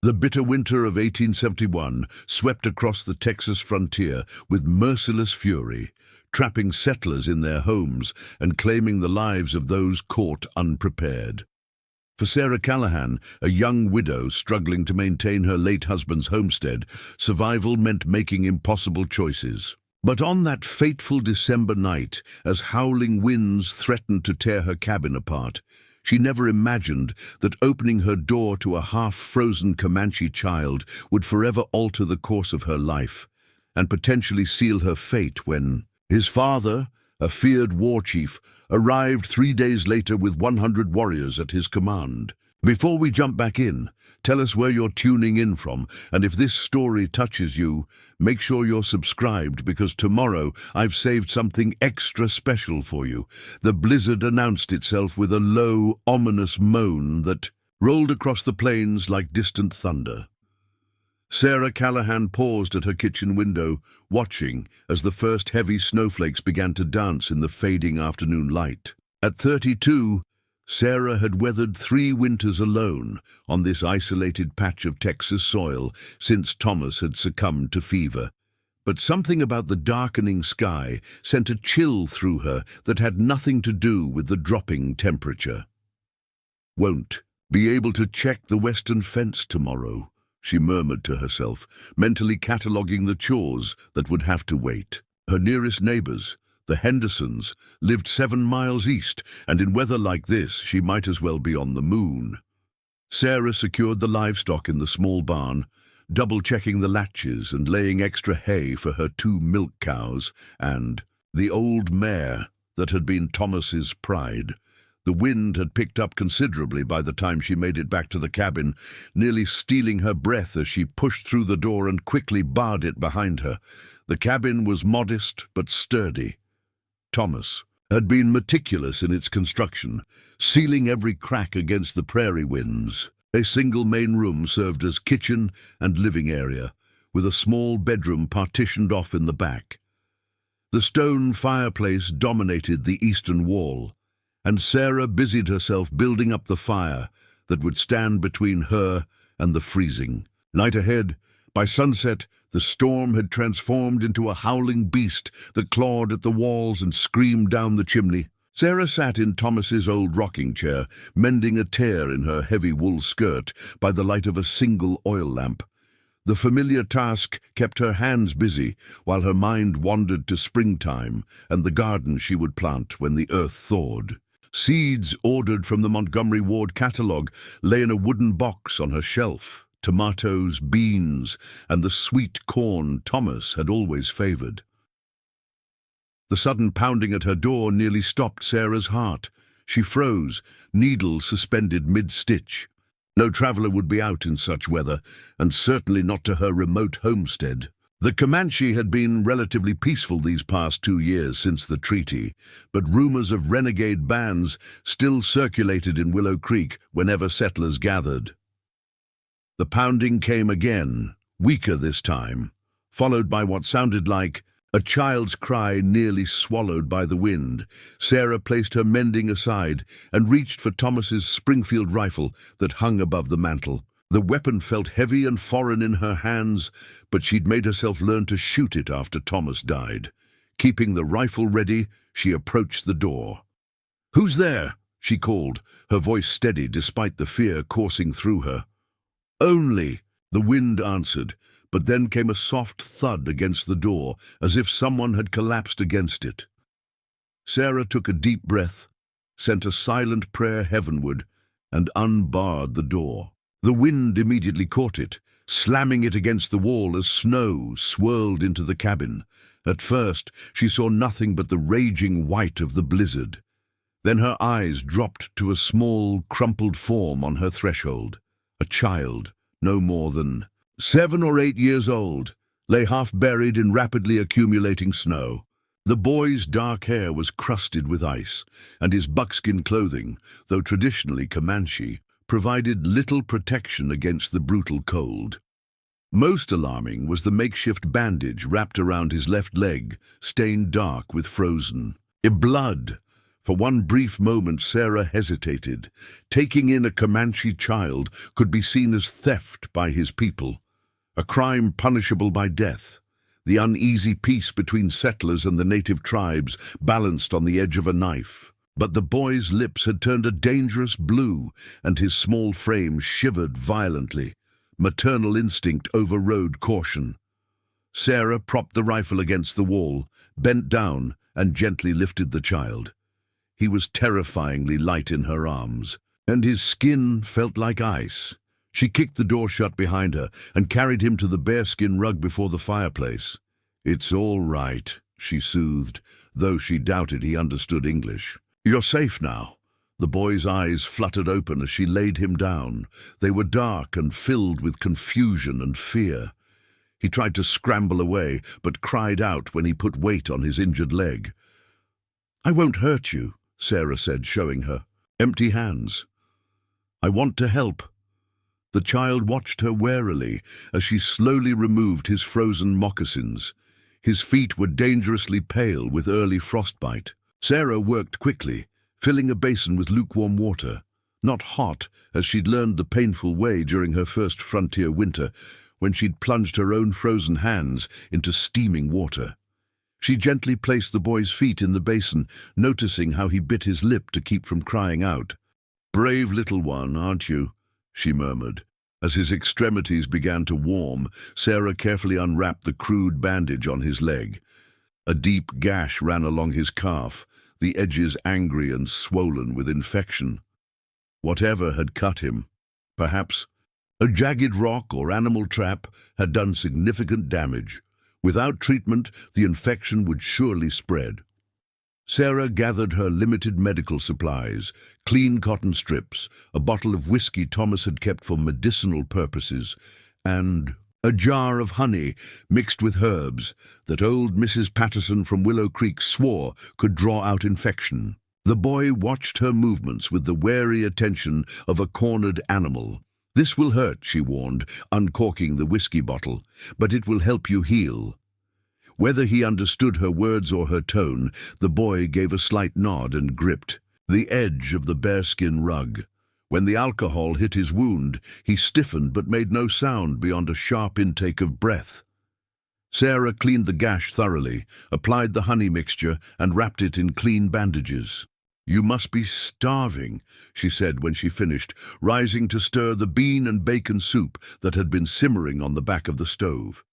The bitter winter of 1871 swept across the Texas frontier with merciless fury, trapping settlers in their homes and claiming the lives of those caught unprepared. For Sarah Callahan, a young widow struggling to maintain her late husband's homestead, survival meant making impossible choices. But on that fateful December night, as howling winds threatened to tear her cabin apart, she never imagined that opening her door to a half-frozen Comanche child would forever alter the course of her life and potentially seal her fate when his father, a feared war chief, arrived 3 days later with 100 warriors at his command. Before we jump back in, tell us where you're tuning in from, and if this story touches you, make sure you're subscribed because tomorrow I've saved something extra special for you. The blizzard announced itself with a low, ominous moan that rolled across the plains like distant thunder. Sarah Callahan paused at her kitchen window, watching as the first heavy snowflakes began to dance in the fading afternoon light. At 32, Sarah had weathered 3 winters alone on this isolated patch of Texas soil since Thomas had succumbed to fever. But something about the darkening sky sent a chill through her that had nothing to do with the dropping temperature. "Won't be able to check the western fence tomorrow," she murmured to herself, mentally cataloguing the chores that would have to wait. Her nearest neighbors, the Hendersons, lived 7 miles east, and in weather like this, she might as well be on the moon. Sarah secured the livestock in the small barn, double-checking the latches and laying extra hay for her 2 milk cows and the old mare that had been Thomas's pride. The wind had picked up considerably by the time she made it back to the cabin, nearly stealing her breath as she pushed through the door and quickly barred it behind her. The cabin was modest but sturdy. Thomas had been meticulous in its construction, sealing every crack against the prairie winds. A single main room served as kitchen and living area, with a small bedroom partitioned off in the back. The stone fireplace dominated the eastern wall, and Sarah busied herself building up the fire that would stand between her and the freezing. Night ahead, by sunset, the storm had transformed into a howling beast that clawed at the walls and screamed down the chimney. Sarah sat in Thomas's old rocking chair, mending a tear in her heavy wool skirt by the light of a single oil lamp. The familiar task kept her hands busy, while her mind wandered to springtime and the garden she would plant when the earth thawed. Seeds ordered from the Montgomery Ward catalogue lay in a wooden box on her shelf. Tomatoes, beans, and the sweet corn Thomas had always favored. The sudden pounding at her door nearly stopped Sarah's heart. She froze, needle suspended mid-stitch. No traveler would be out in such weather, and certainly not to her remote homestead. The Comanche had been relatively peaceful these past 2 years since the treaty, but rumors of renegade bands still circulated in Willow Creek whenever settlers gathered. The pounding came again, weaker this time, followed by what sounded like a child's cry nearly swallowed by the wind. Sarah placed her mending aside and reached for Thomas's Springfield rifle that hung above the mantel. The weapon felt heavy and foreign in her hands, but she'd made herself learn to shoot it after Thomas died. Keeping the rifle ready, she approached the door. "Who's there?" she called, her voice steady despite the fear coursing through her. "Only," the wind answered, but then came a soft thud against the door, as if someone had collapsed against it. Sarah took a deep breath, sent a silent prayer heavenward, and unbarred the door. The wind immediately caught it, slamming it against the wall as snow swirled into the cabin. At first, she saw nothing but the raging white of the blizzard. Then her eyes dropped to a small, crumpled form on her threshold. A child, no more than 7 or 8 years old, lay half buried in rapidly accumulating snow. The boy's dark hair was crusted with ice, and his buckskin clothing, though traditionally Comanche, provided little protection against the brutal cold. Most alarming was the makeshift bandage wrapped around his left leg, stained dark with frozen blood. For one brief moment, Sarah hesitated. Taking in a Comanche child could be seen as theft by his people, a crime punishable by death. The uneasy peace between settlers and the native tribes balanced on the edge of a knife. But the boy's lips had turned a dangerous blue, and his small frame shivered violently. Maternal instinct overrode caution. Sarah propped the rifle against the wall, bent down, and gently lifted the child. He was terrifyingly light in her arms, and his skin felt like ice. She kicked the door shut behind her and carried him to the bearskin rug before the fireplace. "It's all right," she soothed, though she doubted he understood English. "You're safe now." The boy's eyes fluttered open as she laid him down. They were dark and filled with confusion and fear. He tried to scramble away, but cried out when he put weight on his injured leg. "I won't hurt you," Sarah said, showing her empty hands. "I want to help." The child watched her warily as she slowly removed his frozen moccasins. His feet were dangerously pale with early frostbite. Sarah worked quickly, filling a basin with lukewarm water. Not hot, as she'd learned the painful way during her first frontier winter, when she'd plunged her own frozen hands into steaming water. She gently placed the boy's feet in the basin, noticing how he bit his lip to keep from crying out. "Brave little one, aren't you?" she murmured. As his extremities began to warm, Sarah carefully unwrapped the crude bandage on his leg. A deep gash ran along his calf, the edges angry and swollen with infection. Whatever had cut him, perhaps a jagged rock or animal trap, had done significant damage. Without treatment, the infection would surely spread. Sarah gathered her limited medical supplies, clean cotton strips, a bottle of whiskey Thomas had kept for medicinal purposes, and a jar of honey mixed with herbs that old Mrs. Patterson from Willow Creek swore could draw out infection. The boy watched her movements with the wary attention of a cornered animal. "This will hurt," she warned, uncorking the whiskey bottle, "but it will help you heal." Whether he understood her words or her tone, the boy gave a slight nod and gripped the edge of the bearskin rug. When the alcohol hit his wound, he stiffened but made no sound beyond a sharp intake of breath. Sarah cleaned the gash thoroughly, applied the honey mixture, and wrapped it in clean bandages. "You must be starving," she said when she finished, rising to stir the bean and bacon soup that had been simmering on the back of the stove.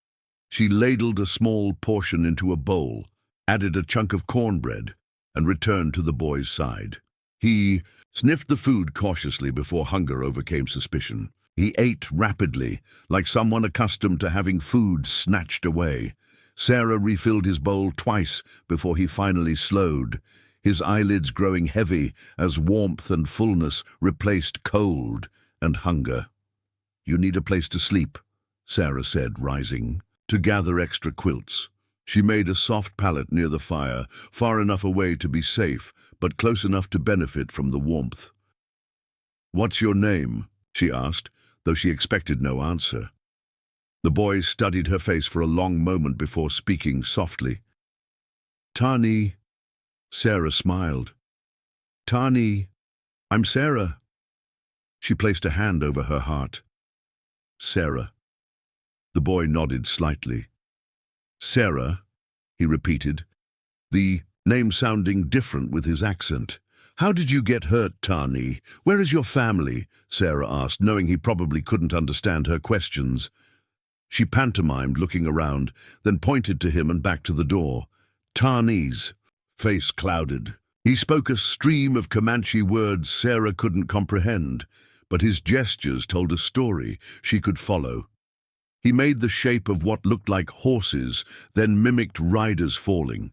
She ladled a small portion into a bowl, added a chunk of cornbread, and returned to the boy's side. He sniffed the food cautiously before hunger overcame suspicion. He ate rapidly, like someone accustomed to having food snatched away. Sarah refilled his bowl twice before he finally slowed, his eyelids growing heavy as warmth and fullness replaced cold and hunger. "You need a place to sleep," Sarah said, rising to gather extra quilts. She made a soft pallet near the fire, far enough away to be safe, but close enough to benefit from the warmth. "What's your name?" she asked, though she expected no answer. The boy studied her face for a long moment before speaking softly. "Tani." Sarah smiled. "Tani, I'm Sarah." She placed a hand over her heart. "Sarah." The boy nodded slightly. "Sarah," he repeated, the name sounding different with his accent. "How did you get hurt, Tani? Where is your family?" Sarah asked, knowing he probably couldn't understand her questions. She pantomimed, looking around, then pointed to him and back to the door. "Tani's." Face clouded. He spoke a stream of Comanche words Sarah couldn't comprehend, but his gestures told a story she could follow. He made the shape of what looked like horses, then mimicked riders falling.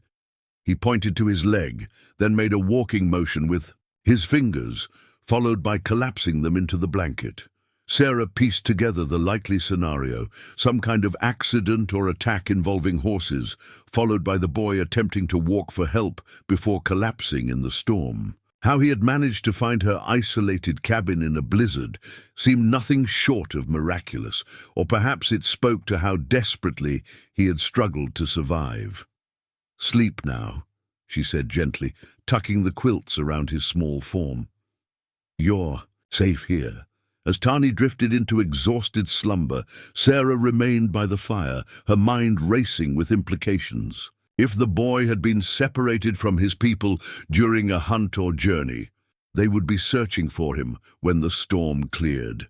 He pointed to his leg, then made a walking motion with his fingers, followed by collapsing them into the blanket. Sarah pieced together the likely scenario, some kind of accident or attack involving horses, followed by the boy attempting to walk for help before collapsing in the storm. How he had managed to find her isolated cabin in a blizzard seemed nothing short of miraculous, or perhaps it spoke to how desperately he had struggled to survive. "Sleep now," she said gently, tucking the quilts around his small form. "You're safe here." As Tani drifted into exhausted slumber, Sarah remained by the fire, her mind racing with implications. If the boy had been separated from his people during a hunt or journey, they would be searching for him when the storm cleared.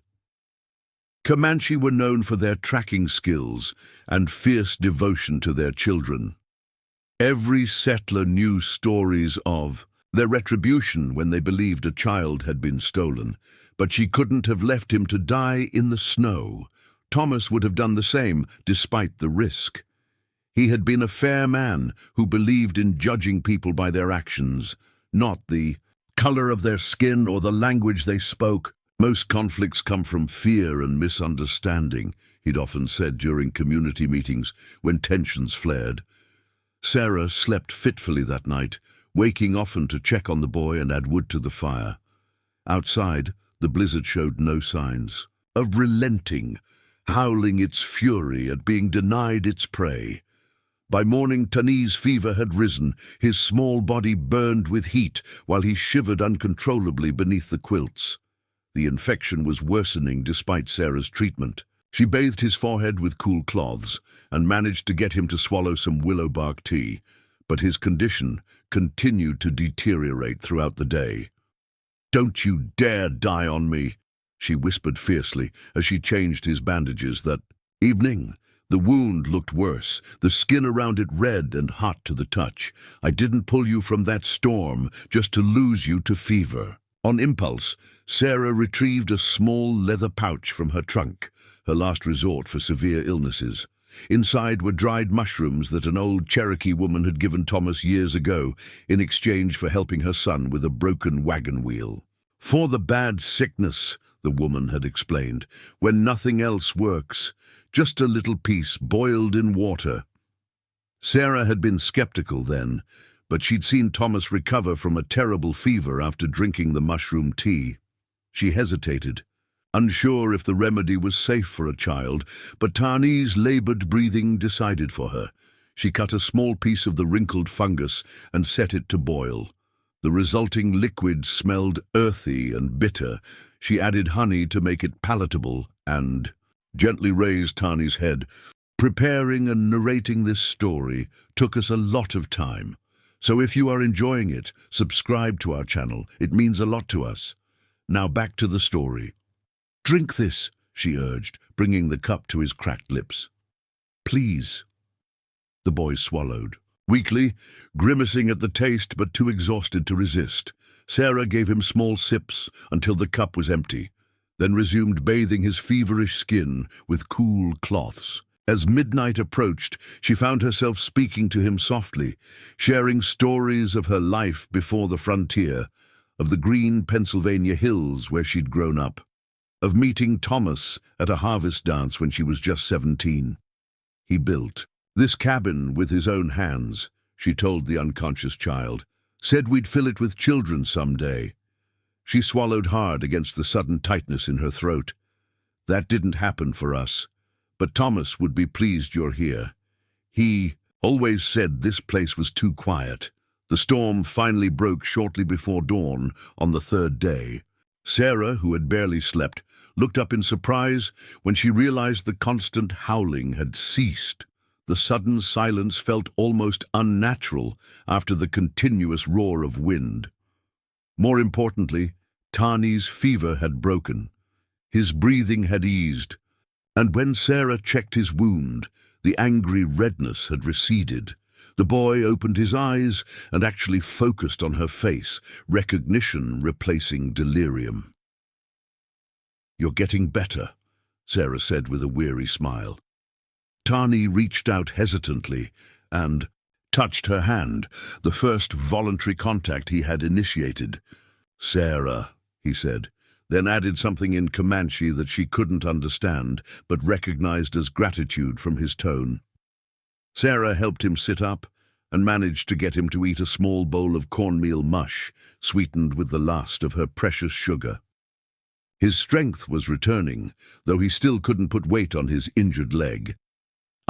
Comanche were known for their tracking skills and fierce devotion to their children. Every settler knew stories of their retribution when they believed a child had been stolen, but she couldn't have left him to die in the snow. Thomas would have done the same, despite the risk. He had been a fair man who believed in judging people by their actions, not the color of their skin or the language they spoke. "Most conflicts come from fear and misunderstanding," he'd often said during community meetings when tensions flared. Sarah slept fitfully that night, waking often to check on the boy and add wood to the fire. Outside, the blizzard showed no signs of relenting, howling its fury at being denied its prey. By morning, Tani's fever had risen. His small body burned with heat while he shivered uncontrollably beneath the quilts. The infection was worsening despite Sarah's treatment. She bathed his forehead with cool cloths and managed to get him to swallow some willow bark tea, but his condition continued to deteriorate throughout the day. "Don't you dare die on me," she whispered fiercely as she changed his bandages. That evening, the wound looked worse, the skin around it red and hot to the touch. "I didn't pull you from that storm just to lose you to fever." On impulse, Sarah retrieved a small leather pouch from her trunk, her last resort for severe illnesses. Inside were dried mushrooms that an old Cherokee woman had given Thomas years ago in exchange for helping her son with a broken wagon wheel. "For the bad sickness," the woman had explained, "when nothing else works, just a little piece boiled in water." Sarah had been skeptical then, but she'd seen Thomas recover from a terrible fever after drinking the mushroom tea. She hesitated, unsure if the remedy was safe for a child, but Tani's labored breathing decided for her. She cut a small piece of the wrinkled fungus and set it to boil. The resulting liquid smelled earthy and bitter. She added honey to make it palatable and gently raised Tani's head. "Preparing and narrating this story took us a lot of time. So if you are enjoying it, subscribe to our channel. It means a lot to us. Now back to the story." "Drink this," she urged, bringing the cup to his cracked lips. "Please." The boy swallowed. Weakly, grimacing at the taste but too exhausted to resist, Sarah gave him small sips until the cup was empty, then resumed bathing his feverish skin with cool cloths. As midnight approached, she found herself speaking to him softly, sharing stories of her life before the frontier, of the green Pennsylvania hills where she'd grown up, of meeting Thomas at a harvest dance when she was just 17. He built this cabin with his own hands, she told the unconscious child, said we'd fill it with children someday. She swallowed hard against the sudden tightness in her throat. "That didn't happen for us. But Thomas would be pleased you're here. He always said this place was too quiet." The storm finally broke shortly before dawn on the third day. Sarah, who had barely slept, looked up in surprise when she realized the constant howling had ceased. The sudden silence felt almost unnatural after the continuous roar of wind. More importantly, Tani's fever had broken. His breathing had eased. And when Sarah checked his wound, the angry redness had receded. The boy opened his eyes and actually focused on her face, recognition replacing delirium. "You're getting better," Sarah said with a weary smile. Tani reached out hesitantly and touched her hand, the first voluntary contact he had initiated. "Sarah," he said, then added something in Comanche that she couldn't understand, but recognized as gratitude from his tone. Sarah helped him sit up and managed to get him to eat a small bowl of cornmeal mush, sweetened with the last of her precious sugar. His strength was returning, though he still couldn't put weight on his injured leg.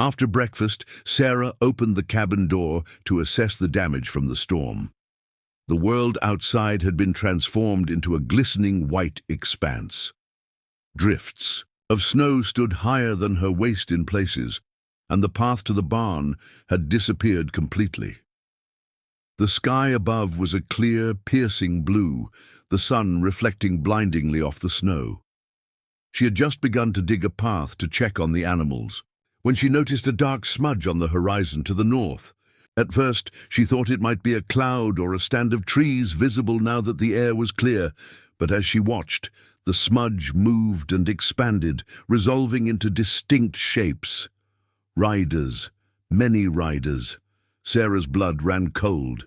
After breakfast, Sarah opened the cabin door to assess the damage from the storm. The world outside had been transformed into a glistening white expanse. Drifts of snow stood higher than her waist in places, and the path to the barn had disappeared completely. The sky above was a clear, piercing blue, the sun reflecting blindingly off the snow. She had just begun to dig a path to check on the animals, when she noticed a dark smudge on the horizon to the north. At first, she thought it might be a cloud or a stand of trees visible now that the air was clear, but as she watched, the smudge moved and expanded, resolving into distinct shapes. Riders, many riders. Sarah's blood ran cold.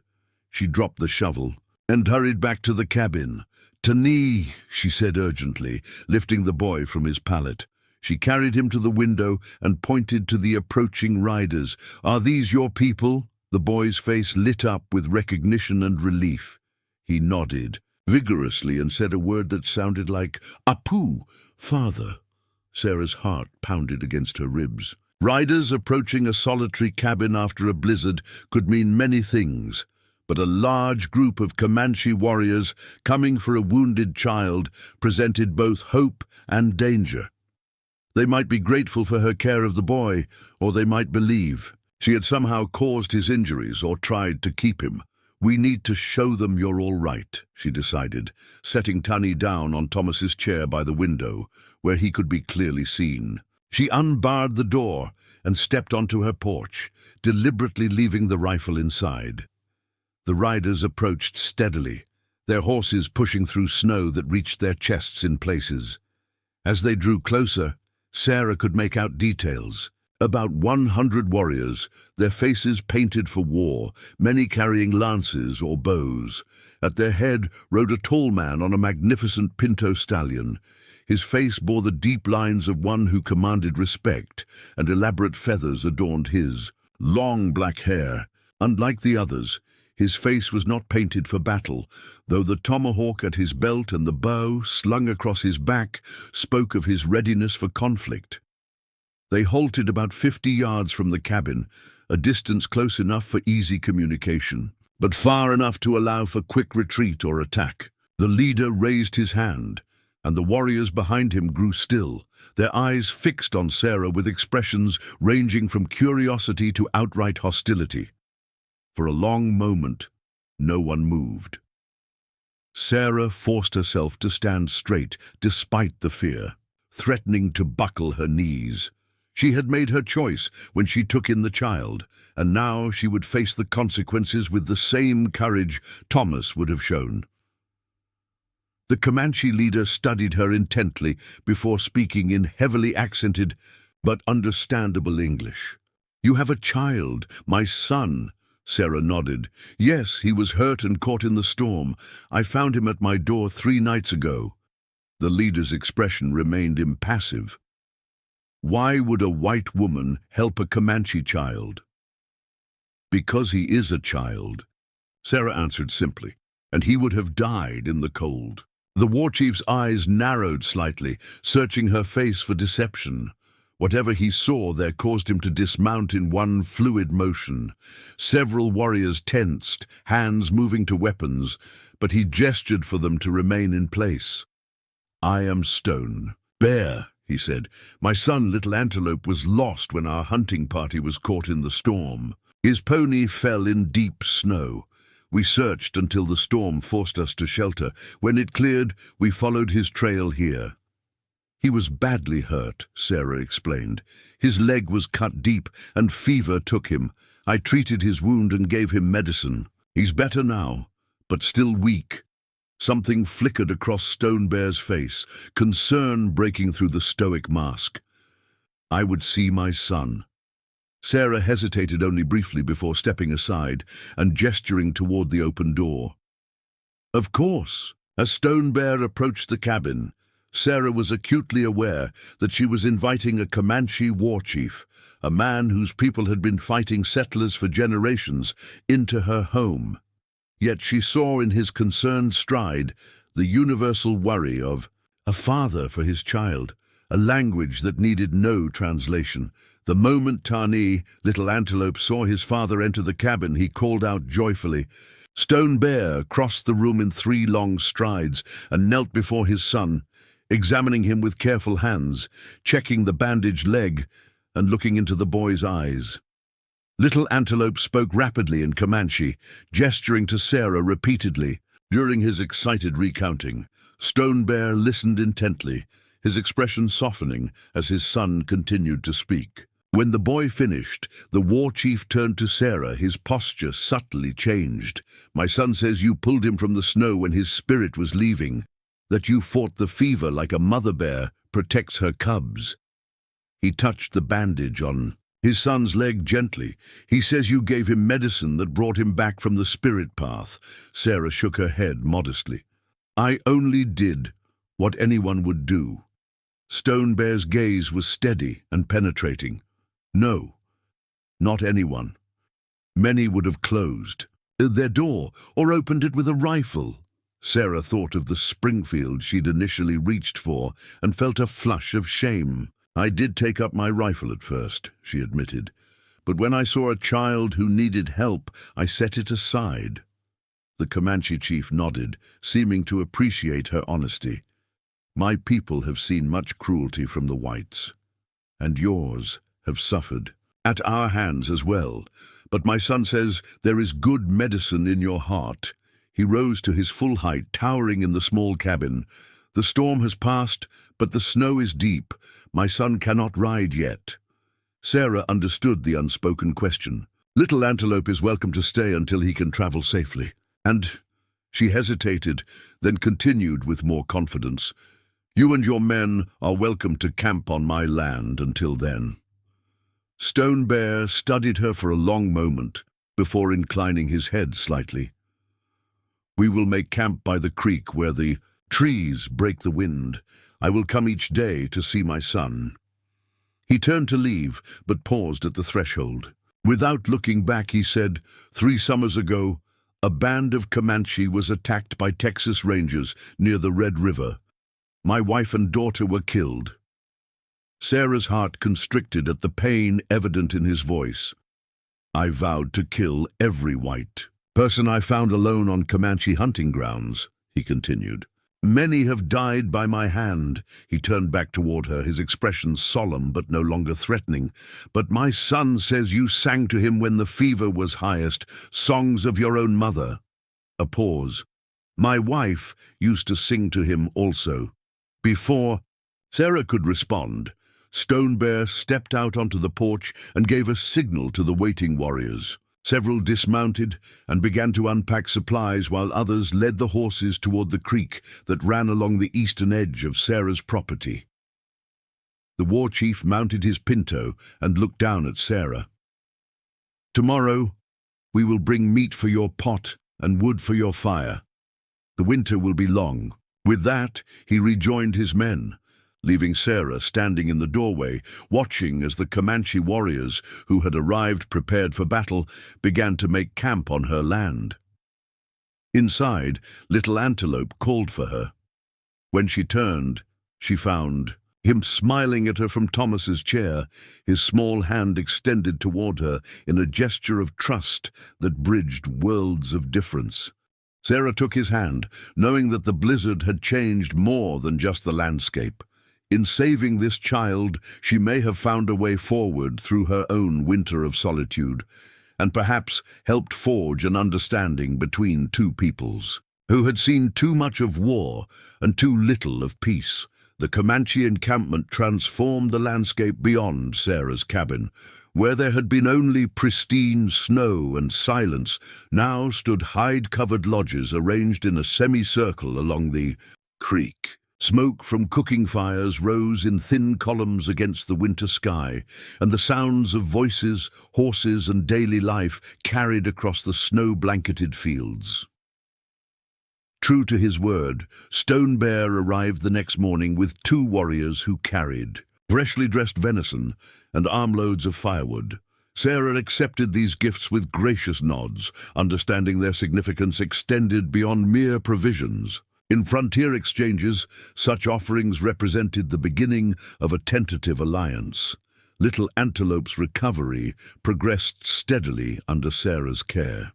She dropped the shovel and hurried back to the cabin. "Tani," she said urgently, lifting the boy from his pallet. She carried him to the window and pointed to the approaching riders. "Are these your people?" The boy's face lit up with recognition and relief. He nodded vigorously and said a word that sounded like "Apu, father." Sarah's heart pounded against her ribs. Riders approaching a solitary cabin after a blizzard could mean many things, but a large group of Comanche warriors coming for a wounded child presented both hope and danger. They might be grateful for her care of the boy, or they might believe she had somehow caused his injuries or tried to keep him. "We need to show them you're all right," she decided, setting Tani down on Thomas's chair by the window, where he could be clearly seen. She unbarred the door and stepped onto her porch, deliberately leaving the rifle inside. The riders approached steadily, their horses pushing through snow that reached their chests in places. As they drew closer, Sarah could make out details. About 100 warriors, their faces painted for war, many carrying lances or bows. At their head rode a tall man on a magnificent pinto stallion. His face bore the deep lines of one who commanded respect, and elaborate feathers adorned his long black hair. Unlike the others, his face was not painted for battle, though the tomahawk at his belt and the bow slung across his back spoke of his readiness for conflict. They halted about 50 yards from the cabin, a distance close enough for easy communication, but far enough to allow for quick retreat or attack. The leader raised his hand, and the warriors behind him grew still, their eyes fixed on Sarah with expressions ranging from curiosity to outright hostility. For a long moment, no one moved. Sarah forced herself to stand straight despite the fear, threatening to buckle her knees. She had made her choice when she took in the child, and now she would face the consequences with the same courage Thomas would have shown. The Comanche leader studied her intently before speaking in heavily accented but understandable English. "You have a child, my son." Sarah nodded. "Yes, he was hurt and caught in the storm. I found him at my door 3 nights ago." The leader's expression remained impassive. "Why would a white woman help a Comanche child?" "Because he is a child," Sarah answered simply, "and he would have died in the cold." The war chief's eyes narrowed slightly, searching her face for deception. Whatever he saw there caused him to dismount in one fluid motion. Several warriors tensed, hands moving to weapons, but he gestured for them to remain in place. "I am Stone. Bear," he said. "My son, Little Antelope, was lost when our hunting party was caught in the storm. His pony fell in deep snow. We searched until the storm forced us to shelter. When it cleared, we followed his trail here." "He was badly hurt," Sarah explained. "His leg was cut deep, and fever took him. I treated his wound and gave him medicine. He's better now, but still weak." Something flickered across Stone Bear's face, concern breaking through the stoic mask. "I would see my son." Sarah hesitated only briefly before stepping aside and gesturing toward the open door. "Of course." As Stone Bear approached the cabin, Sarah was acutely aware that she was inviting a Comanche war chief, a man whose people had been fighting settlers for generations, into her home. Yet she saw in his concerned stride the universal worry of a father for his child, a language that needed no translation. The moment Tani, Little Antelope, saw his father enter the cabin, he called out joyfully. Stone Bear crossed the room in 3 long strides and knelt before his son, examining him with careful hands, checking the bandaged leg and looking into the boy's eyes. Little Antelope spoke rapidly in Comanche, gesturing to Sarah repeatedly. During his excited recounting, Stone Bear listened intently, his expression softening as his son continued to speak. When the boy finished, the war chief turned to Sarah, his posture subtly changed. My son says you pulled him from the snow when his spirit was leaving, that you fought the fever like a mother bear protects her cubs. He touched the bandage on his son's leg gently. He says you gave him medicine that brought him back from the spirit path. Sarah shook her head modestly. I only did what anyone would do. Stone Bear's gaze was steady and penetrating. No, not anyone. Many would have closed their door or opened it with a rifle. Sarah thought of the Springfield she'd initially reached for and felt a flush of shame. I did take up my rifle at first, she admitted, but when I saw a child who needed help, I set it aside. The Comanche chief nodded, seeming to appreciate her honesty. My people have seen much cruelty from the whites, and yours have suffered at our hands as well. But my son says there is good medicine in your heart. He rose to his full height, towering in the small cabin. The storm has passed, but the snow is deep. My son cannot ride yet. Sarah understood the unspoken question. Little Antelope is welcome to stay until he can travel safely. And she hesitated, then continued with more confidence. You and your men are welcome to camp on my land until then. Stone Bear studied her for a long moment before inclining his head slightly. We will make camp by the creek where the trees break the wind. I will come each day to see my son. He turned to leave, but paused at the threshold. Without looking back, he said, 3 summers ago, a band of Comanche was attacked by Texas Rangers near the Red River. My wife and daughter were killed. Sarah's heart constricted at the pain evident in his voice. I vowed to kill every white person I found alone on Comanche hunting grounds, he continued. Many have died by my hand. He turned back toward her, his expression solemn but no longer threatening. But my son says you sang to him when the fever was highest, songs of your own mother. A pause. My wife used to sing to him also. Before Sarah could respond, Stone Bear stepped out onto the porch and gave a signal to the waiting warriors. Several dismounted and began to unpack supplies while others led the horses toward the creek that ran along the eastern edge of Sarah's property. The war chief mounted his pinto and looked down at Sarah. Tomorrow, we will bring meat for your pot and wood for your fire. The winter will be long. With that, he rejoined his men, leaving Sarah standing in the doorway, watching as the Comanche warriors, who had arrived prepared for battle, began to make camp on her land. Inside, Little Antelope called for her. When she turned, she found him smiling at her from Thomas's chair, his small hand extended toward her in a gesture of trust that bridged worlds of difference. Sarah took his hand, knowing that the blizzard had changed more than just the landscape. In saving this child, she may have found a way forward through her own winter of solitude, and perhaps helped forge an understanding between 2 peoples who had seen too much of war and too little of peace. The Comanche encampment transformed the landscape beyond Sarah's cabin. Where there had been only pristine snow and silence, now stood hide-covered lodges arranged in a semicircle along the creek. Smoke from cooking fires rose in thin columns against the winter sky, and the sounds of voices, horses, and daily life carried across the snow-blanketed fields. True to his word, Stone Bear arrived the next morning with 2 warriors who carried freshly dressed venison and armloads of firewood. Sarah accepted these gifts with gracious nods, understanding their significance extended beyond mere provisions. In frontier exchanges, such offerings represented the beginning of a tentative alliance. Little Antelope's recovery progressed steadily under Sarah's care.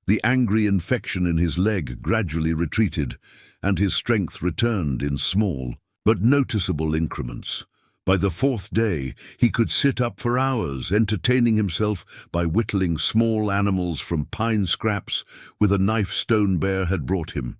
The angry infection in his leg gradually retreated, and his strength returned in small but noticeable increments. By the fourth day, he could sit up for hours, entertaining himself by whittling small animals from pine scraps with a knife Stone Bear had brought him.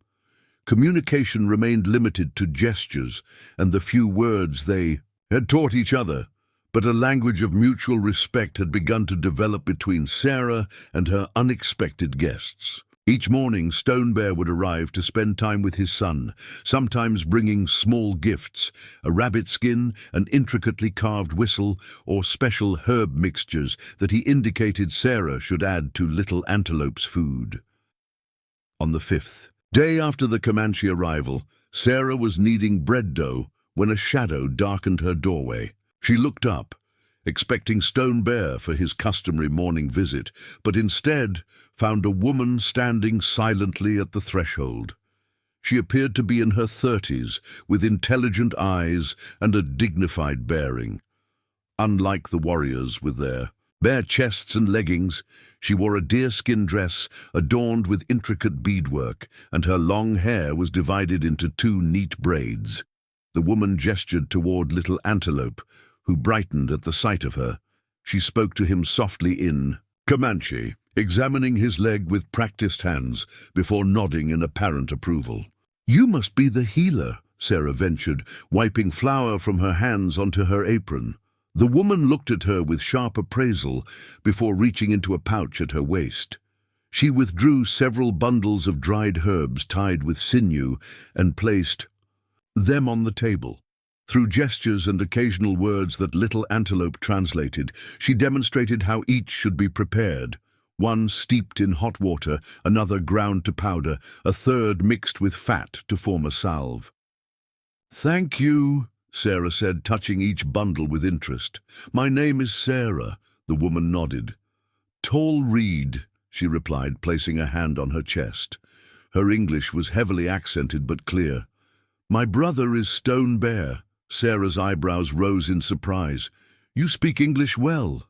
Communication remained limited to gestures and the few words they had taught each other, but a language of mutual respect had begun to develop between Sarah and her unexpected guests. Each morning, Stone Bear would arrive to spend time with his son, sometimes bringing small gifts, a rabbit skin, an intricately carved whistle, or special herb mixtures that he indicated Sarah should add to Little Antelope's food. On the fifth day after the Comanche arrival, Sarah was kneading bread dough when a shadow darkened her doorway. She looked up, expecting Stone Bear for his customary morning visit, but instead found a woman standing silently at the threshold. She appeared to be in her 30s, with intelligent eyes and a dignified bearing. Unlike the warriors with their bare chests and leggings, she wore a deerskin dress adorned with intricate beadwork, and her long hair was divided into two neat braids. The woman gestured toward Little Antelope, who brightened at the sight of her. She spoke to him softly in Comanche, examining his leg with practiced hands before nodding in apparent approval. "You must be the healer," Sarah ventured, wiping flour from her hands onto her apron. The woman looked at her with sharp appraisal before reaching into a pouch at her waist. She withdrew several bundles of dried herbs tied with sinew and placed them on the table. Through gestures and occasional words that Little Antelope translated, she demonstrated how each should be prepared. One steeped in hot water, another ground to powder, a third mixed with fat to form a salve. "Thank you," Sarah said, touching each bundle with interest. "My name is Sarah," the woman nodded. "Tall Reed," she replied, placing a hand on her chest. Her English was heavily accented but clear. "My brother is Stone Bear." Sarah's eyebrows rose in surprise. "You speak English well."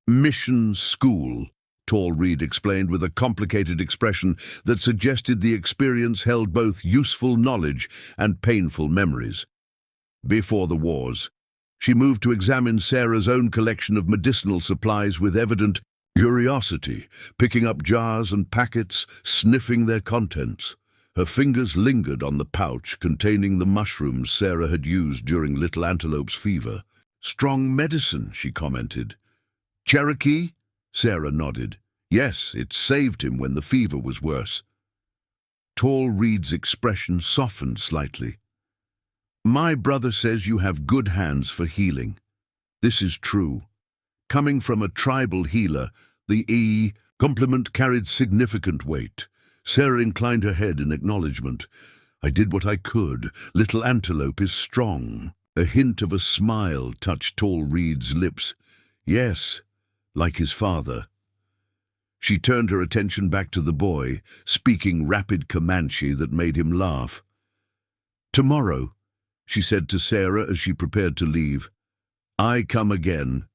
"Mission school," Tall Reed explained with a complicated expression that suggested the experience held both useful knowledge and painful memories. Before the wars, she moved to examine Sarah's own collection of medicinal supplies with evident curiosity, picking up jars and packets, sniffing their contents. Her fingers lingered on the pouch containing the mushrooms Sarah had used during Little Antelope's fever. "Strong medicine," she commented. "Cherokee?" Sarah nodded. "Yes, it saved him when the fever was worse." Tall Reed's expression softened slightly. "My brother says you have good hands for healing. This is true." Coming from a tribal healer, the compliment carried significant weight. Sarah inclined her head in acknowledgement. "I did what I could. Little Antelope is strong." A hint of a smile touched Tall Reed's lips. "Yes, like his father." She turned her attention back to the boy, speaking rapid Comanche that made him laugh. "Tomorrow," she said to Sarah as she prepared to leave, "I come again.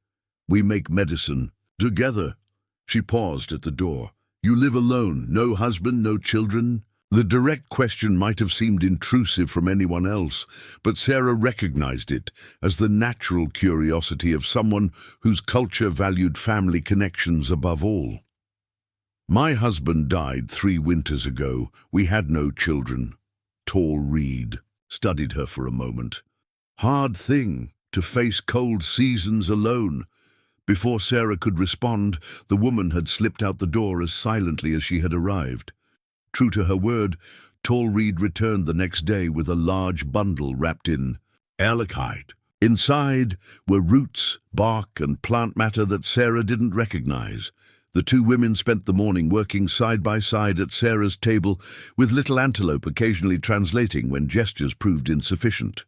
We make medicine together." She paused at the door. "You live alone, no husband, no children?" The direct question might have seemed intrusive from anyone else, but Sarah recognized it as the natural curiosity of someone whose culture valued family connections above all. "My husband died 3 winters ago. We had no children." Tall Reed studied her for a moment. "Hard thing to face cold seasons alone." Before Sarah could respond, the woman had slipped out the door as silently as she had arrived. True to her word, Tall Reed returned the next day with a large bundle wrapped in elkite. Inside were roots, bark, and plant matter that Sarah didn't recognize. The two women spent the morning working side by side at Sarah's table, with Little Antelope occasionally translating when gestures proved insufficient.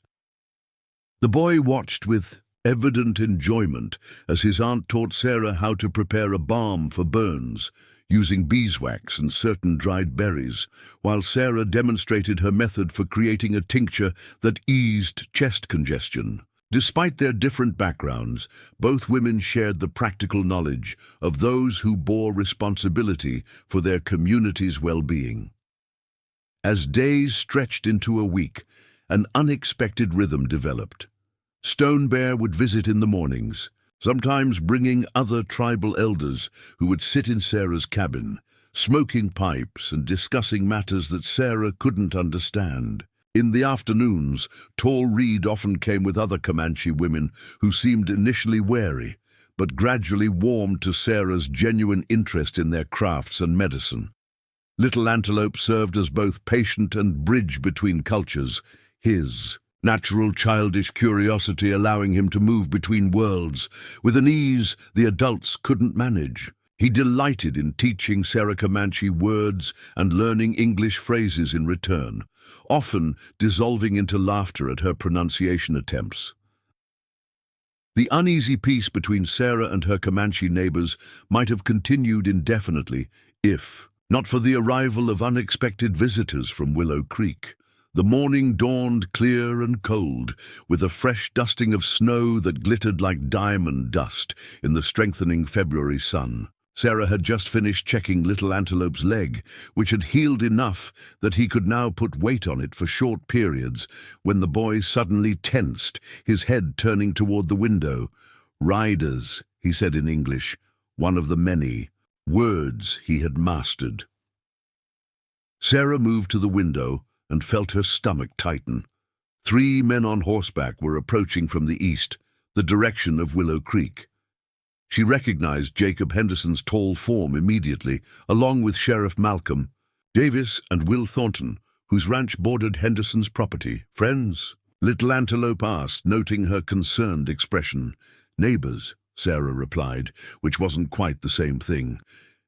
The boy watched with evident enjoyment as his aunt taught Sarah how to prepare a balm for burns, using beeswax and certain dried berries, while Sarah demonstrated her method for creating a tincture that eased chest congestion. Despite their different backgrounds, both women shared the practical knowledge of those who bore responsibility for their community's well-being. As days stretched into a week, an unexpected rhythm developed. Stone Bear would visit in the mornings, sometimes bringing other tribal elders who would sit in Sarah's cabin, smoking pipes and discussing matters that Sarah couldn't understand. In the afternoons, Tall Reed often came with other Comanche women who seemed initially wary, but gradually warmed to Sarah's genuine interest in their crafts and medicine. Little Antelope served as both patient and bridge between cultures, his natural childish curiosity allowing him to move between worlds with an ease the adults couldn't manage. He delighted in teaching Sarah Comanche words and learning English phrases in return, often dissolving into laughter at her pronunciation attempts. The uneasy peace between Sarah and her Comanche neighbors might have continued indefinitely if not for the arrival of unexpected visitors from Willow Creek. The morning dawned clear and cold, with a fresh dusting of snow that glittered like diamond dust in the strengthening February sun. Sarah had just finished checking Little Antelope's leg, which had healed enough that he could now put weight on it for short periods, when the boy suddenly tensed, his head turning toward the window. "Riders," he said in English, one of the many words he had mastered. Sarah moved to the window and felt her stomach tighten. 3 men on horseback were approaching from the east, the direction of Willow Creek. She recognized Jacob Henderson's tall form immediately, along with Sheriff Malcolm, Davis, and Will Thornton, whose ranch bordered Henderson's property. "Friends?" Little Antelope asked, noting her concerned expression. "Neighbors," Sarah replied, which wasn't quite the same thing.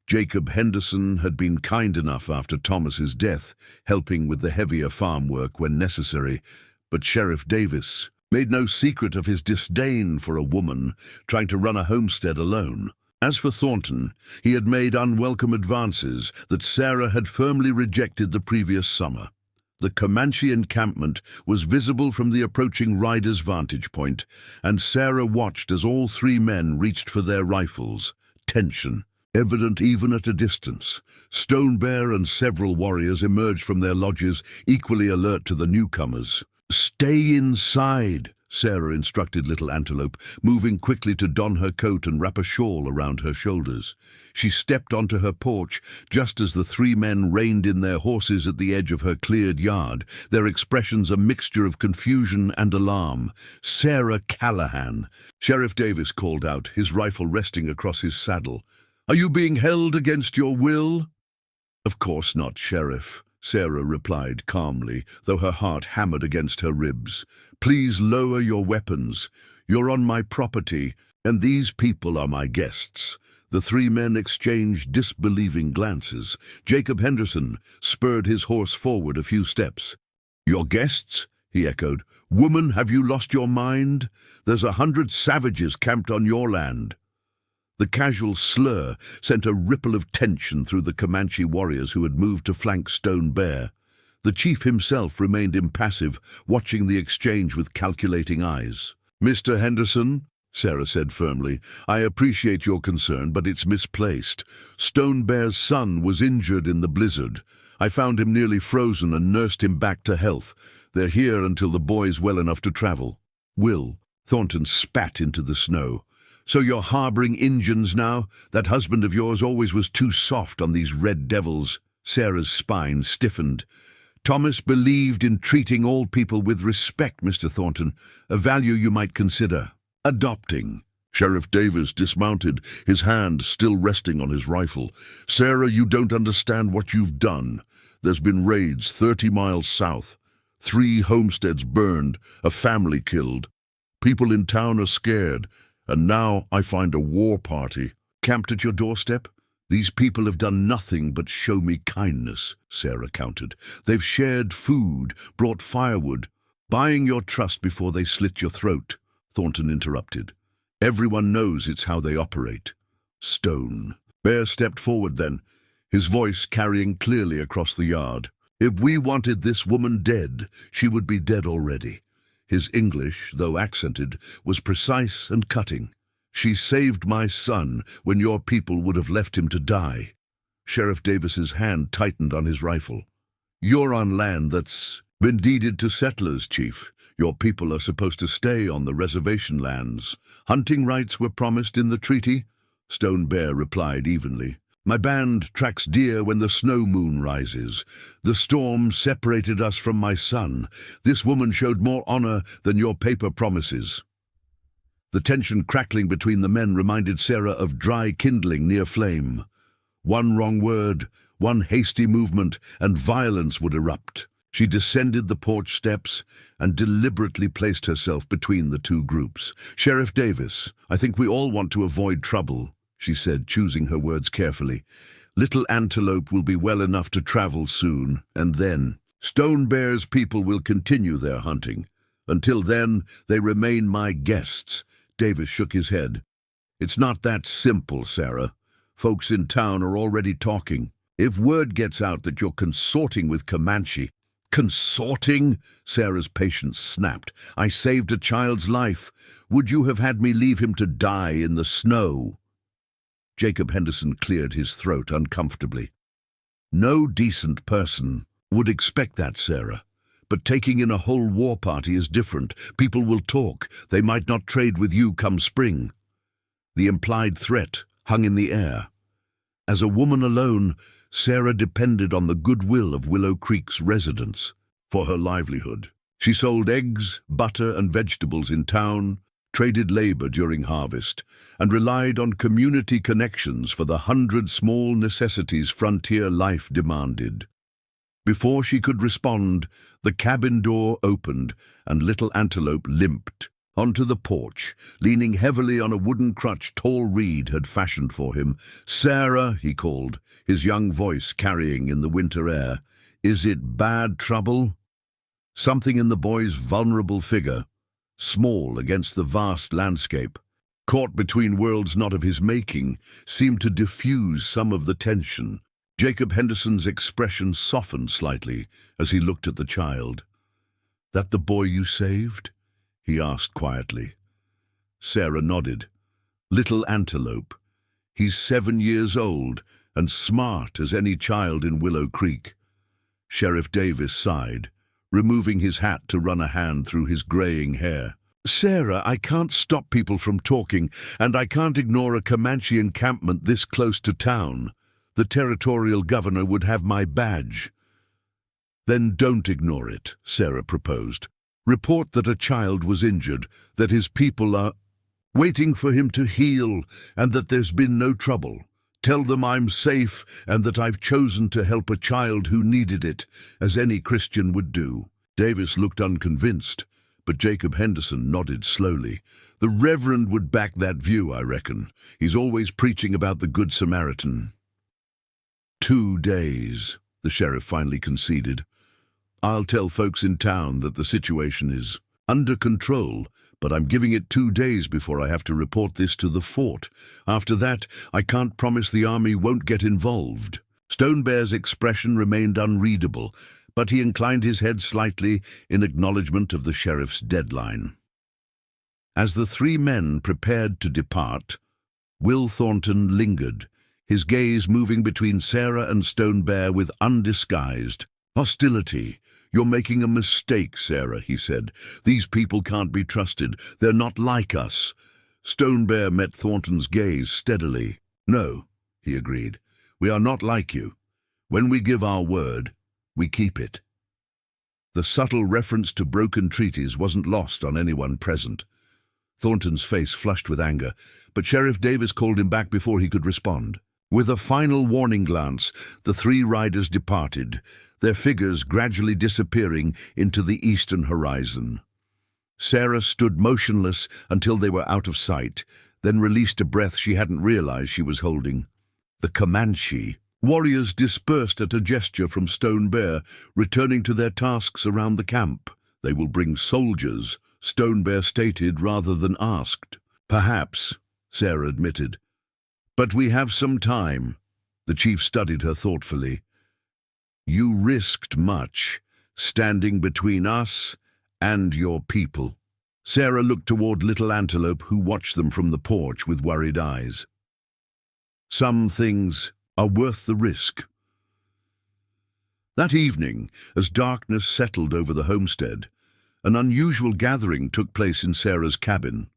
Jacob Henderson had been kind enough after Thomas's death, helping with the heavier farm work when necessary, but Sheriff Davis made no secret of his disdain for a woman trying to run a homestead alone. As for Thornton, he had made unwelcome advances that Sarah had firmly rejected the previous summer. The Comanche encampment was visible from the approaching rider's vantage point, and Sarah watched as all 3 men reached for their rifles. Tension, evident even at a distance. Stone Bear and several warriors emerged from their lodges, equally alert to the newcomers. "Stay inside," Sarah instructed Little Antelope, moving quickly to don her coat and wrap a shawl around her shoulders. She stepped onto her porch just as the 3 men reined in their horses at the edge of her cleared yard, their expressions a mixture of confusion and alarm. "Sarah Callahan," Sheriff Davis called out, his rifle resting across his saddle. "Are you being held against your will?" "Of course not, Sheriff," Sarah replied calmly, though her heart hammered against her ribs. "Please lower your weapons. You're on my property, and these people are my guests." The 3 men exchanged disbelieving glances. Jacob Henderson spurred his horse forward a few steps. "Your guests?" he echoed. "Woman, have you lost your mind? There's 100 savages camped on your land." The casual slur sent a ripple of tension through the Comanche warriors who had moved to flank Stone Bear. The chief himself remained impassive, watching the exchange with calculating eyes. "Mr. Henderson," Sarah said firmly, "I appreciate your concern, but it's misplaced. Stone Bear's son was injured in the blizzard. I found him nearly frozen and nursed him back to health. They're here until the boy's well enough to travel." "Will," Thornton spat into the snow. "So you're harboring Injuns now? That husband of yours always was too soft on these red devils." Sarah's spine stiffened. "Thomas believed in treating all people with respect, Mr. Thornton, a value you might consider adopting." Sheriff Davis dismounted, his hand still resting on his rifle. "Sarah, you don't understand what you've done. There's been raids 30 miles south. 3 homesteads burned, a family killed. People in town are scared. And now I find a war party camped at your doorstep. These people have done nothing but show me kindness," Sarah countered. "They've shared food, brought firewood, buying your trust before they slit your throat." Thornton interrupted. "Everyone knows it's how they operate." "Stone," Bear stepped forward then, his voice carrying clearly across the yard. If we wanted this woman dead, she would be dead already. His English, though accented, was precise and cutting. She saved my son when your people would have left him to die. Sheriff Davis's hand tightened on his rifle. You're on land that's been deeded to settlers, Chief. Your people are supposed to stay on the reservation lands. Hunting rights were promised in the treaty. Stone Bear replied evenly. My band tracks deer when the snow moon rises. The storm separated us from my son. This woman showed more honor than your paper promises. The tension crackling between the men reminded Sarah of dry kindling near flame. One wrong word, one hasty movement, and violence would erupt. She descended the porch steps and deliberately placed herself between the two groups. Sheriff Davis, I think we all want to avoid trouble, she said, choosing her words carefully. Little Antelope will be well enough to travel soon, and then Stone Bear's people will continue their hunting. Until then, they remain my guests. Davis shook his head. It's not that simple, Sarah. Folks in town are already talking. If word gets out that you're consorting with Comanche— Consorting? Sarah's patience snapped. I saved a child's life. Would you have had me leave him to die in the snow? Jacob Henderson cleared his throat uncomfortably. No decent person would expect that, Sarah. But taking in a whole war party is different. People will talk. They might not trade with you come spring. The implied threat hung in the air. As a woman alone, Sarah depended on the goodwill of Willow Creek's residents for her livelihood. She sold eggs, butter, and vegetables in town, traded labor during harvest, and relied on community connections for the 100 small necessities frontier life demanded. Before she could respond, the cabin door opened and Little Antelope limped onto the porch, leaning heavily on a wooden crutch tall Reed had fashioned for him. Sarah, he called, his young voice carrying in the winter air. Is it bad trouble? Something in the boy's vulnerable figure, small against the vast landscape, caught between worlds not of his making, seemed to diffuse some of the tension. Jacob Henderson's expression softened slightly as he looked at the child. That the boy you saved? He asked quietly. Sarah nodded. Little Antelope. He's 7 years old and smart as any child in Willow Creek. Sheriff Davis sighed, removing his hat to run a hand through his graying hair. Sarah, I can't stop people from talking, and I can't ignore a Comanche encampment this close to town. The territorial governor would have my badge. Then don't ignore it, Sarah proposed. Report that a child was injured, that his people are waiting for him to heal, and that there's been no trouble. Tell them I'm safe and that I've chosen to help a child who needed it, as any Christian would do. Davis looked unconvinced, but Jacob Henderson nodded slowly. The Reverend would back that view, I reckon. He's always preaching about the Good Samaritan. 2 days, the sheriff finally conceded. I'll tell folks in town that the situation is under control, but I'm giving it 2 days before I have to report this to the fort. After that, I can't promise the army won't get involved. Stone Bear's expression remained unreadable, but he inclined his head slightly in acknowledgement of the sheriff's deadline. As the 3 men prepared to depart, Will Thornton lingered, his gaze moving between Sarah and Stone Bear with undisguised hostility. You're making a mistake, Sarah, he said. These people can't be trusted. They're not like us. Stone Bear met Thornton's gaze steadily. No, he agreed. We are not like you. When we give our word, we keep it. The subtle reference to broken treaties wasn't lost on anyone present. Thornton's face flushed with anger, but Sheriff Davis called him back before he could respond. With a final warning glance, the 3 riders departed, their figures gradually disappearing into the eastern horizon. Sarah stood motionless until they were out of sight, then released a breath she hadn't realized she was holding. The Comanche. Warriors dispersed at a gesture from Stone Bear, returning to their tasks around the camp. They will bring soldiers, Stone Bear stated rather than asked. Perhaps, Sarah admitted. But we have some time. The chief studied her thoughtfully. You risked much, standing between us and your people. Sarah looked toward Little Antelope, who watched them from the porch with worried eyes. Some things are worth the risk. That evening, as darkness settled over the homestead, an unusual gathering took place in Sarah's cabin.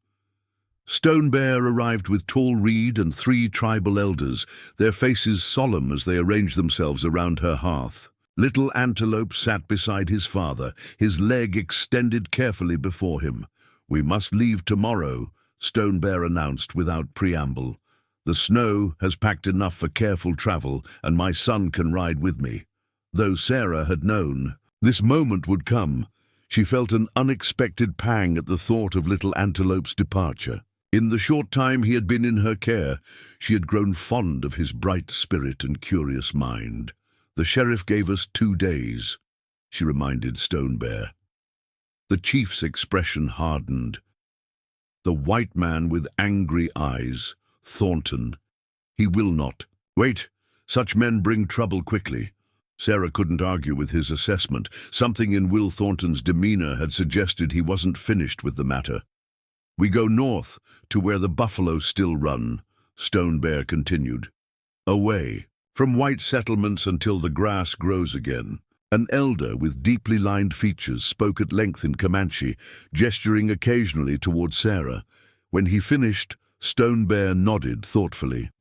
Stone Bear arrived with Tall Reed and 3 tribal elders, their faces solemn as they arranged themselves around her hearth. Little Antelope sat beside his father, his leg extended carefully before him. We must leave tomorrow, Stone Bear announced without preamble. The snow has packed enough for careful travel, and my son can ride with me. Though Sarah had known this moment would come, she felt an unexpected pang at the thought of Little Antelope's departure. In the short time he had been in her care, she had grown fond of his bright spirit and curious mind. The sheriff gave us 2 days, she reminded Stone Bear. The chief's expression hardened. The white man with angry eyes, Thornton. He will not. Wait, such men bring trouble quickly. Sarah couldn't argue with his assessment. Something in Will Thornton's demeanor had suggested he wasn't finished with the matter. We go north to where the buffalo still run, Stone Bear continued. Away from white settlements until the grass grows again. An elder with deeply lined features spoke at length in Comanche, gesturing occasionally toward Sarah. When he finished, Stone Bear nodded thoughtfully.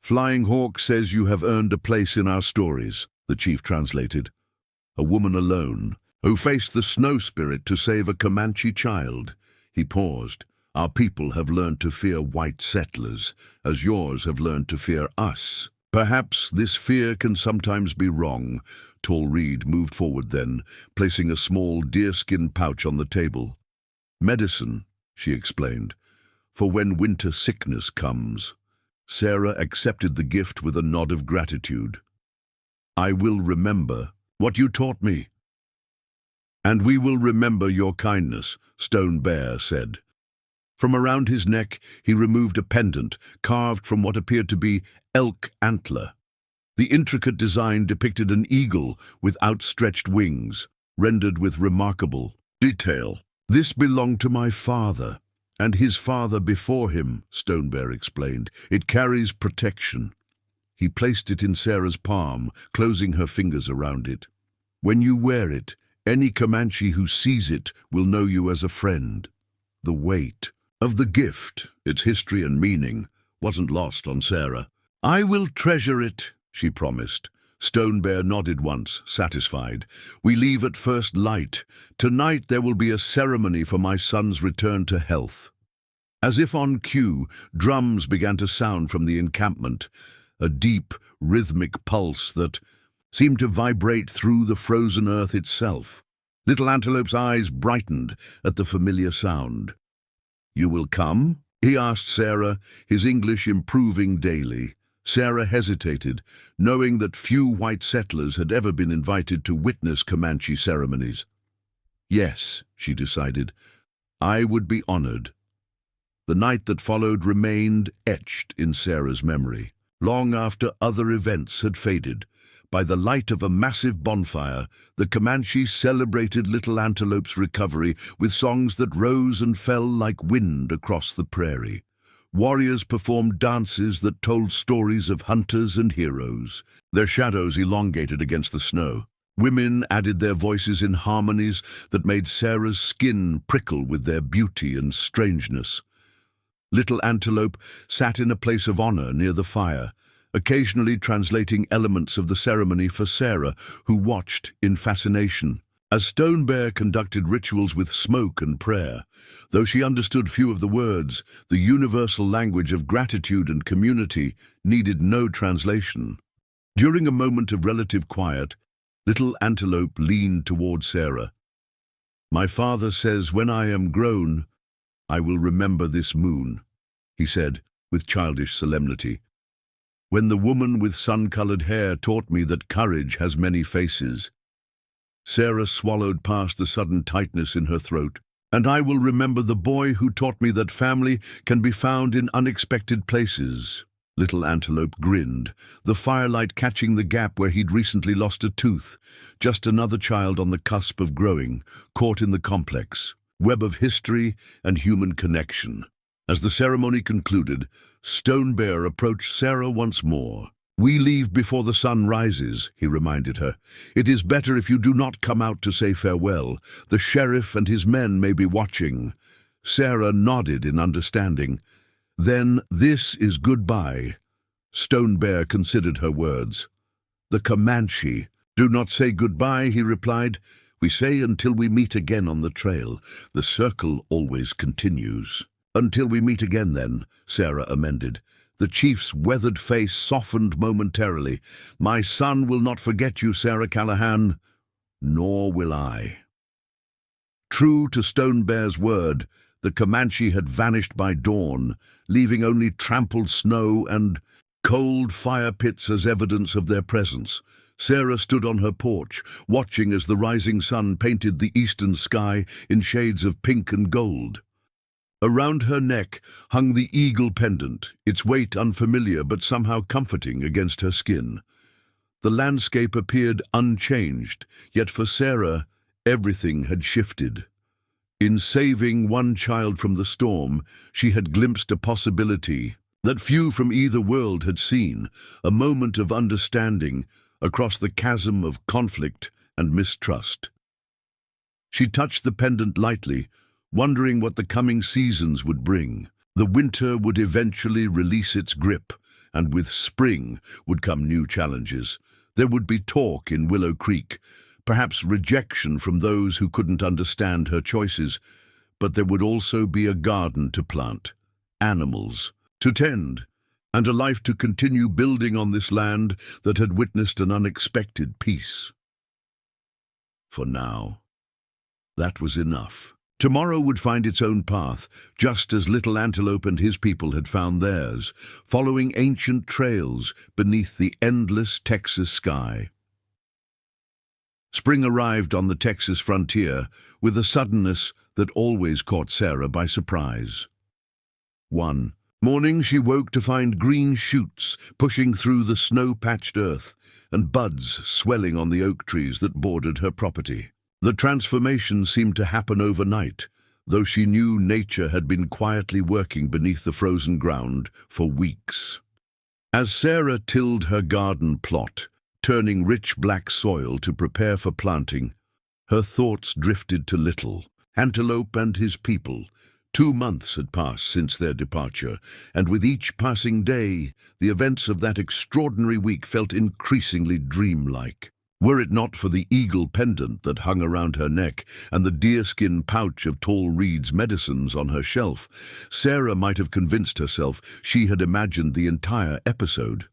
Flying Hawk says you have earned a place in our stories, the chief translated. A woman alone, who faced the snow spirit to save a Comanche child. He paused. Our people have learned to fear white settlers, as yours have learned to fear us. Perhaps this fear can sometimes be wrong. Tall Reed moved forward then, placing a small deerskin pouch on the table. Medicine, she explained, for when winter sickness comes. Sarah accepted the gift with a nod of gratitude. I will remember what you taught me. And we will remember your kindness, Stone Bear said. From around his neck he removed a pendant carved from what appeared to be elk antler. The intricate design depicted an eagle with outstretched wings, rendered with remarkable detail. This belonged to my father, and his father before him, Stone Bear explained. It carries protection. He placed it in Sarah's palm, closing her fingers around it. When you wear it, any Comanche who sees it will know you as a friend. The weight of the gift, its history and meaning, wasn't lost on Sarah. I will treasure it, she promised. Stone Bear nodded once, satisfied. We leave at first light. Tonight there will be a ceremony for my son's return to health. As if on cue, drums began to sound from the encampment, a deep, rhythmic pulse that seemed to vibrate through the frozen earth itself. Little Antelope's eyes brightened at the familiar sound. You will come? He asked Sarah, his English improving daily. Sarah hesitated, knowing that few white settlers had ever been invited to witness Comanche ceremonies. Yes, she decided, I would be honored. The night that followed remained etched in Sarah's memory, long after other events had faded. By the light of a massive bonfire, the Comanche celebrated Little Antelope's recovery with songs that rose and fell like wind across the prairie. Warriors performed dances that told stories of hunters and heroes, their shadows elongated against the snow. Women added their voices in harmonies that made Sarah's skin prickle with their beauty and strangeness. Little Antelope sat in a place of honor near the fire, occasionally translating elements of the ceremony for Sarah, who watched in fascination. As Stone Bear conducted rituals with smoke and prayer, though she understood few of the words, the universal language of gratitude and community needed no translation. During a moment of relative quiet, Little Antelope leaned toward Sarah. My father says when I am grown, I will remember this moon, he said with childish solemnity. When the woman with sun-colored hair taught me that courage has many faces. Sarah swallowed past the sudden tightness in her throat. And I will remember the boy who taught me that family can be found in unexpected places. Little Antelope grinned, the firelight catching the gap where he'd recently lost a tooth. Just another child on the cusp of growing, caught in the complex web of history and human connection. As the ceremony concluded, Stone Bear approached Sarah once more. "We leave before the sun rises," he reminded her. "It is better if you do not come out to say farewell. The sheriff and his men may be watching." Sarah nodded in understanding. "Then this is goodbye." Stone Bear considered her words. "The Comanche do not say goodbye," he replied. "We say until we meet again on the trail. The circle always continues." "Until we meet again, then," Sarah amended. The chief's weathered face softened momentarily. "My son will not forget you, Sarah Callahan." "Nor will I." True to Stone Bear's word, the Comanche had vanished by dawn, leaving only trampled snow and cold fire pits as evidence of their presence. Sarah stood on her porch, watching as the rising sun painted the eastern sky in shades of pink and gold. Around her neck hung the eagle pendant, its weight unfamiliar but somehow comforting against her skin. The landscape appeared unchanged, yet for Sarah, everything had shifted. In saving one child from the storm, she had glimpsed a possibility that few from either world had seen, a moment of understanding across the chasm of conflict and mistrust. She touched the pendant lightly, wondering what the coming seasons would bring. The winter would eventually release its grip, and with spring would come new challenges. There would be talk in Willow Creek, perhaps rejection from those who couldn't understand her choices, but there would also be a garden to plant, animals to tend, and a life to continue building on this land that had witnessed an unexpected peace. For now, that was enough. Tomorrow would find its own path, just as Little Antelope and his people had found theirs, following ancient trails beneath the endless Texas sky. Spring arrived on the Texas frontier with a suddenness that always caught Sarah by surprise. One morning she woke to find green shoots pushing through the snow-patched earth and buds swelling on the oak trees that bordered her property. The transformation seemed to happen overnight, though she knew nature had been quietly working beneath the frozen ground for weeks. As Sarah tilled her garden plot, turning rich black soil to prepare for planting, her thoughts drifted to Little Antelope and his people. 2 months had passed since their departure, and with each passing day, the events of that extraordinary week felt increasingly dreamlike. Were it not for the eagle pendant that hung around her neck and the deerskin pouch of Tall Reed's medicines on her shelf, Sarah might have convinced herself she had imagined the entire episode.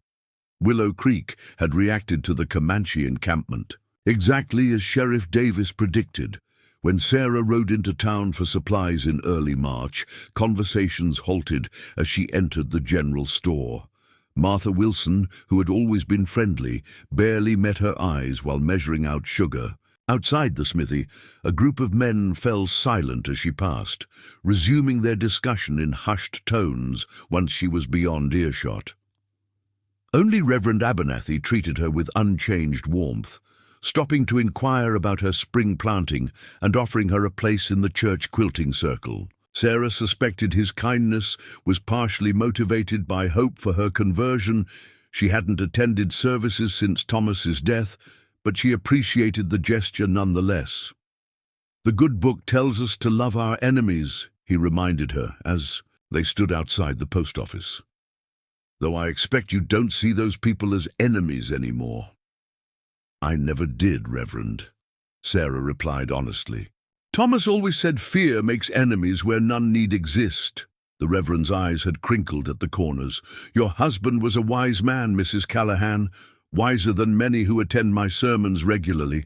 Willow Creek had reacted to the Comanche encampment, exactly as Sheriff Davis predicted. When Sarah rode into town for supplies in early March, conversations halted as she entered the general store. Martha Wilson, who had always been friendly, barely met her eyes while measuring out sugar. Outside the smithy, a group of men fell silent as she passed, resuming their discussion in hushed tones once she was beyond earshot. Only Reverend Abernathy treated her with unchanged warmth, stopping to inquire about her spring planting and offering her a place in the church quilting circle. Sarah suspected his kindness was partially motivated by hope for her conversion. She hadn't attended services since Thomas's death, but she appreciated the gesture nonetheless. "The good book tells us to love our enemies," he reminded her as they stood outside the post office. "Though I expect you don't see those people as enemies anymore." "I never did, Reverend," Sarah replied honestly. "Thomas always said fear makes enemies where none need exist." The Reverend's eyes had crinkled at the corners. "Your husband was a wise man, Mrs. Callahan, wiser than many who attend my sermons regularly."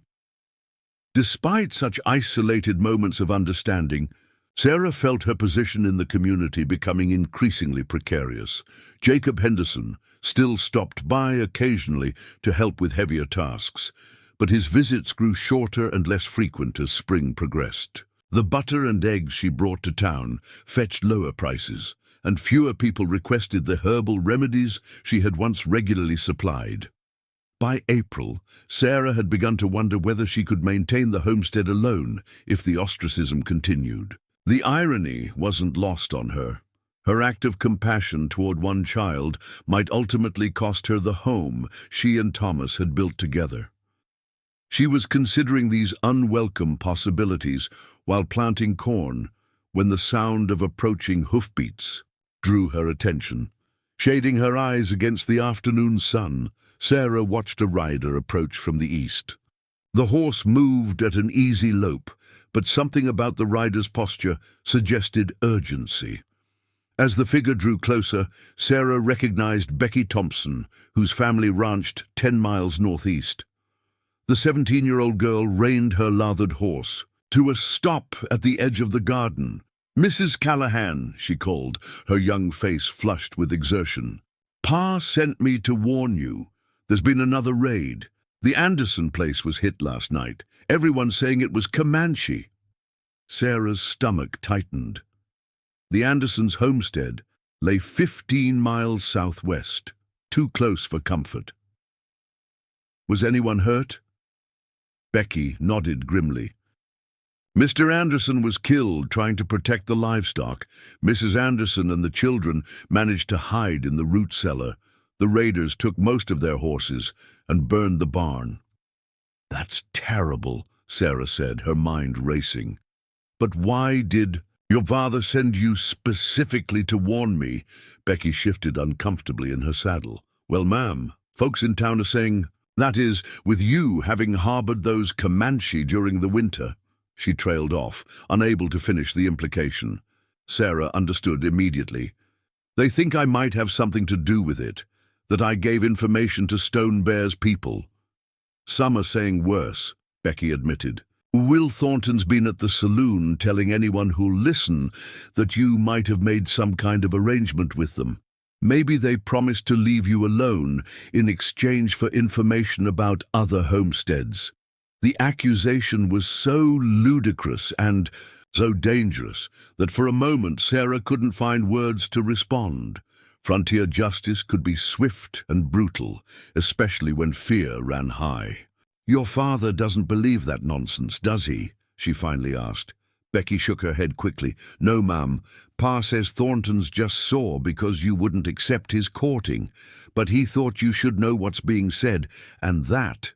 Despite such isolated moments of understanding, Sarah felt her position in the community becoming increasingly precarious. Jacob Henderson still stopped by occasionally to help with heavier tasks, but his visits grew shorter and less frequent as spring progressed. The butter and eggs she brought to town fetched lower prices, and fewer people requested the herbal remedies she had once regularly supplied. By April, Sarah had begun to wonder whether she could maintain the homestead alone if the ostracism continued. The irony wasn't lost on her. Her act of compassion toward one child might ultimately cost her the home she and Thomas had built together. She was considering these unwelcome possibilities while planting corn when the sound of approaching hoofbeats drew her attention. Shading her eyes against the afternoon sun, Sarah watched a rider approach from the east. The horse moved at an easy lope, but something about the rider's posture suggested urgency. As the figure drew closer, Sarah recognized Becky Thompson, whose family ranched 10 miles northeast. The 17-year-old girl reined her lathered horse to a stop at the edge of the garden. "Mrs. Callahan," she called, her young face flushed with exertion. "Pa sent me to warn you. There's been another raid. The Anderson place was hit last night. Everyone's saying it was Comanche." Sarah's stomach tightened. The Andersons' homestead lay 15 miles southwest, too close for comfort. "Was anyone hurt?" Becky nodded grimly. "Mr. Anderson was killed trying to protect the livestock. Mrs. Anderson and the children managed to hide in the root cellar. The raiders took most of their horses and burned the barn." "That's terrible," Sarah said, her mind racing. "But why did your father send you specifically to warn me?" Becky shifted uncomfortably in her saddle. "Well, ma'am, folks in town are saying, that is, with you having harbored those Comanche during the winter." She trailed off, unable to finish the implication. Sarah understood immediately. "They think I might have something to do with it, that I gave information to Stone Bear's people." "Some are saying worse," Becky admitted. "Will Thornton's been at the saloon telling anyone who'll listen that you might have made some kind of arrangement with them. Maybe they promised to leave you alone in exchange for information about other homesteads." The accusation was so ludicrous and so dangerous that for a moment Sarah couldn't find words to respond. Frontier justice could be swift and brutal, especially when fear ran high. "Your father doesn't believe that nonsense, does he?" she finally asked. Becky shook her head quickly. "No, ma'am. Pa says Thornton's just sore because you wouldn't accept his courting, but he thought you should know what's being said, and that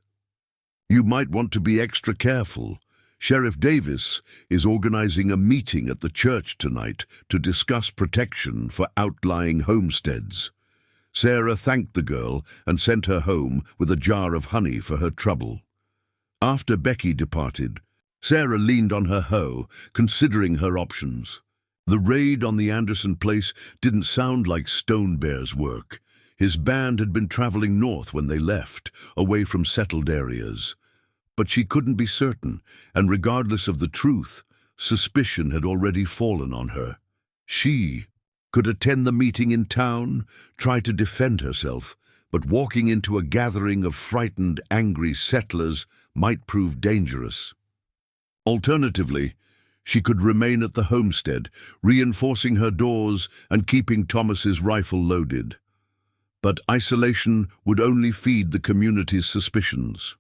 you might want to be extra careful. Sheriff Davis is organizing a meeting at the church tonight to discuss protection for outlying homesteads." Sarah thanked the girl and sent her home with a jar of honey for her trouble. After Becky departed, Sarah leaned on her hoe, considering her options. The raid on the Anderson place didn't sound like Stone Bear's work. His band had been traveling north when they left, away from settled areas. But she couldn't be certain, and regardless of the truth, suspicion had already fallen on her. She could attend the meeting in town, try to defend herself, but walking into a gathering of frightened, angry settlers might prove dangerous. Alternatively, she could remain at the homestead, reinforcing her doors and keeping Thomas's rifle loaded. But isolation would only feed the community's suspicions.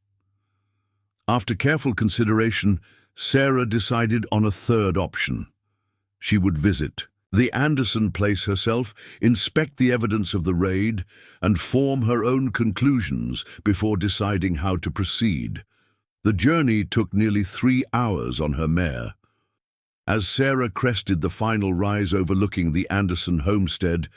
After careful consideration, Sarah decided on a third option. She would visit the Anderson place herself, inspect the evidence of the raid, and form her own conclusions before deciding how to proceed. The journey took nearly 3 hours on her mare. As Sarah crested the final rise overlooking the Anderson homestead,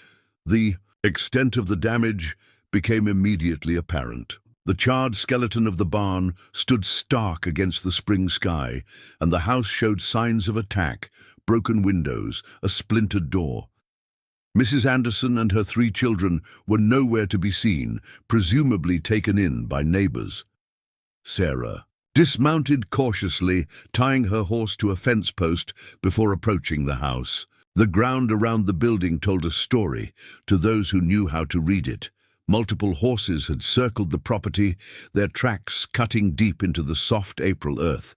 the extent of the damage became immediately apparent. The charred skeleton of the barn stood stark against the spring sky, and the house showed signs of attack, broken windows, a splintered door. Mrs. Anderson and her 3 children were nowhere to be seen, presumably taken in by neighbors. Sarah dismounted cautiously, tying her horse to a fence post before approaching the house. The ground around the building told a story to those who knew how to read it. Multiple horses had circled the property, their tracks cutting deep into the soft April earth.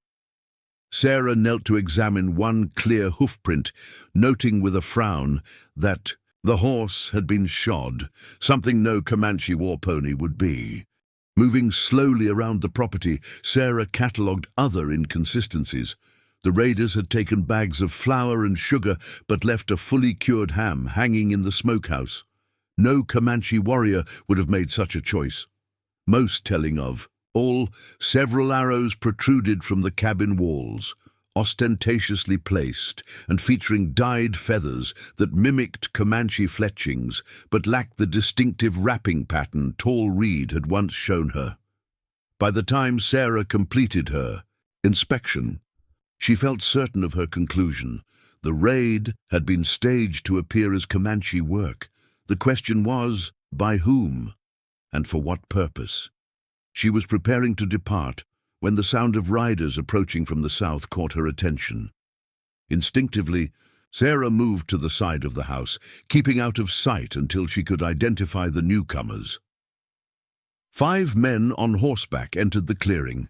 Sarah knelt to examine one clear hoofprint, noting with a frown that the horse had been shod, something no Comanche war pony would be. Moving slowly around the property, Sarah catalogued other inconsistencies. The raiders had taken bags of flour and sugar, but left a fully cured ham hanging in the smokehouse. No Comanche warrior would have made such a choice. Most telling of all, several arrows protruded from the cabin walls, ostentatiously placed and featuring dyed feathers that mimicked Comanche fletchings, but lacked the distinctive wrapping pattern Tall Reed had once shown her. By the time Sarah completed her inspection, she felt certain of her conclusion. The raid had been staged to appear as Comanche work. The question was, by whom, and for what purpose? She was preparing to depart when the sound of riders approaching from the south caught her attention. Instinctively, Sarah moved to the side of the house, keeping out of sight until she could identify the newcomers. 5 men on horseback entered the clearing.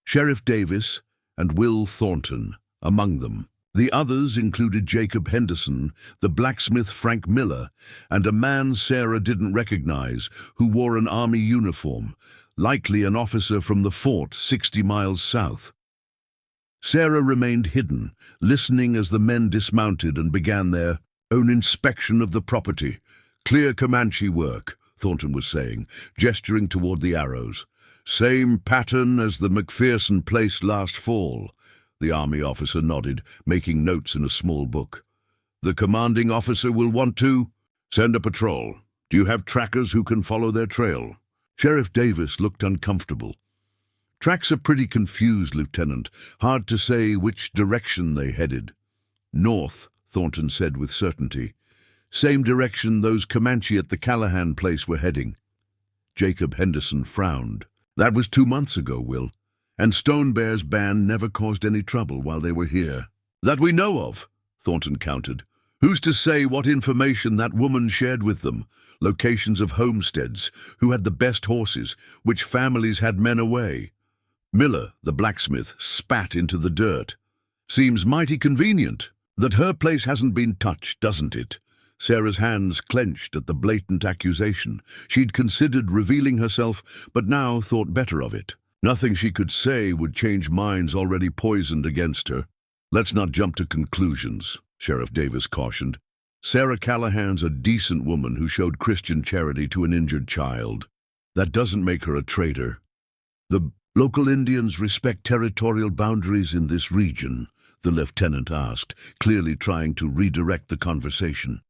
Sheriff Davis and Will Thornton among them. The others included Jacob Henderson, the blacksmith Frank Miller, and a man Sarah didn't recognize who wore an army uniform, likely an officer from the fort 60 miles south. Sarah remained hidden, listening as the men dismounted and began their own inspection of the property. "Clear Comanche work," Thornton was saying, gesturing toward the arrows. "Same pattern as the McPherson place last fall." The army officer nodded, making notes in a small book. "The commanding officer will want to send a patrol. Do you have trackers who can follow their trail?" Sheriff Davis looked uncomfortable. "Tracks are pretty confused, Lieutenant. Hard to say which direction they headed." "North," Thornton said with certainty. "Same direction those Comanche at the Callahan place were heading." Jacob Henderson frowned. "That was 2 months ago, Will. And Stone Bear's band never caused any trouble while they were here." "That we know of," Thornton countered. "Who's to say what information that woman shared with them? Locations of homesteads, who had the best horses, which families had men away." Miller, the blacksmith, spat into the dirt. "Seems mighty convenient that her place hasn't been touched, doesn't it?" Sarah's hands clenched at the blatant accusation. She'd considered revealing herself, but now thought better of it. Nothing she could say would change minds already poisoned against her. "Let's not jump to conclusions," Sheriff Davis cautioned. "Sarah Callahan's a decent woman who showed Christian charity to an injured child. That doesn't make her a traitor. The local Indians respect territorial boundaries in this region?" the lieutenant asked, clearly trying to redirect the conversation.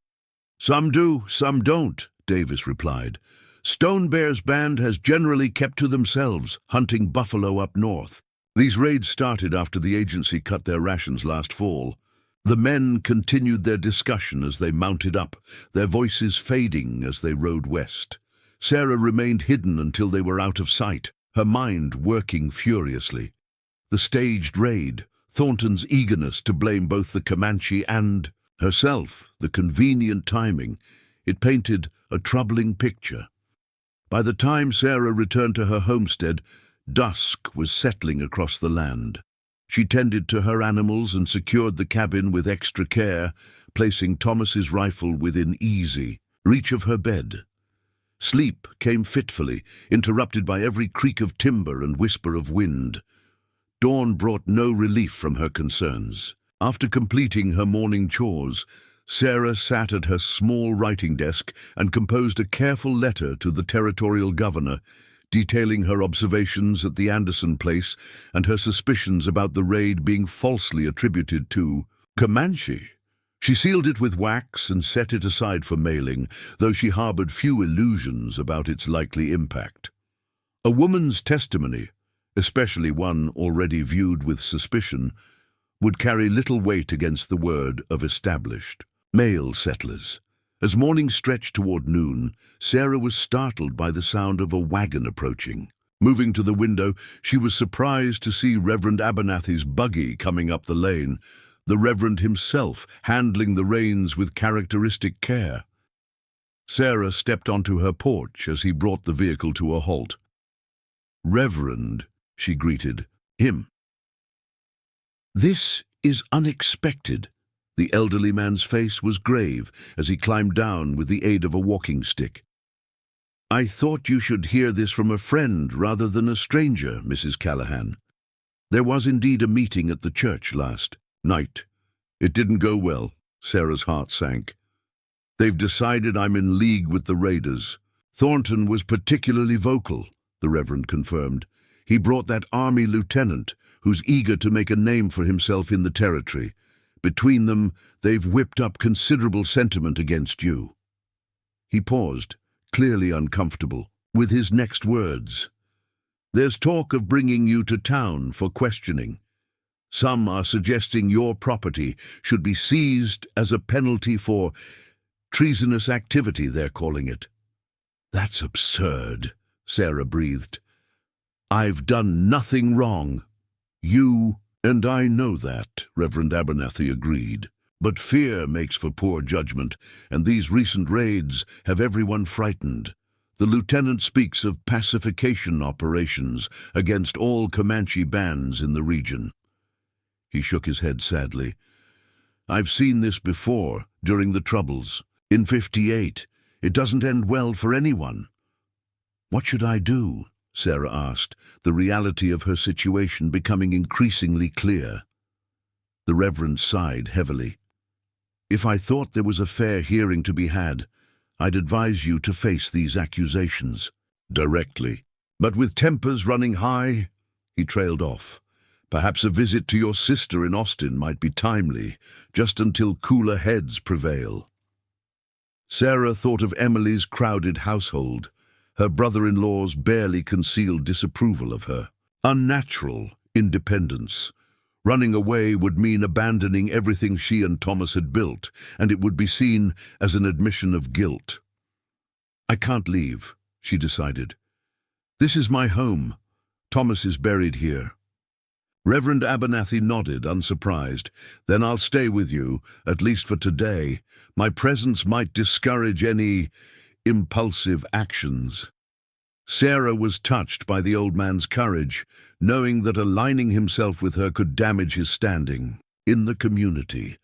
"Some do, some don't," Davis replied. "Stone Bear's band has generally kept to themselves, hunting buffalo up north. These raids started after the agency cut their rations last fall." The men continued their discussion as they mounted up, their voices fading as they rode west. Sarah remained hidden until they were out of sight, her mind working furiously. The staged raid, Thornton's eagerness to blame both the Comanche and herself, the convenient timing, it painted a troubling picture. By the time Sarah returned to her homestead, dusk was settling across the land. She tended to her animals and secured the cabin with extra care, placing Thomas's rifle within easy reach of her bed. Sleep came fitfully, interrupted by every creak of timber and whisper of wind. Dawn brought no relief from her concerns. After completing her morning chores, Sarah sat at her small writing desk and composed a careful letter to the territorial governor, detailing her observations at the Anderson place and her suspicions about the raid being falsely attributed to Comanche. She sealed it with wax and set it aside for mailing, though she harbored few illusions about its likely impact. A woman's testimony, especially one already viewed with suspicion, would carry little weight against the word of established male settlers. As morning stretched toward noon, Sarah was startled by the sound of a wagon approaching. Moving to the window, she was surprised to see Reverend Abernathy's buggy coming up the lane, the Reverend himself handling the reins with characteristic care. Sarah stepped onto her porch as he brought the vehicle to a halt. "Reverend," she greeted him. "This is unexpected." The elderly man's face was grave as he climbed down with the aid of a walking stick. "I thought you should hear this from a friend rather than a stranger, Mrs. Callahan. There was indeed a meeting at the church last night. It didn't go well." Sarah's heart sank. "They've decided I'm in league with the raiders." "Thornton was particularly vocal," the Reverend confirmed. "He brought that army lieutenant who's eager to make a name for himself in the territory. Between them, they've whipped up considerable sentiment against you." He paused, clearly uncomfortable, with his next words. "There's talk of bringing you to town for questioning. Some are suggesting your property should be seized as a penalty for treasonous activity, they're calling it." "That's absurd," Sarah breathed. "I've done nothing wrong." "You and I know that," Reverend Abernathy agreed. "But fear makes for poor judgment, and these recent raids have everyone frightened. The lieutenant speaks of pacification operations against all Comanche bands in the region." He shook his head sadly. "I've seen this before, during the Troubles. In '58, it doesn't end well for anyone." "What should I do?" Sarah asked, the reality of her situation becoming increasingly clear. The Reverend sighed heavily. "If I thought there was a fair hearing to be had, I'd advise you to face these accusations directly. But with tempers running high," he trailed off. "Perhaps a visit to your sister in Austin might be timely, just until cooler heads prevail." Sarah thought of Emily's crowded household. Her brother-in-law's barely concealed disapproval of her. Unnatural independence. Running away would mean abandoning everything she and Thomas had built, and it would be seen as an admission of guilt. "I can't leave," she decided. "This is my home. Thomas is buried here." Reverend Abernathy nodded, unsurprised. "Then I'll stay with you, at least for today. My presence might discourage any impulsive actions." Sarah was touched by the old man's courage, knowing that aligning himself with her could damage his standing in the community.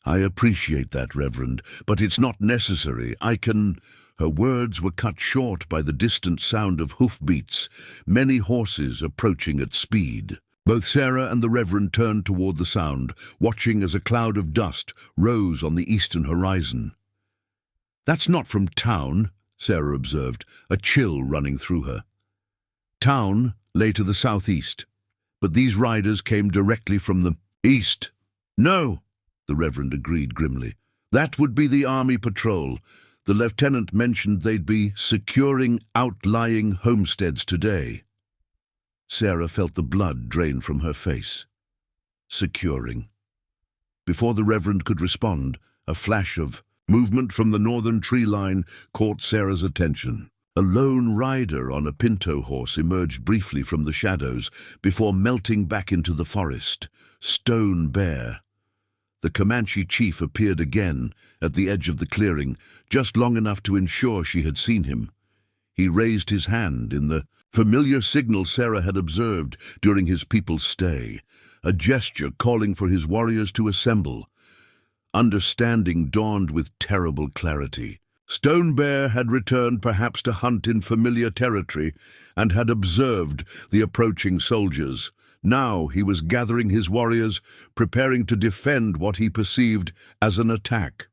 "I appreciate that, Reverend, but it's not necessary. I can—" Her words were cut short by the distant sound of hoofbeats, many horses approaching at speed. Both Sarah and the Reverend turned toward the sound, watching as a cloud of dust rose on the eastern horizon. "That's not from town," Sarah observed, a chill running through her. Town lay to the southeast, but these riders came directly from the east. "No," the Reverend agreed grimly. "That would be the army patrol. The lieutenant mentioned they'd be securing outlying homesteads today." Sarah felt the blood drain from her face. Securing. Before the Reverend could respond, a flash of movement from the northern tree line caught Sarah's attention. A lone rider on a pinto horse emerged briefly from the shadows before melting back into the forest, stone bare. The Comanche chief appeared again at the edge of the clearing, just long enough to ensure she had seen him. He raised his hand in the familiar signal Sarah had observed during his people's stay, a gesture calling for his warriors to assemble. Understanding dawned with terrible clarity. Stone Bear had returned perhaps to hunt in familiar territory and had observed the approaching soldiers. Now he was gathering his warriors, preparing to defend what he perceived as an attack.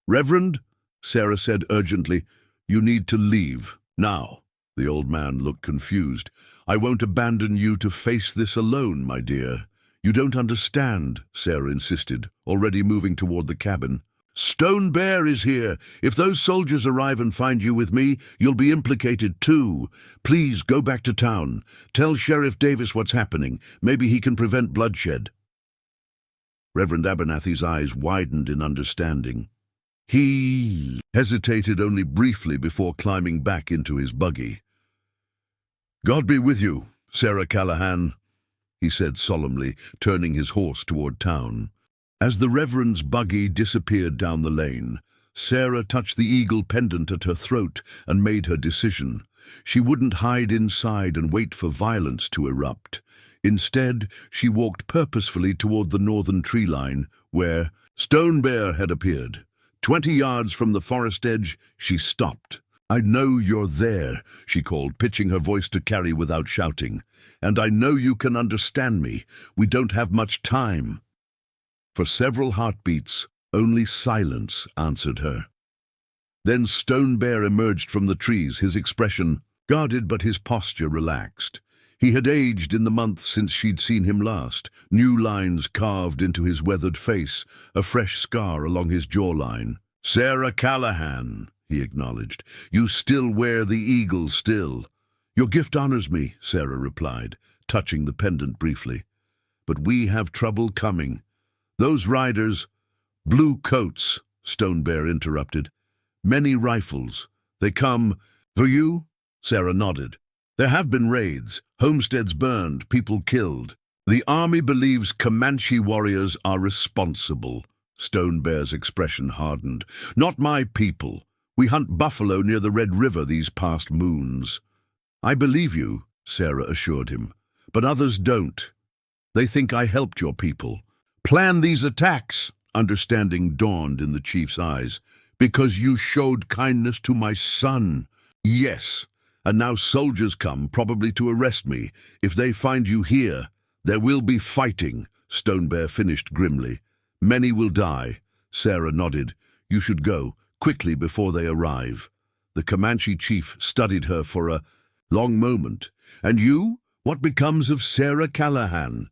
"Reverend," Sarah said urgently, "you need to leave now." The old man looked confused. "I won't abandon you to face this alone, my dear." "You don't understand," Sarah insisted, already moving toward the cabin. "Stone Bear is here. If those soldiers arrive and find you with me, you'll be implicated too. Please go back to town. Tell Sheriff Davis what's happening. Maybe he can prevent bloodshed." Reverend Abernathy's eyes widened in understanding. He hesitated only briefly before climbing back into his buggy. "God be with you, Sarah Callahan," he said solemnly, turning his horse toward town. As the Reverend's buggy disappeared down the lane, Sarah touched the eagle pendant at her throat and made her decision. She wouldn't hide inside and wait for violence to erupt. Instead, she walked purposefully toward the northern tree line, where Stone Bear had appeared. 20 yards from the forest edge, she stopped. "I know you're there," she called, pitching her voice to carry without shouting. "And I know you can understand me. We don't have much time." For several heartbeats, only silence answered her. Then Stone Bear emerged from the trees, his expression guarded but his posture relaxed. He had aged in the month since she'd seen him last, new lines carved into his weathered face, a fresh scar along his jawline. "Sarah Callahan," he acknowledged. "You still wear the eagle still." "Your gift honors me," Sarah replied, touching the pendant briefly. "But we have trouble coming. Those riders—" "Blue coats," Stone Bear interrupted. "Many rifles. They come—" "For you?" Sarah nodded. "There have been raids, homesteads burned, people killed. The army believes Comanche warriors are responsible." Stone Bear's expression hardened. "Not my people. We hunt buffalo near the Red River these past moons." "I believe you," Sarah assured him, "but others don't. They think I helped your people. Plan these attacks," understanding dawned in the chief's eyes. "Because you showed kindness to my son." "Yes, and now soldiers come, probably to arrest me. If they find you here, there will be fighting," Stone Bear finished grimly. "Many will die." Sarah nodded. "You should go, quickly before they arrive." The Comanche chief studied her for a long moment. "And you? What becomes of Sarah Callahan?"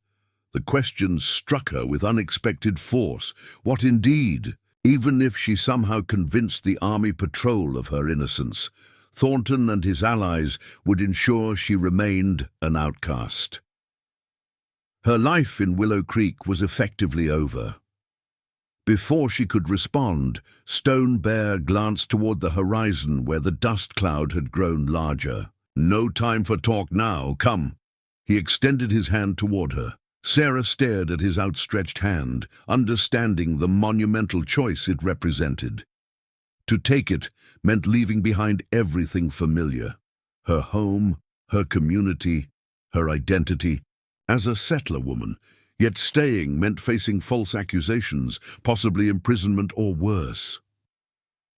The question struck her with unexpected force. What indeed? Even if she somehow convinced the army patrol of her innocence, Thornton and his allies would ensure she remained an outcast. Her life in Willow Creek was effectively over. Before she could respond, Stone Bear glanced toward the horizon where the dust cloud had grown larger. "No time for talk now, come." He extended his hand toward her. Sarah stared at his outstretched hand, understanding the monumental choice it represented. To take it meant leaving behind everything familiar: her home, her community, her identity. As a settler woman, yet staying meant facing false accusations, possibly imprisonment or worse.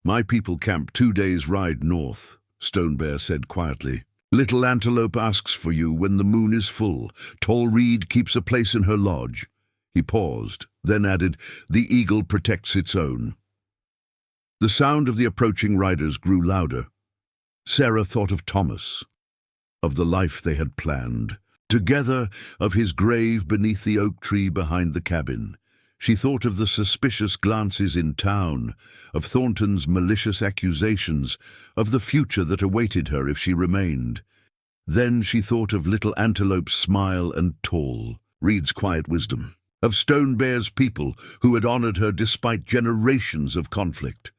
"My people camp 2 days' ride north," Stone Bear said quietly. "Little Antelope asks for you when the moon is full. Tall Reed keeps a place in her lodge." He paused, then added, "The eagle protects its own." The sound of the approaching riders grew louder. Sarah thought of Thomas, of the life they had planned. Together, of his grave beneath the oak tree behind the cabin. She thought of the suspicious glances in town, of Thornton's malicious accusations, of the future that awaited her if she remained. Then she thought of Little Antelope's smile and Tall, Reed's quiet wisdom, of Stone Bear's people who had honored her despite generations of conflict.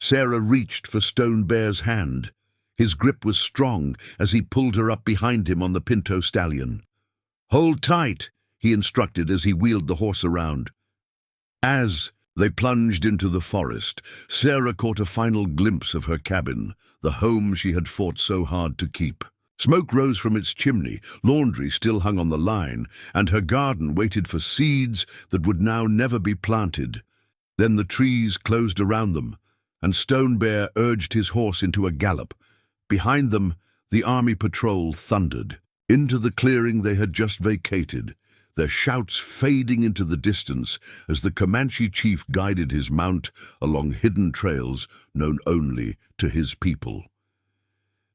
Sarah reached for Stone Bear's hand. His grip was strong as he pulled her up behind him on the pinto stallion. "Hold tight," he instructed as he wheeled the horse around. As they plunged into the forest, Sarah caught a final glimpse of her cabin, the home she had fought so hard to keep. Smoke rose from its chimney, laundry still hung on the line, and her garden waited for seeds that would now never be planted. Then the trees closed around them, and Stone Bear urged his horse into a gallop. Behind them, the army patrol thundered into the clearing they had just vacated, their shouts fading into the distance as the Comanche chief guided his mount along hidden trails known only to his people.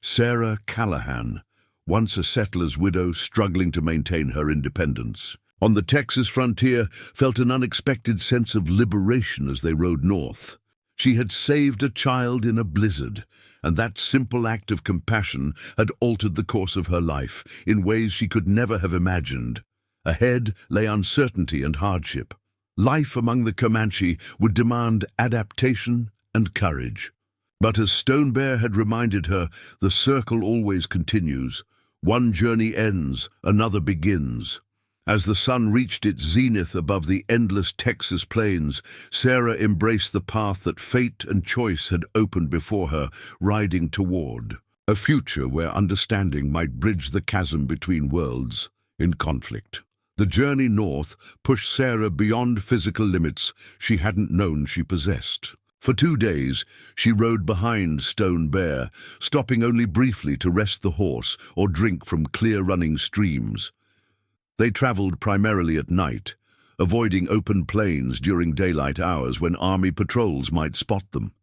Sarah Callahan, once a settler's widow struggling to maintain her independence, on the Texas frontier, felt an unexpected sense of liberation as they rode north. She had saved a child in a blizzard, and that simple act of compassion had altered the course of her life in ways she could never have imagined. Ahead lay uncertainty and hardship. Life among the Comanche would demand adaptation and courage. But as Stone Bear had reminded her, the circle always continues. One journey ends, another begins. As the sun reached its zenith above the endless Texas plains, Sarah embraced the path that fate and choice had opened before her, riding toward. A future where understanding might bridge the chasm between worlds. in conflict. The journey north pushed Sarah beyond physical limits she hadn't known she possessed. For 2 days, she rode behind Stone Bear, stopping only briefly to rest the horse or drink from clear-running streams. They traveled primarily at night, avoiding open plains during daylight hours when army patrols might spot them.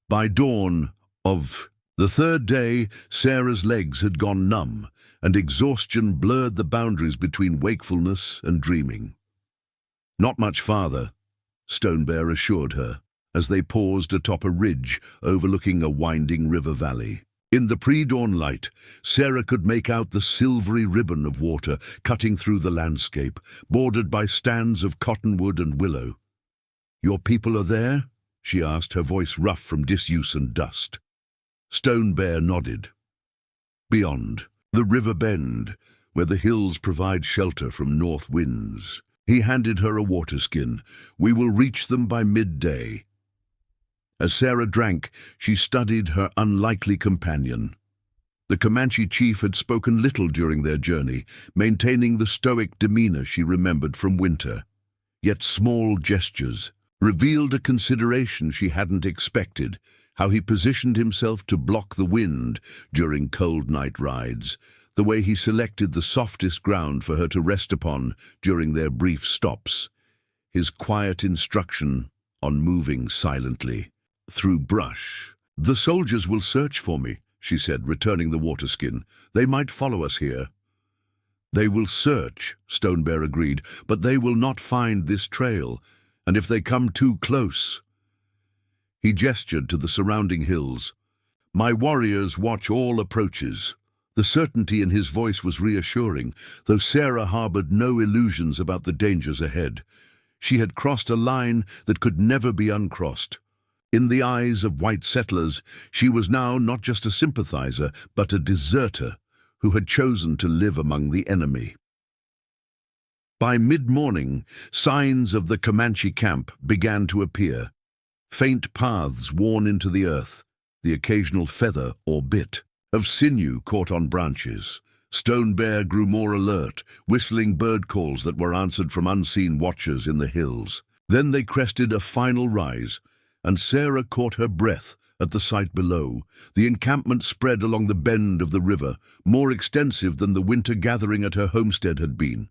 By dawn of the 3rd day, Sarah's legs had gone numb, and exhaustion blurred the boundaries between wakefulness and dreaming. "Not much farther," Stone Bear assured her, as they paused atop a ridge overlooking a winding river valley. In the pre-dawn light, Sarah could make out the silvery ribbon of water cutting through the landscape, bordered by stands of cottonwood and willow. "Your people are there?" she asked, her voice rough from disuse and dust. Stone Bear nodded. "Beyond, the river bend, where the hills provide shelter from north winds." He handed her a water skin. "We will reach them by midday." As Sarah drank, she studied her unlikely companion. The Comanche chief had spoken little during their journey, maintaining the stoic demeanor she remembered from winter. Yet small gestures revealed a consideration she hadn't expected, how he positioned himself to block the wind during cold night rides, the way he selected the softest ground for her to rest upon during their brief stops, his quiet instruction on moving silently through brush. "The soldiers will search for me," she said, returning the water skin. "They might follow us here." "They will search," Stone Bear agreed, "but they will not find this trail, and if they come too close—" He gestured to the surrounding hills. "My warriors watch all approaches." The certainty in his voice was reassuring, though Sarah harbored no illusions about the dangers ahead. She had crossed a line that could never be uncrossed. In the eyes of white settlers, she was now not just a sympathizer, but a deserter who had chosen to live among the enemy. By mid-morning, signs of the Comanche camp began to appear. Faint paths worn into the earth, the occasional feather or bit of sinew caught on branches. Stone Bear grew more alert, whistling bird calls that were answered from unseen watchers in the hills. Then they crested a final rise, and Sarah caught her breath at the sight below. The encampment spread along the bend of the river, more extensive than the winter gathering at her homestead had been.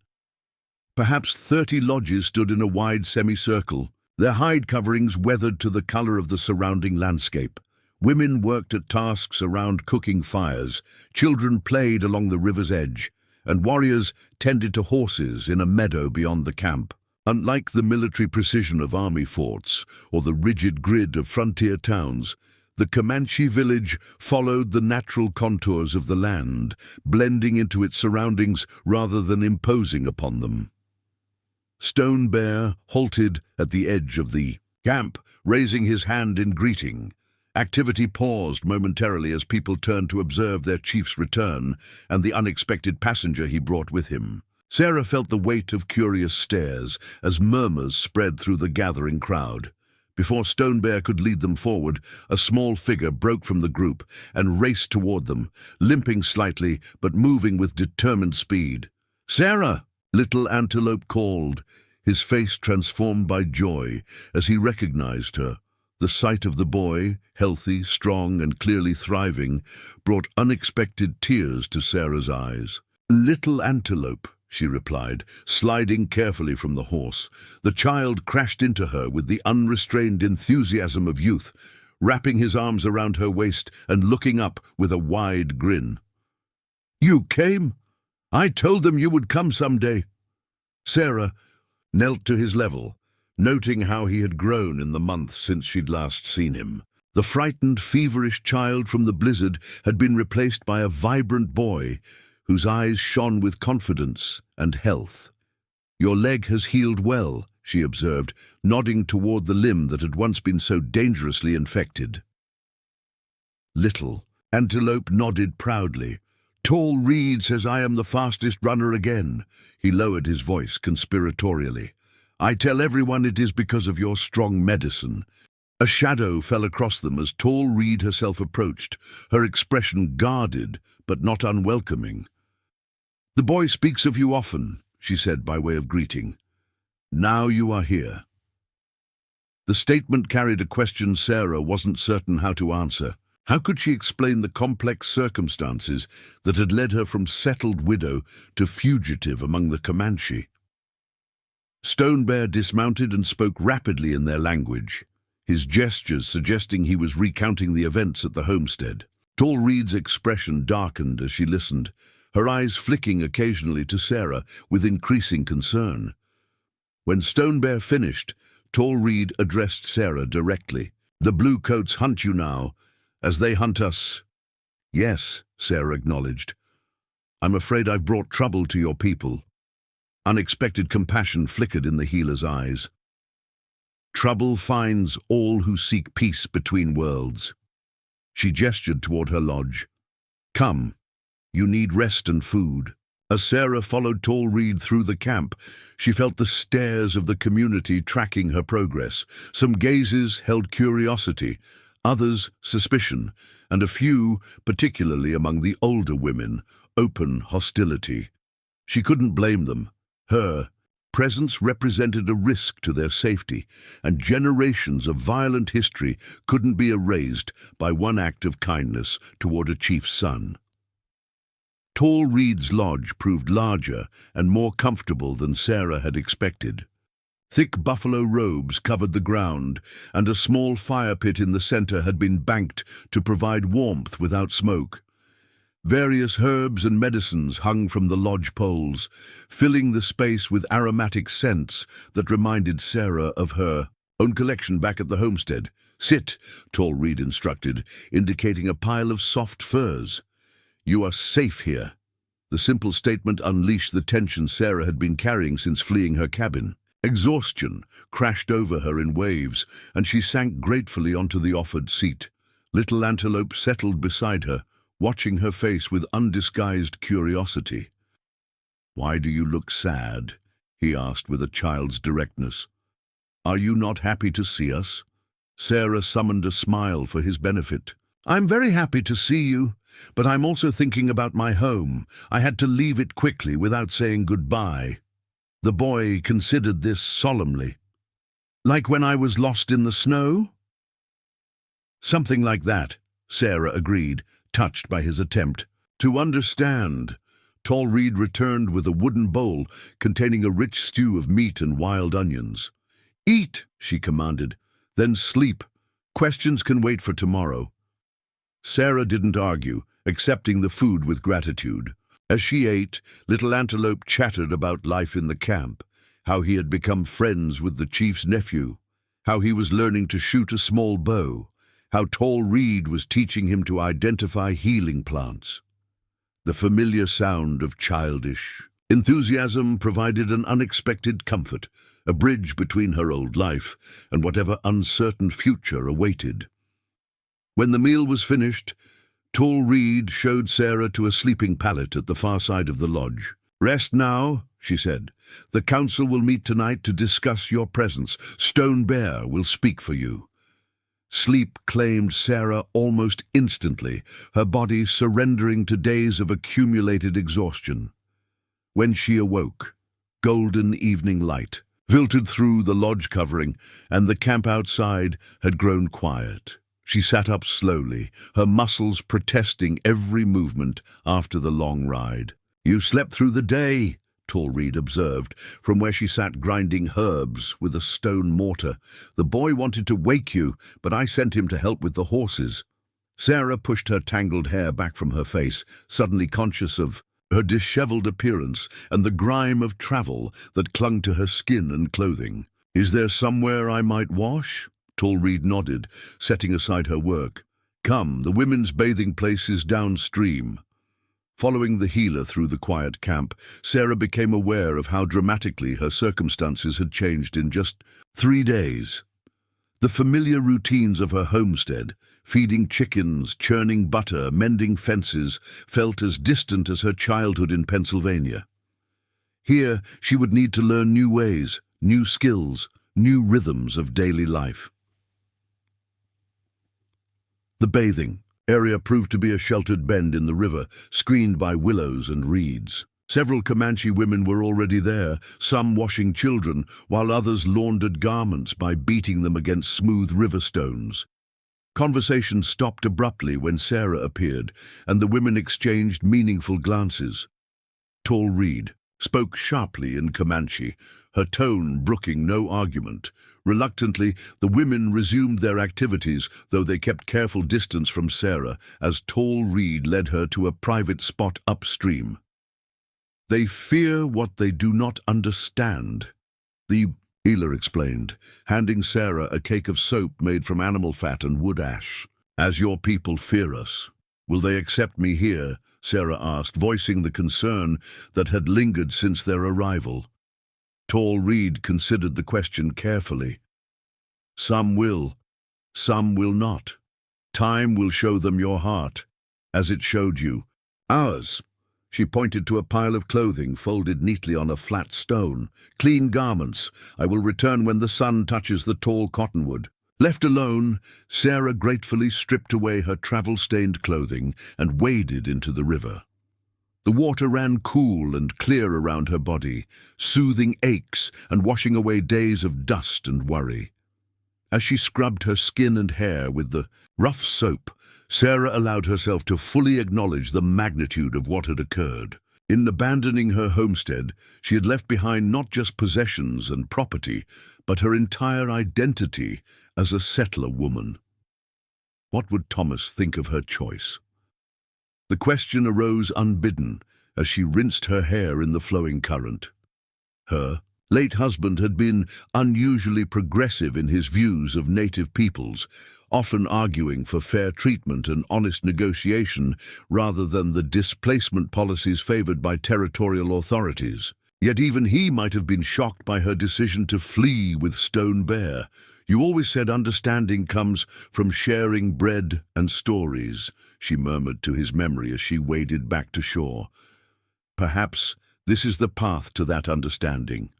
Perhaps 30 lodges stood in a wide semicircle, their hide coverings weathered to the color of the surrounding landscape. Women worked at tasks around cooking fires, children played along the river's edge, and warriors tended to horses in a meadow beyond the camp. Unlike the military precision of army forts or the rigid grid of frontier towns, the Comanche village followed the natural contours of the land, blending into its surroundings rather than imposing upon them. Stone Bear halted at the edge of the camp, raising his hand in greeting. Activity paused momentarily as people turned to observe their chief's return and the unexpected passenger he brought with him. Sarah felt the weight of curious stares as murmurs spread through the gathering crowd. Before Stone Bear could lead them forward, a small figure broke from the group and raced toward them, limping slightly but moving with determined speed. "Sarah!" Little Antelope called, his face transformed by joy as he recognized her. The sight of the boy, healthy, strong, and clearly thriving, brought unexpected tears to Sarah's eyes. "Little Antelope," she replied, sliding carefully from the horse. The child crashed into her with the unrestrained enthusiasm of youth, wrapping his arms around her waist and looking up with a wide grin. "You came? I told them you would come someday." Sarah knelt to his level, noting how he had grown in the months since she'd last seen him. The frightened, feverish child from the blizzard had been replaced by a vibrant boy whose eyes shone with confidence and health. "Your leg has healed well," she observed, nodding toward the limb that had once been so dangerously infected. Little Antelope nodded proudly. "Tall Reed says I am the fastest runner again." He lowered his voice conspiratorially. "I tell everyone it is because of your strong medicine." A shadow fell across them as Tall Reed herself approached, her expression guarded but not unwelcoming. "The boy speaks of you often," she said by way of greeting. "Now you are here." The statement carried a question Sarah wasn't certain how to answer. How could she explain the complex circumstances that had led her from settled widow to fugitive among the Comanche? Stone Bear dismounted and spoke rapidly in their language, his gestures suggesting he was recounting the events at the homestead. Tall Reed's expression darkened as she listened, her eyes flicking occasionally to Sarah with increasing concern. When Stone Bear finished, Tall Reed addressed Sarah directly. "The Bluecoats hunt you now, as they hunt us." "Yes," Sarah acknowledged. "I'm afraid I've brought trouble to your people." Unexpected compassion flickered in the healer's eyes. "Trouble finds all who seek peace between worlds." She gestured toward her lodge. "Come, you need rest and food." As Sarah followed Tall Reed through the camp, she felt the stares of the community tracking her progress. Some gazes held curiosity, others suspicion, and a few, particularly among the older women, open hostility. She couldn't blame them. Her presence represented a risk to their safety, and generations of violent history couldn't be erased by one act of kindness toward a chief's son. Tall Reed's lodge proved larger and more comfortable than Sarah had expected. Thick buffalo robes covered the ground, and a small fire pit in the center had been banked to provide warmth without smoke. Various herbs and medicines hung from the lodge poles, filling the space with aromatic scents that reminded Sarah of her own collection back at the homestead. "Sit," Tall Reed instructed, indicating a pile of soft furs. "You are safe here." The simple statement unleashed the tension Sarah had been carrying since fleeing her cabin. Exhaustion crashed over her in waves, and she sank gratefully onto the offered seat. Little Antelope settled beside her, watching her face with undisguised curiosity. "Why do you look sad?" he asked with a child's directness. "Are you not happy to see us?" Sarah summoned a smile for his benefit. "I'm very happy to see you, but I'm also thinking about my home. I had to leave it quickly without saying goodbye." The boy considered this solemnly. "Like when I was lost in the snow?" "Something like that," Sarah agreed, touched by his attempt to understand. Tall Reed returned with a wooden bowl containing a rich stew of meat and wild onions. "Eat," she commanded, "then sleep. Questions can wait for tomorrow." Sarah didn't argue, accepting the food with gratitude. As she ate, Little Antelope chattered about life in the camp, how he had become friends with the chief's nephew, how he was learning to shoot a small bow, how Tall Reed was teaching him to identify healing plants. The familiar sound of childish enthusiasm provided an unexpected comfort, a bridge between her old life and whatever uncertain future awaited. When the meal was finished, Tall Reed showed Sarah to a sleeping pallet at the far side of the lodge. "Rest now," she said. "The council will meet tonight to discuss your presence. Stone Bear will speak for you." Sleep claimed Sarah almost instantly, her body surrendering to days of accumulated exhaustion. When she awoke, golden evening light filtered through the lodge covering, and the camp outside had grown quiet. She sat up slowly, her muscles protesting every movement after the long ride. "You slept through the day," Tall Reed observed, from where she sat grinding herbs with a stone mortar. "The boy wanted to wake you, but I sent him to help with the horses." Sarah pushed her tangled hair back from her face, suddenly conscious of her disheveled appearance and the grime of travel that clung to her skin and clothing. "Is there somewhere I might wash?" Tall Reed nodded, setting aside her work. "Come, the women's bathing place is downstream." Following the healer through the quiet camp, Sarah became aware of how dramatically her circumstances had changed in just 3 days. The familiar routines of her homestead, feeding chickens, churning butter, mending fences, felt as distant as her childhood in Pennsylvania. Here, she would need to learn new ways, new skills, new rhythms of daily life. The bathing area proved to be a sheltered bend in the river, screened by willows and reeds. Several Comanche women were already there, some washing children, while others laundered garments by beating them against smooth river stones. Conversation stopped abruptly when Sarah appeared, and the women exchanged meaningful glances. Tall Reed spoke sharply in Comanche, her tone brooking no argument. Reluctantly, the women resumed their activities, though they kept careful distance from Sarah as Tall Reed led her to a private spot upstream. "They fear what they do not understand," the healer explained, handing Sarah a cake of soap made from animal fat and wood ash. "As your people fear us, will they accept me here?" Sarah asked, voicing the concern that had lingered since their arrival. Tall Reed considered the question carefully. "Some will, some will not. Time will show them your heart, as it showed you ours." She pointed to a pile of clothing folded neatly on a flat stone. "Clean garments. I will return when the sun touches the tall cottonwood." Left alone, Sarah gratefully stripped away her travel-stained clothing and waded into the river. The water ran cool and clear around her body, soothing aches and washing away days of dust and worry. As she scrubbed her skin and hair with the rough soap, Sarah allowed herself to fully acknowledge the magnitude of what had occurred. In abandoning her homestead, she had left behind not just possessions and property, but her entire identity as a settler woman. What would Thomas think of her choice? The question arose unbidden as she rinsed her hair in the flowing current. Her late husband had been unusually progressive in his views of native peoples, often arguing for fair treatment and honest negotiation rather than the displacement policies favored by territorial authorities. Yet even he might have been shocked by her decision to flee with Stone Bear. "You always said understanding comes from sharing bread and stories," she murmured to his memory as she waded back to shore. "Perhaps this is the path to that understanding."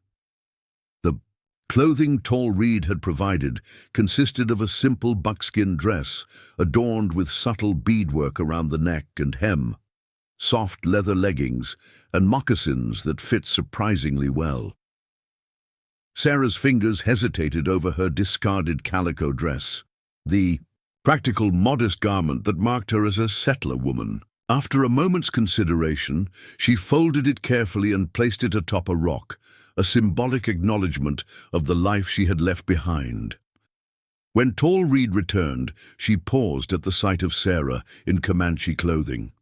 The clothing Tall Reed had provided consisted of a simple buckskin dress, adorned with subtle beadwork around the neck and hem, soft leather leggings, and moccasins that fit surprisingly well. Sarah's fingers hesitated over her discarded calico dress, the practical, modest garment that marked her as a settler woman. After a moment's consideration, she folded it carefully and placed it atop a rock, a symbolic acknowledgement of the life she had left behind. When Tall Reed returned, she paused at the sight of Sarah in Comanche clothing.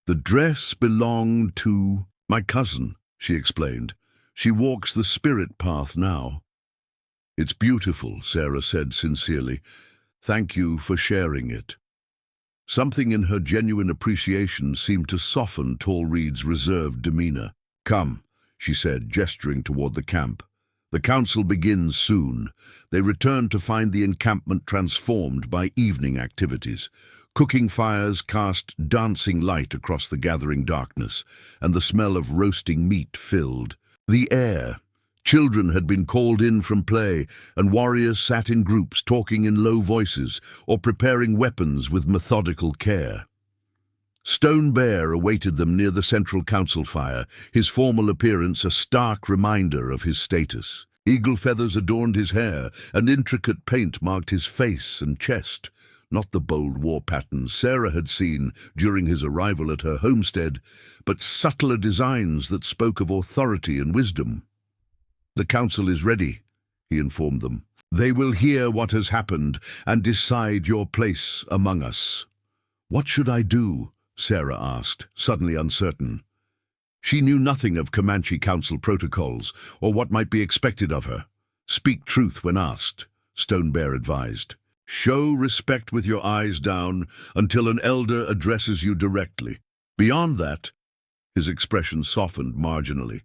"The dress belonged to my cousin," she explained. "She walks the spirit path now." "It's beautiful," Sarah said sincerely. "Thank you for sharing it." Something in her genuine appreciation seemed to soften Tall Reed's reserved demeanor. "Come," she said, gesturing toward the camp. "The council begins soon." They returned to find the encampment transformed by evening activities. Cooking fires cast dancing light across the gathering darkness, and the smell of roasting meat filled the air. Children had been called in from play, and warriors sat in groups talking in low voices or preparing weapons with methodical care. Stone Bear awaited them near the central council fire, his formal appearance a stark reminder of his status. Eagle feathers adorned his hair, and intricate paint marked his face and chest, not the bold war patterns Sarah had seen during his arrival at her homestead, but subtler designs that spoke of authority and wisdom. "The council is ready," he informed them. "They will hear what has happened and decide your place among us." "What should I do?" Sarah asked, suddenly uncertain. She knew nothing of Comanche council protocols or what might be expected of her. "Speak truth when asked," Stone Bear advised. "Show respect with your eyes down until an elder addresses you directly. Beyond that," his expression softened marginally,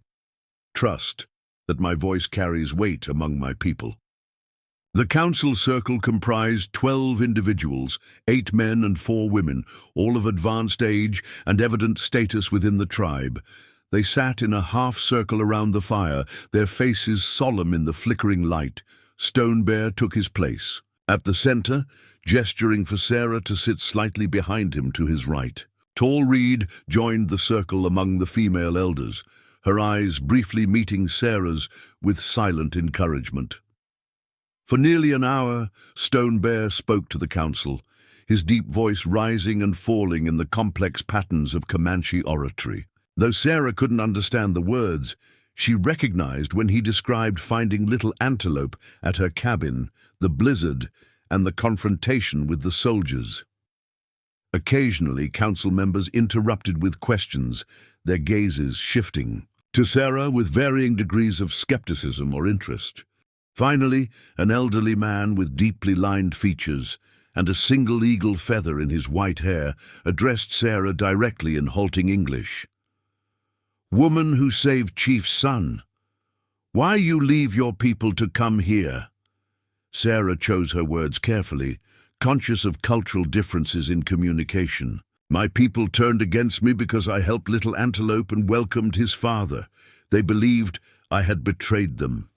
"trust that my voice carries weight among my people." The council circle comprised 12 individuals, 8 men and 4 women, all of advanced age and evident status within the tribe. They sat in a half-circle around the fire, their faces solemn in the flickering light. Stone Bear took his place at the center, gesturing for Sarah to sit slightly behind him to his right. Tall Reed joined the circle among the female elders, her eyes briefly meeting Sarah's with silent encouragement. For nearly an hour, Stone Bear spoke to the council, his deep voice rising and falling in the complex patterns of Comanche oratory. Though Sarah couldn't understand the words, she recognized when he described finding little antelope at her cabin, the blizzard, and the confrontation with the soldiers. Occasionally, council members interrupted with questions, their gazes shifting to Sarah with varying degrees of skepticism or interest. Finally, an elderly man with deeply lined features and a single eagle feather in his white hair addressed Sarah directly in halting English. "Woman who saved Chief's son, why you leave your people to come here?" Sarah chose her words carefully, conscious of cultural differences in communication. "My people turned against me because I helped Little Antelope and welcomed his father. They believed I had betrayed them."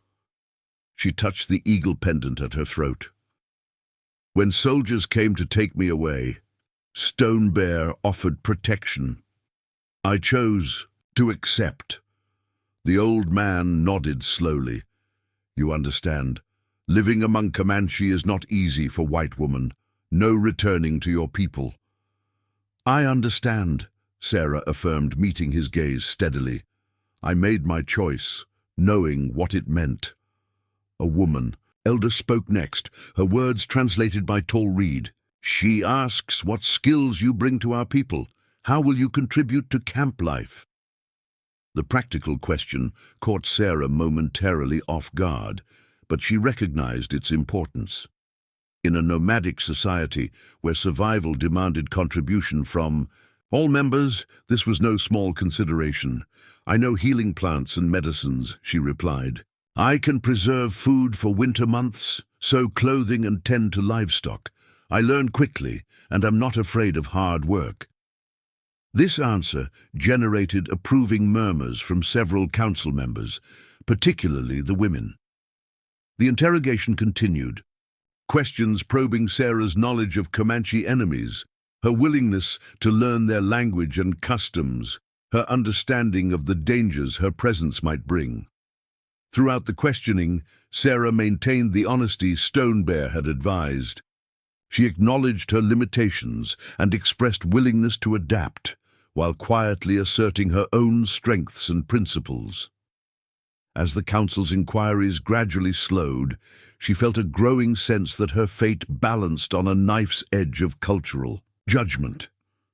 She touched the eagle pendant at her throat. "When soldiers came to take me away, Stone Bear offered protection. I chose to accept." The old man nodded slowly. "You understand. Living among Comanche is not easy for white woman. No returning to your people." "I understand," Sarah affirmed, meeting his gaze steadily. "I made my choice, knowing what it meant." A woman, elder, spoke next, her words translated by Tall Reed. "She asks what skills you bring to our people. How will you contribute to camp life?" The practical question caught Sarah momentarily off guard, but she recognized its importance. In a nomadic society where survival demanded contribution from all members, this was no small consideration. "I know healing plants and medicines," she replied. "I can preserve food for winter months, sew clothing and tend to livestock. I learn quickly and am not afraid of hard work." This answer generated approving murmurs from several council members, particularly the women. The interrogation continued, questions probing Sarah's knowledge of Comanche enemies, her willingness to learn their language and customs, her understanding of the dangers her presence might bring. Throughout the questioning, Sarah maintained the honesty Stone Bear had advised. She acknowledged her limitations and expressed willingness to adapt, while quietly asserting her own strengths and principles. As the council's inquiries gradually slowed, she felt a growing sense that her fate balanced on a knife's edge of cultural judgment.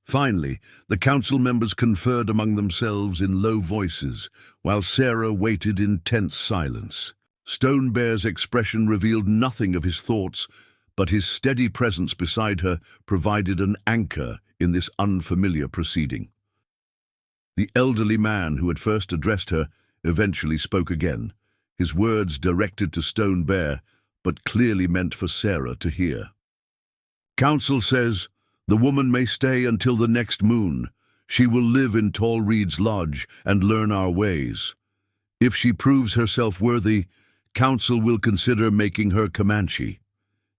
Finally, the council members conferred among themselves in low voices, while Sarah waited in tense silence. Stone Bear's expression revealed nothing of his thoughts, but his steady presence beside her provided an anchor in this unfamiliar proceeding. The elderly man who had first addressed her eventually spoke again, his words directed to Stone Bear, but clearly meant for Sarah to hear. "Council says the woman may stay until the next moon. She will live in Tall Reed's lodge and learn our ways. If she proves herself worthy, Council will consider making her Comanche."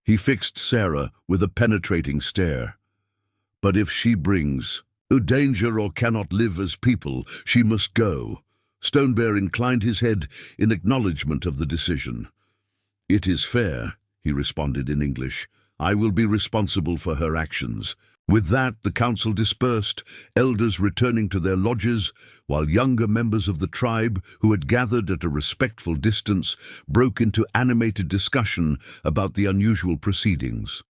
He fixed Sarah with a penetrating stare. "But if she brings a danger or cannot live as people, she must go." Stone Bear inclined his head in acknowledgement of the decision. "It is fair," he responded in English. "I will be responsible for her actions." With that, the council dispersed, elders returning to their lodges, while younger members of the tribe, who had gathered at a respectful distance, broke into animated discussion about the unusual proceedings.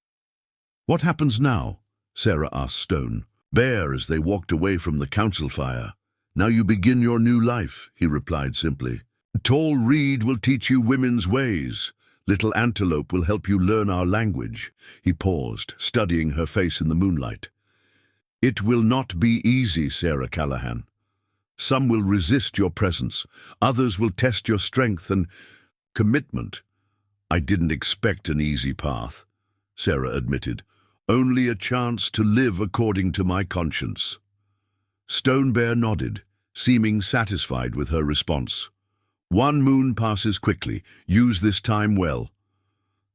"What happens now?" Sarah asked Stone Bear as they walked away from the council fire. "Now you begin your new life," he replied simply. "Tall Reed will teach you women's ways. Little Antelope will help you learn our language." He paused, studying her face in the moonlight. "It will not be easy, Sarah Callahan. Some will resist your presence. Others will test your strength and commitment." "I didn't expect an easy path," Sarah admitted. "Only a chance to live according to my conscience." Stone Bear nodded, seeming satisfied with her response. "One moon passes quickly. Use this time well."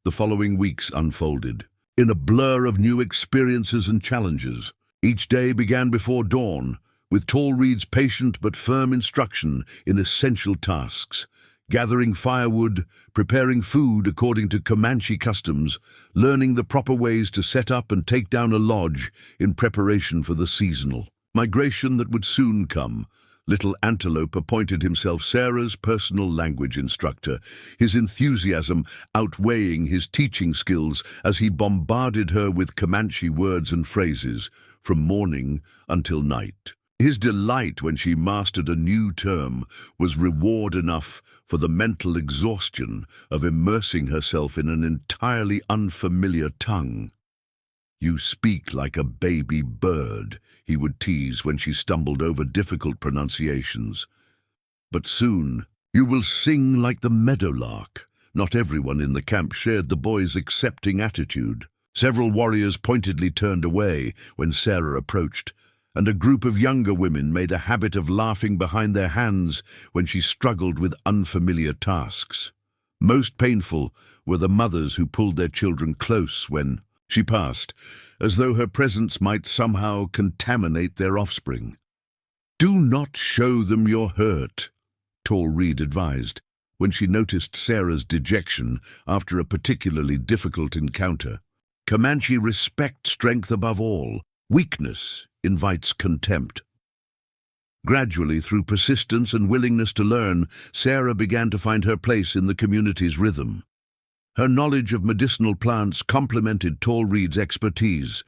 The following weeks unfolded, in a blur of new experiences and challenges. Each day began before dawn, with Tall Reed's patient but firm instruction in essential tasks: gathering firewood, preparing food according to Comanche customs, learning the proper ways to set up and take down a lodge in preparation for the seasonal migration that would soon come. Little Antelope appointed himself Sarah's personal language instructor, his enthusiasm outweighing his teaching skills as he bombarded her with Comanche words and phrases from morning until night. His delight when she mastered a new term was reward enough for the mental exhaustion of immersing herself in an entirely unfamiliar tongue. "You speak like a baby bird," he would tease when she stumbled over difficult pronunciations. But soon, "You will sing like the meadowlark." Not everyone in the camp shared the boy's accepting attitude. Several warriors pointedly turned away when Sarah approached, and a group of younger women made a habit of laughing behind their hands when she struggled with unfamiliar tasks. Most painful were the mothers who pulled their children close when she passed, as though her presence might somehow contaminate their offspring. "Do not show them your hurt," Tall Reed advised, when she noticed Sarah's dejection after a particularly difficult encounter. Comanche respect strength above all. Weakness invites contempt. Gradually, through persistence and willingness to learn, Sarah began to find her place in the community's rhythm. Her knowledge of medicinal plants complemented Tall Reed's expertise,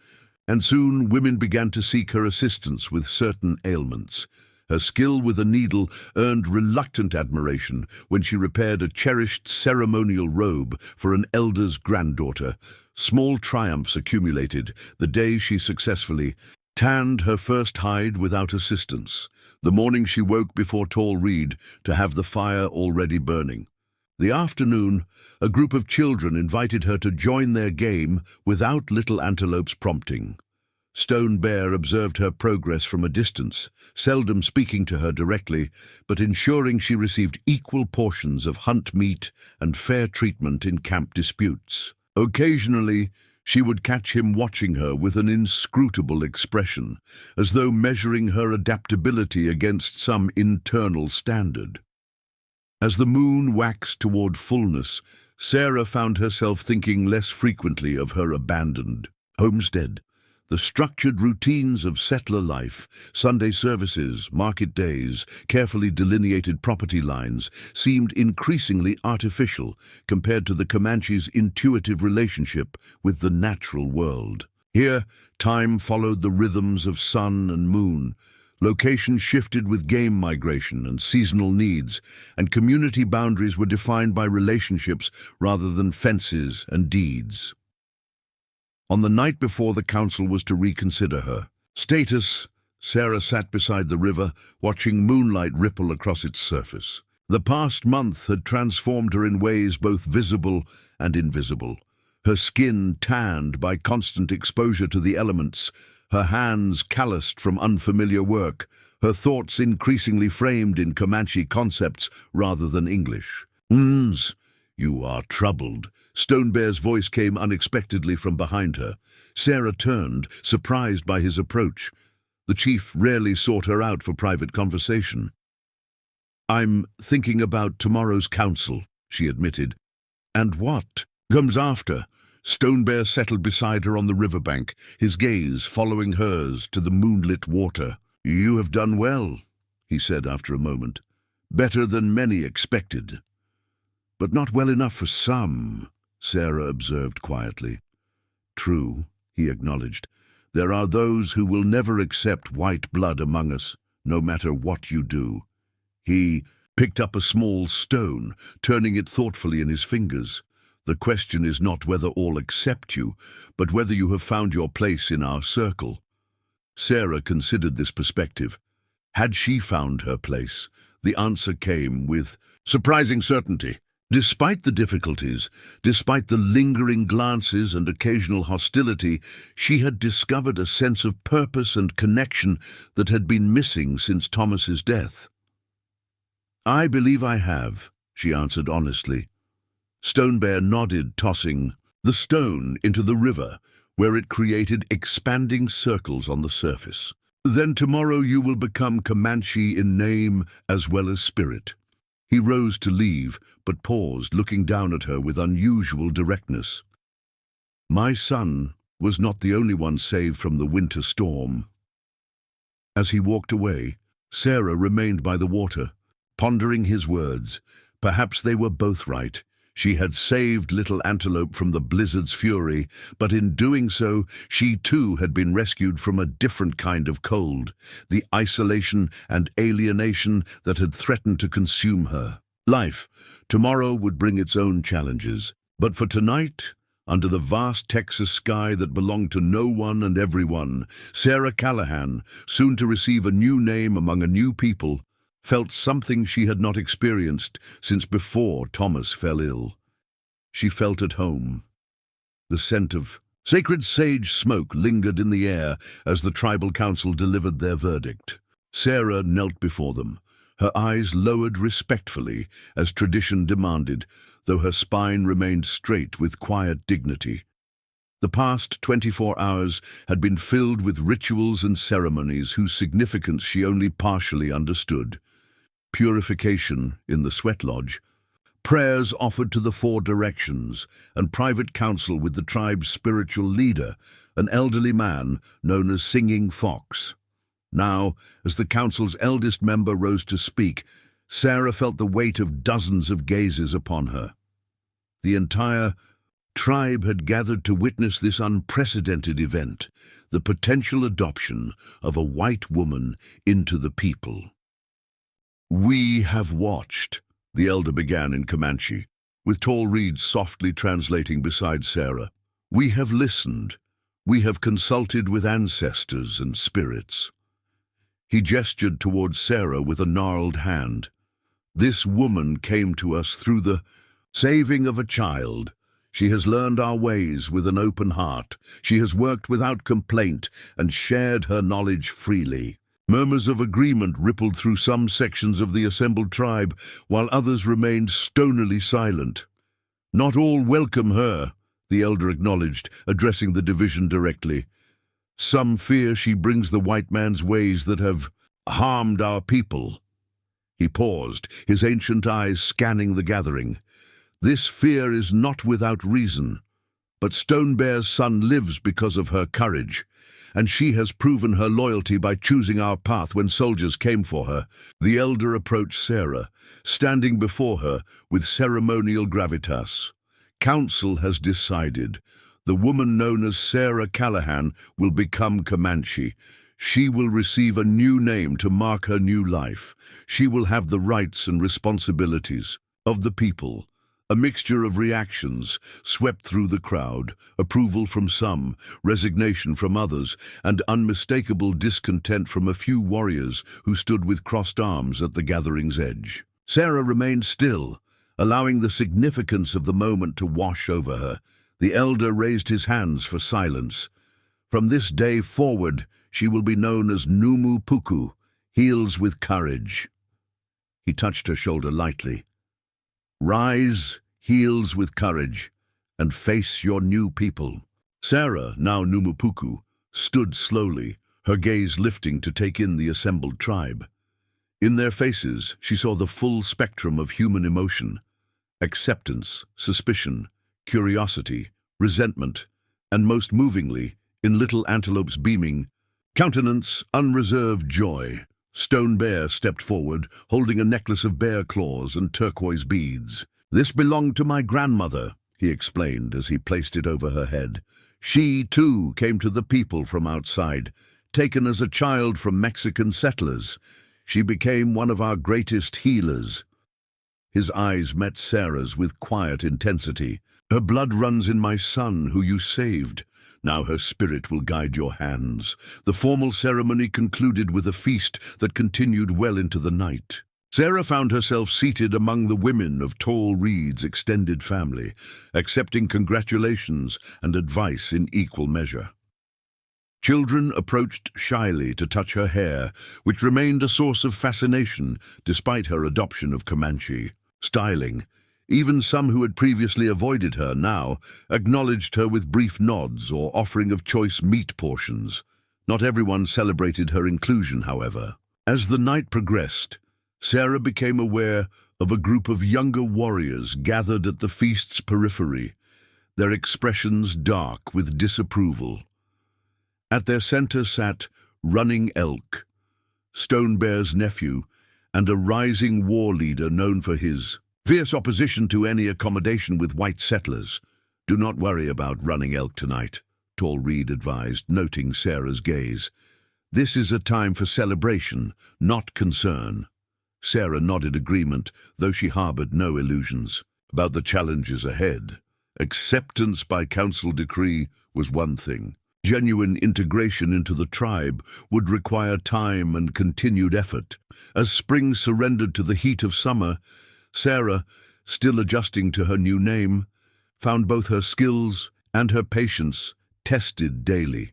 and soon women began to seek her assistance with certain ailments. Her skill with a needle earned reluctant admiration when she repaired a cherished ceremonial robe for an elder's granddaughter. Small triumphs accumulated the day she successfully tanned her first hide without assistance, the morning she woke before Tall Reed to have the fire already burning. The afternoon, a group of children invited her to join their game without Little Antelope's prompting. Stone Bear observed her progress from a distance, seldom speaking to her directly, but ensuring she received equal portions of hunt meat and fair treatment in camp disputes. Occasionally, she would catch him watching her with an inscrutable expression, as though measuring her adaptability against some internal standard. As the moon waxed toward fullness, Sarah found herself thinking less frequently of her abandoned homestead. The structured routines of settler life, Sunday services, market days, carefully delineated property lines, seemed increasingly artificial compared to the Comanche's intuitive relationship with the natural world. Here, time followed the rhythms of sun and moon. Location shifted with game migration and seasonal needs, and community boundaries were defined by relationships rather than fences and deeds. On the night before the council was to reconsider her status, Sarah sat beside the river, watching moonlight ripple across its surface. The past month had transformed her in ways both visible and invisible. Her skin tanned by constant exposure to the elements, her hands calloused from unfamiliar work, her thoughts increasingly framed in Comanche concepts rather than English. "You are troubled." Stone Bear's voice came unexpectedly from behind her. Sarah turned, surprised by his approach. The chief rarely sought her out for private conversation. "I'm thinking about tomorrow's council," she admitted. "And what comes after?" Stone Bear settled beside her on the riverbank, his gaze following hers to the moonlit water. "You have done well," he said after a moment. "Better than many expected." "But not well enough for some," Sarah observed quietly. "True," he acknowledged. "There are those who will never accept white blood among us, no matter what you do." He picked up a small stone, turning it thoughtfully in his fingers. "The question is not whether all accept you, but whether you have found your place in our circle." Sarah considered this perspective. Had she found her place? The answer came with surprising certainty. Despite the difficulties, despite the lingering glances and occasional hostility, she had discovered a sense of purpose and connection that had been missing since Thomas's death. "I believe I have," she answered honestly. Stone Bear nodded, tossing the stone into the river, where it created expanding circles on the surface. Then tomorrow you will become Comanche in name as well as spirit. He rose to leave, but paused, looking down at her with unusual directness. My son was not the only one saved from the winter storm. As he walked away, Sarah remained by the water, pondering his words. Perhaps they were both right. She had saved little Antelope from the blizzard's fury, but in doing so, she too had been rescued from a different kind of cold, the isolation and alienation that had threatened to consume her. Life, tomorrow, would bring its own challenges, but for tonight, under the vast Texas sky that belonged to no one and everyone, Sarah Callahan, soon to receive a new name among a new people, felt something she had not experienced since before Thomas fell ill. She felt at home. The scent of sacred sage smoke lingered in the air as the tribal council delivered their verdict. Sarah knelt before them, her eyes lowered respectfully as tradition demanded, though her spine remained straight with quiet dignity. The past 24 hours had been filled with rituals and ceremonies whose significance she only partially understood. Purification in the sweat lodge, prayers offered to the four directions, and private counsel with the tribe's spiritual leader, an elderly man known as Singing Fox. Now, as the council's eldest member rose to speak, Sarah felt the weight of dozens of gazes upon her. The entire tribe had gathered to witness this unprecedented event, the potential adoption of a white woman into the people. "We have watched," the elder began in Comanche, with tall reeds softly translating beside Sarah. "We have listened. We have consulted with ancestors and spirits." He gestured towards Sarah with a gnarled hand. "This woman came to us through the saving of a child. She has learned our ways with an open heart. She has worked without complaint and shared her knowledge freely." Murmurs of agreement rippled through some sections of the assembled tribe, while others remained stonily silent. "Not all welcome her," the elder acknowledged, addressing the division directly. "Some fear she brings the white man's ways that have harmed our people." He paused, his ancient eyes scanning the gathering. "This fear is not without reason, but Stone Bear's son lives because of her courage, and she has proven her loyalty by choosing our path when soldiers came for her." The elder approached Sarah, standing before her with ceremonial gravitas. "Council has decided. The woman known as Sarah Callahan will become Comanche. She will receive a new name to mark her new life. She will have the rights and responsibilities of the people." A mixture of reactions swept through the crowd, approval from some, resignation from others, and unmistakable discontent from a few warriors who stood with crossed arms at the gathering's edge. Sarah remained still, allowing the significance of the moment to wash over her. The elder raised his hands for silence. "From this day forward, she will be known as Numu Puku, heals with courage." He touched her shoulder lightly. "Rise, heals with courage, and face your new people." Sarah, now Numupuku, stood slowly, her gaze lifting to take in the assembled tribe. In their faces, she saw the full spectrum of human emotion: acceptance, suspicion, curiosity, resentment, and most movingly, in little Antelope's beaming countenance, unreserved joy. Stone Bear stepped forward, holding a necklace of bear claws and turquoise beads. "This belonged to my grandmother," he explained as he placed it over her head. "She, too, came to the people from outside, taken as a child from Mexican settlers. She became one of our greatest healers." His eyes met Sarah's with quiet intensity. "Her blood runs in my son, who you saved. Now her spirit will guide your hands." The formal ceremony concluded with a feast that continued well into the night. Sarah found herself seated among the women of Tall Reed's extended family, accepting congratulations and advice in equal measure. Children approached shyly to touch her hair, which remained a source of fascination despite her adoption of Comanche. Styling, Even some who had previously avoided her now acknowledged her with brief nods or offering of choice meat portions. Not everyone celebrated her inclusion, however. As the night progressed, Sarah became aware of a group of younger warriors gathered at the feast's periphery, their expressions dark with disapproval. At their center sat Running Elk, Stone Bear's nephew, and a rising war leader known for his fierce opposition to any accommodation with white settlers. "Do not worry about Running Elk tonight," Tall Reed advised, noting Sarah's gaze. "This is a time for celebration, not concern." Sarah nodded agreement, though she harbored no illusions about the challenges ahead. Acceptance by council decree was one thing. Genuine integration into the tribe would require time and continued effort. As spring surrendered to the heat of summer, Sarah, still adjusting to her new name, found both her skills and her patience tested daily.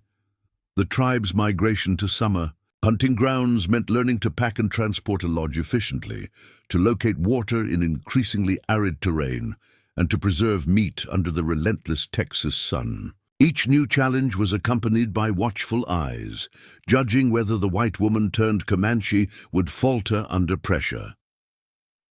The tribe's migration to summer hunting grounds meant learning to pack and transport a lodge efficiently, to locate water in increasingly arid terrain, and to preserve meat under the relentless Texas sun. Each new challenge was accompanied by watchful eyes, judging whether the white woman turned Comanche would falter under pressure.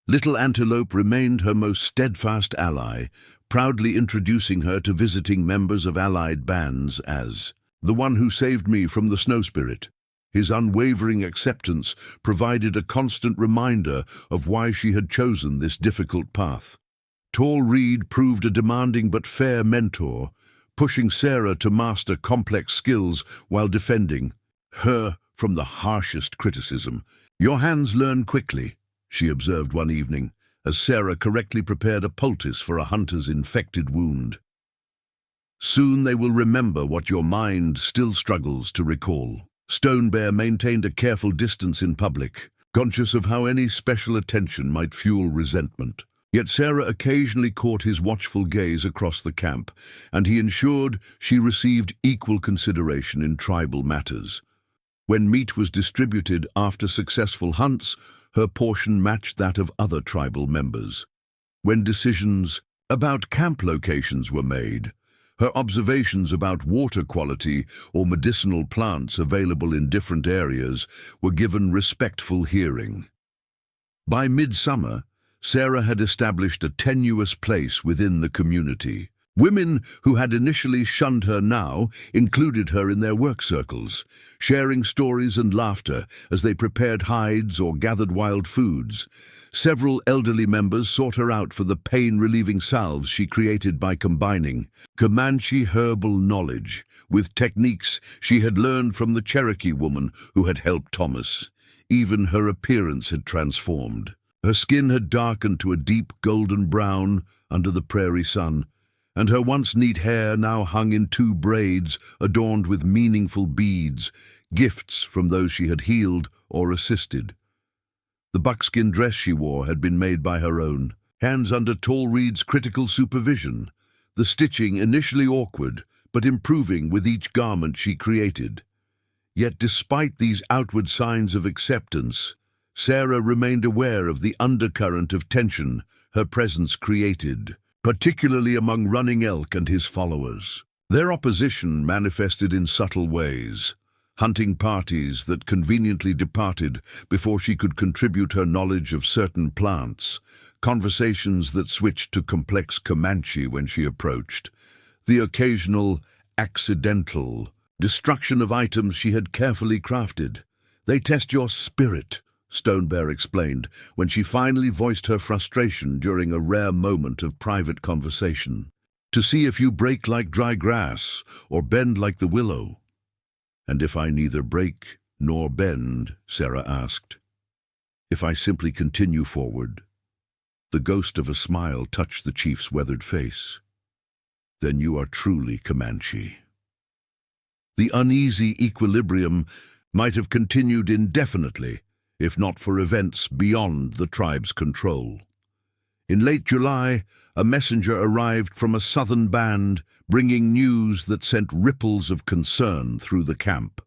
Little Antelope remained her most steadfast ally, proudly introducing her to visiting members of allied bands as the one who saved me from the snow spirit. His unwavering acceptance provided a constant reminder of why she had chosen this difficult path. Tall Reed proved a demanding but fair mentor, pushing Sarah to master complex skills while defending her from the harshest criticism. "Your hands learn quickly," she observed one evening, as Sarah correctly prepared a poultice for a hunter's infected wound. "Soon they will remember what your mind still struggles to recall." Stone Bear maintained a careful distance in public, conscious of how any special attention might fuel resentment. Yet Sarah occasionally caught his watchful gaze across the camp, and he ensured she received equal consideration in tribal matters. When meat was distributed after successful hunts, her portion matched that of other tribal members. When decisions about camp locations were made, her observations about water quality or medicinal plants available in different areas were given respectful hearing. By midsummer, Sarah had established a tenuous place within the community. Women who had initially shunned her now included her in their work circles, sharing stories and laughter as they prepared hides or gathered wild foods. Several elderly members sought her out for the pain-relieving salves she created by combining Comanche herbal knowledge with techniques she had learned from the Cherokee woman who had helped Thomas. Even her appearance had transformed. Her skin had darkened to a deep golden brown under the prairie sun, and her once neat hair now hung in 2 braids adorned with meaningful beads, gifts from those she had healed or assisted. The buckskin dress she wore had been made by her own hands under Tall Reed's critical supervision, the stitching initially awkward but improving with each garment she created. Yet despite these outward signs of acceptance, Sarah remained aware of the undercurrent of tension her presence created, particularly among Running Elk and his followers. Their opposition manifested in subtle ways: hunting parties that conveniently departed before she could contribute her knowledge of certain plants, conversations that switched to complex Comanche when she approached, the occasional accidental destruction of items she had carefully crafted. "They test your spirit," Stone Bear explained, when she finally voiced her frustration during a rare moment of private conversation. "To see if you break like dry grass or bend like the willow." "And if I neither break nor bend?" Sarah asked. "If I simply continue forward?" The ghost of a smile touched the chief's weathered face. "Then you are truly Comanche." The uneasy equilibrium might have continued indefinitely, if not for events beyond the tribe's control. In late July, a messenger arrived from a southern band, bringing news that sent ripples of concern through the camp.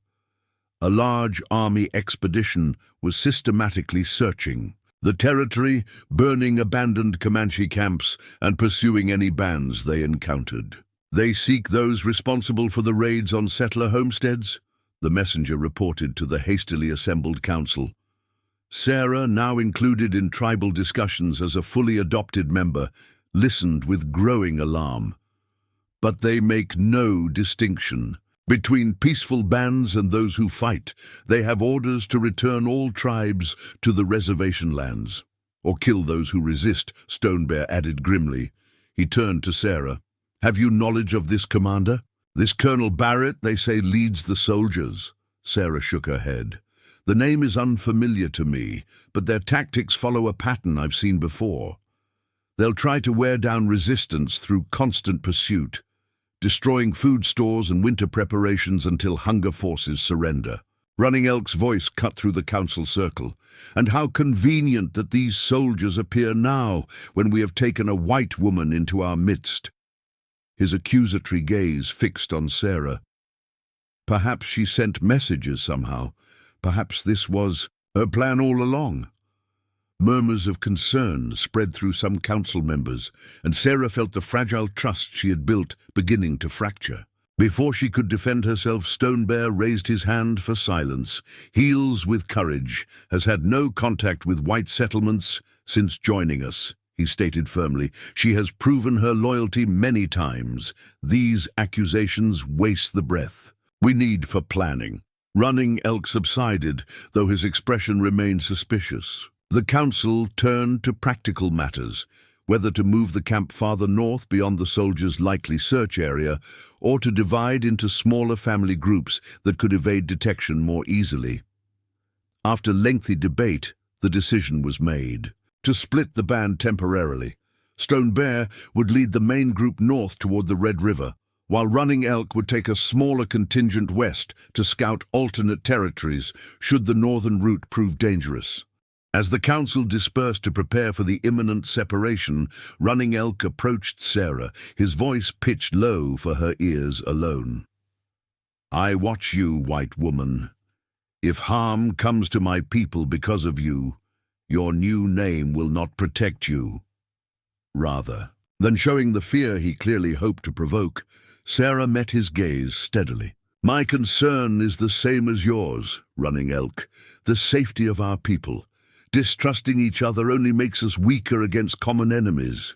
A large army expedition was systematically searching the territory, burning abandoned Comanche camps and pursuing any bands they encountered. They seek those responsible for the raids on settler homesteads, the messenger reported to the hastily assembled council. Sarah, now included in tribal discussions as a fully adopted member, listened with growing alarm. But they make no distinction between peaceful bands and those who fight. They have orders to return all tribes to the reservation lands, or kill those who resist, Stone Bear added grimly. He turned to Sarah. Have you knowledge of this commander? This Colonel Barrett, they say, leads the soldiers. Sarah shook her head. The name is unfamiliar to me, but their tactics follow a pattern I've seen before. They'll try to wear down resistance through constant pursuit, destroying food stores and winter preparations until hunger forces surrender. Running Elk's voice cut through the council circle. And how convenient that these soldiers appear now, when we have taken a white woman into our midst. His accusatory gaze fixed on Sarah. Perhaps she sent messages somehow. Perhaps this was her plan all along. Murmurs of concern spread through some council members, and Sarah felt the fragile trust she had built beginning to fracture. Before she could defend herself, Stone Bear raised his hand for silence. Heals with Courage has had no contact with white settlements since joining us, he stated firmly. She has proven her loyalty many times. These accusations waste the breath we need for planning. Running Elk subsided, though his expression remained suspicious. The council turned to practical matters, whether to move the camp farther north beyond the soldiers' likely search area, or to divide into smaller family groups that could evade detection more easily. After lengthy debate, the decision was made to split the band temporarily. Stone Bear would lead the main group north toward the Red River, while Running Elk would take a smaller contingent west to scout alternate territories should the northern route prove dangerous. As the council dispersed to prepare for the imminent separation, Running Elk approached Sarah, his voice pitched low for her ears alone. I watch you, white woman. If harm comes to my people because of you, your new name will not protect you. Rather than showing the fear he clearly hoped to provoke, Sarah met his gaze steadily. My concern is the same as yours, Running Elk, the safety of our people. Distrusting each other only makes us weaker against common enemies.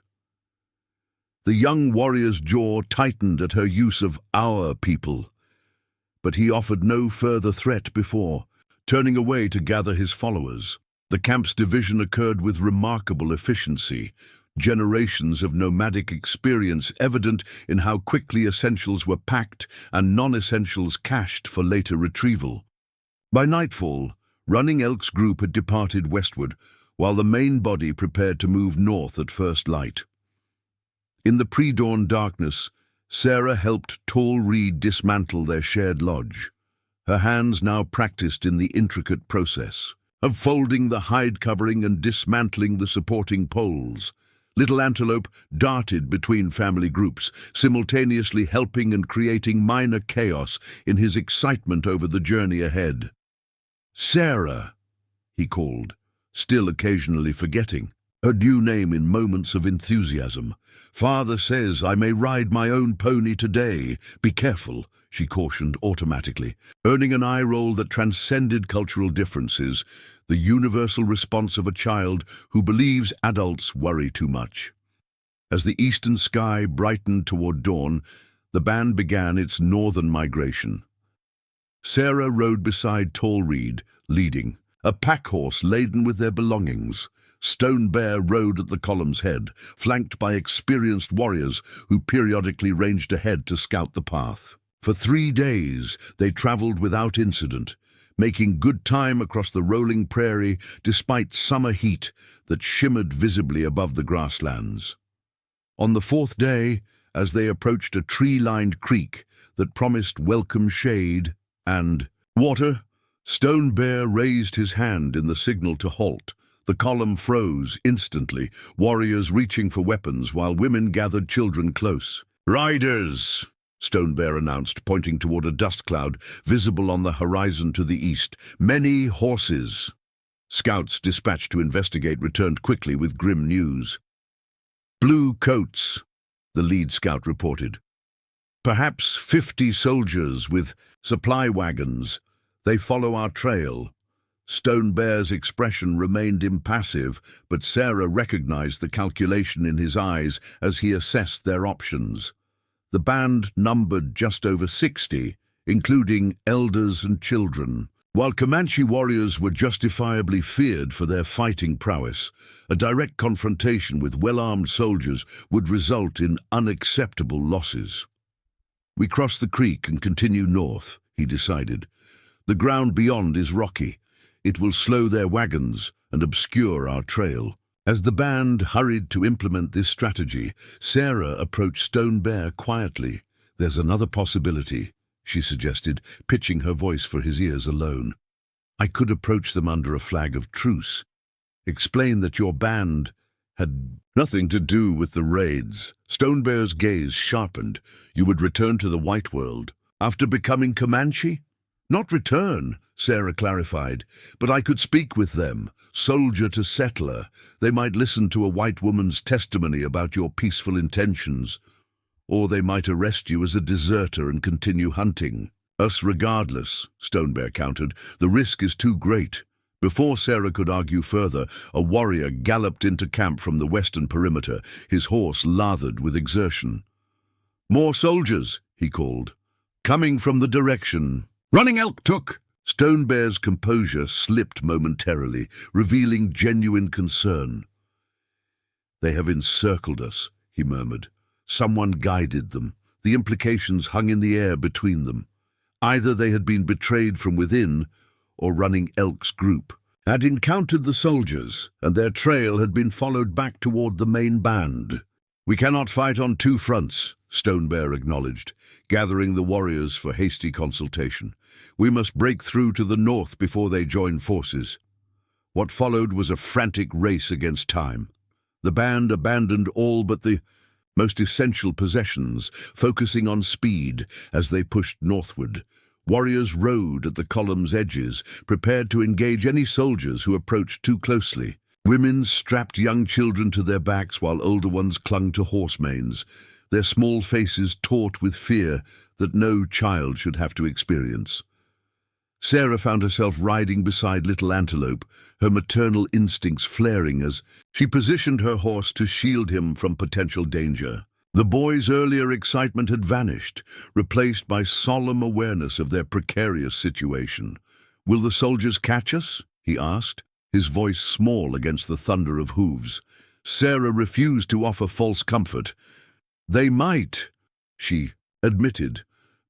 The young warrior's jaw tightened at her use of our people, but he offered no further threat before, turning away to gather his followers. The camp's division occurred with remarkable efficiency, generations of nomadic experience evident in how quickly essentials were packed and non-essentials cached for later retrieval. By nightfall, Running Elk's group had departed westward, while the main body prepared to move north at first light. In the pre-dawn darkness, Sarah helped Tall Reed dismantle their shared lodge, her hands now practiced in the intricate process of folding the hide covering and dismantling the supporting poles. Little Antelope darted between family groups, simultaneously helping and creating minor chaos in his excitement over the journey ahead. Sarah, he called, still occasionally forgetting her new name in moments of enthusiasm. Father says I may ride my own pony today. Be careful, she cautioned automatically, earning an eye roll that transcended cultural differences, the universal response of a child who believes adults worry too much. As the eastern sky brightened toward dawn, the band began its northern migration. Sarah rode beside Tall Reed, leading, a pack horse laden with their belongings. Stone Bear rode at the column's head, flanked by experienced warriors who periodically ranged ahead to scout the path. For 3 days, they traveled without incident, making good time across the rolling prairie despite summer heat that shimmered visibly above the grasslands. On the 4th day, as they approached a tree-lined creek that promised welcome shade and water, Stone Bear raised his hand in the signal to halt. The column froze instantly, warriors reaching for weapons while women gathered children close. Riders, Stone Bear announced, pointing toward a dust cloud visible on the horizon to the east. Many horses. Scouts dispatched to investigate returned quickly with grim news. "Blue coats," the lead scout reported. "Perhaps 50 soldiers with supply wagons. They follow our trail." Stone Bear's expression remained impassive, but Sarah recognized the calculation in his eyes as he assessed their options. The band numbered just over 60, including elders and children. While Comanche warriors were justifiably feared for their fighting prowess, a direct confrontation with well-armed soldiers would result in unacceptable losses. "We cross the creek and continue north," he decided. "The ground beyond is rocky. It will slow their wagons and obscure our trail." As the band hurried to implement this strategy, Sarah approached Stone Bear quietly. "There's another possibility," she suggested, pitching her voice for his ears alone. "I could approach them under a flag of truce. Explain that your band had nothing to do with the raids." Stone Bear's gaze sharpened. "You would return to the white world after becoming Comanche?" "Not return," Sarah clarified, "but I could speak with them, soldier to settler. They might listen to a white woman's testimony about your peaceful intentions. Or they might arrest you as a deserter and continue hunting." "Us regardless," Stone Bear countered. "The risk is too great." Before Sarah could argue further, a warrior galloped into camp from the western perimeter, his horse lathered with exertion. "More soldiers," he called, "coming from the direction." "Running elk took!" Stone Bear's composure slipped momentarily, revealing genuine concern. "They have encircled us," he murmured. Someone guided them. The implications hung in the air between them. Either they had been betrayed from within, or Running Elk's group had encountered the soldiers, and their trail had been followed back toward the main band. "We cannot fight on two fronts," Stone Bear acknowledged, gathering the warriors for hasty consultation. "We must break through to the north before they join forces." What followed was a frantic race against time. The band abandoned all but the most essential possessions, focusing on speed as they pushed northward. Warriors rode at the column's edges, prepared to engage any soldiers who approached too closely. Women strapped young children to their backs while older ones clung to horse manes, their small faces taut with fear that no child should have to experience. Sarah found herself riding beside Little Antelope, her maternal instincts flaring as she positioned her horse to shield him from potential danger. The boy's earlier excitement had vanished, replaced by solemn awareness of their precarious situation. "Will the soldiers catch us?" he asked, his voice small against the thunder of hooves. Sarah refused to offer false comfort. "They might," she admitted,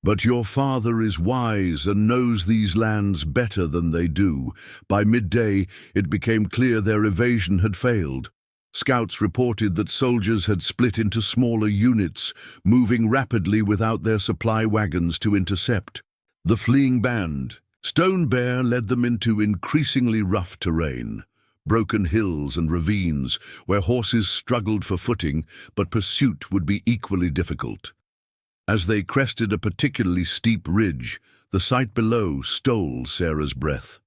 "but your father is wise and knows these lands better than they do." By midday, it became clear their evasion had failed. Scouts reported that soldiers had split into smaller units, moving rapidly without their supply wagons to intercept the fleeing band. Stone Bear led them into increasingly rough terrain, broken hills and ravines where horses struggled for footing, but pursuit would be equally difficult. As they crested a particularly steep ridge, the sight below stole Sarah's breath.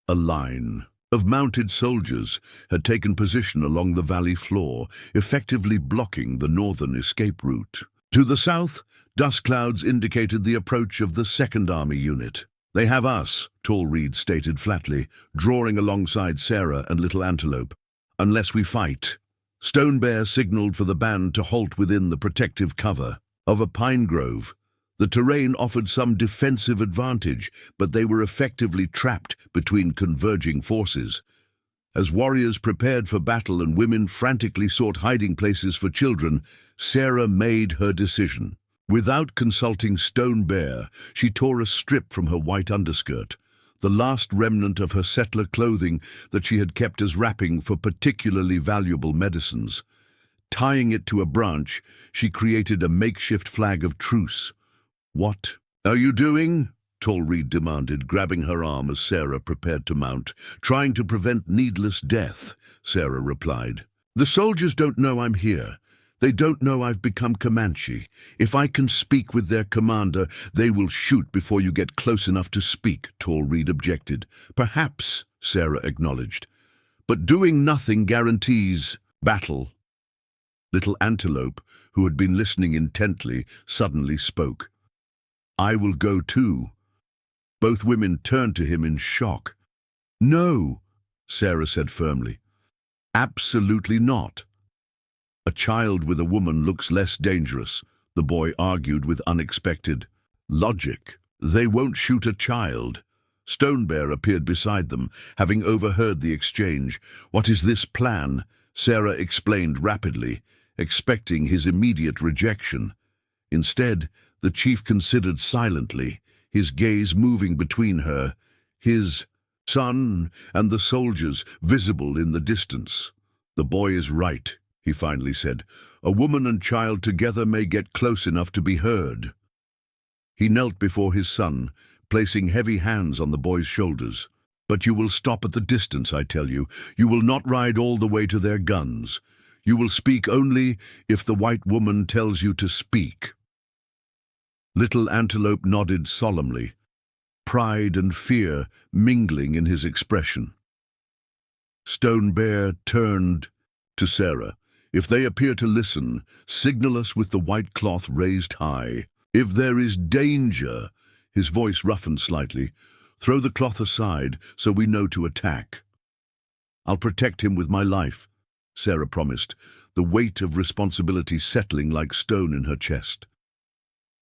A line of mounted soldiers had taken position along the valley floor, effectively blocking the northern escape route. To the south, dust clouds indicated the approach of the Second Army unit. "They have us," Tall Reed stated flatly, drawing alongside Sarah and Little Antelope. "Unless we fight." Stone Bear signaled for the band to halt within the protective cover of a pine grove. The terrain offered some defensive advantage, but they were effectively trapped between converging forces. As warriors prepared for battle and women frantically sought hiding places for children, Sarah made her decision. Without consulting Stone Bear, she tore a strip from her white underskirt, the last remnant of her settler clothing that she had kept as wrapping for particularly valuable medicines. Tying it to a branch, she created a makeshift flag of truce. "What are you doing?" Tall Reed demanded, grabbing her arm as Sarah prepared to mount. "Trying to prevent needless death," Sarah replied. "The soldiers don't know I'm here. They don't know I've become Comanche. If I can speak with their commander, they will shoot before you get close enough to speak," Tall Reed objected. "Perhaps," Sarah acknowledged. But doing nothing guarantees battle. Little Antelope, who had been listening intently, suddenly spoke. I will go too. Both women turned to him in shock. No, Sarah said firmly. Absolutely not. A child with a woman looks less dangerous, the boy argued with unexpected logic. They won't shoot a child. Stone Bear appeared beside them, having overheard the exchange. What is this plan? Sarah explained rapidly, expecting his immediate rejection. Instead, the chief considered silently, his gaze moving between her, his son, and the soldiers visible in the distance. The boy is right, he finally said. A woman and child together may get close enough to be heard. He knelt before his son, placing heavy hands on the boy's shoulders. But you will stop at the distance, I tell you. You will not ride all the way to their guns. You will speak only if the white woman tells you to speak. Little Antelope nodded solemnly, pride and fear mingling in his expression. Stone Bear turned to Sarah. If they appear to listen, signal us with the white cloth raised high. If there is danger, his voice roughened slightly, throw the cloth aside so we know to attack. I'll protect him with my life, Sarah promised, the weight of responsibility settling like stone in her chest.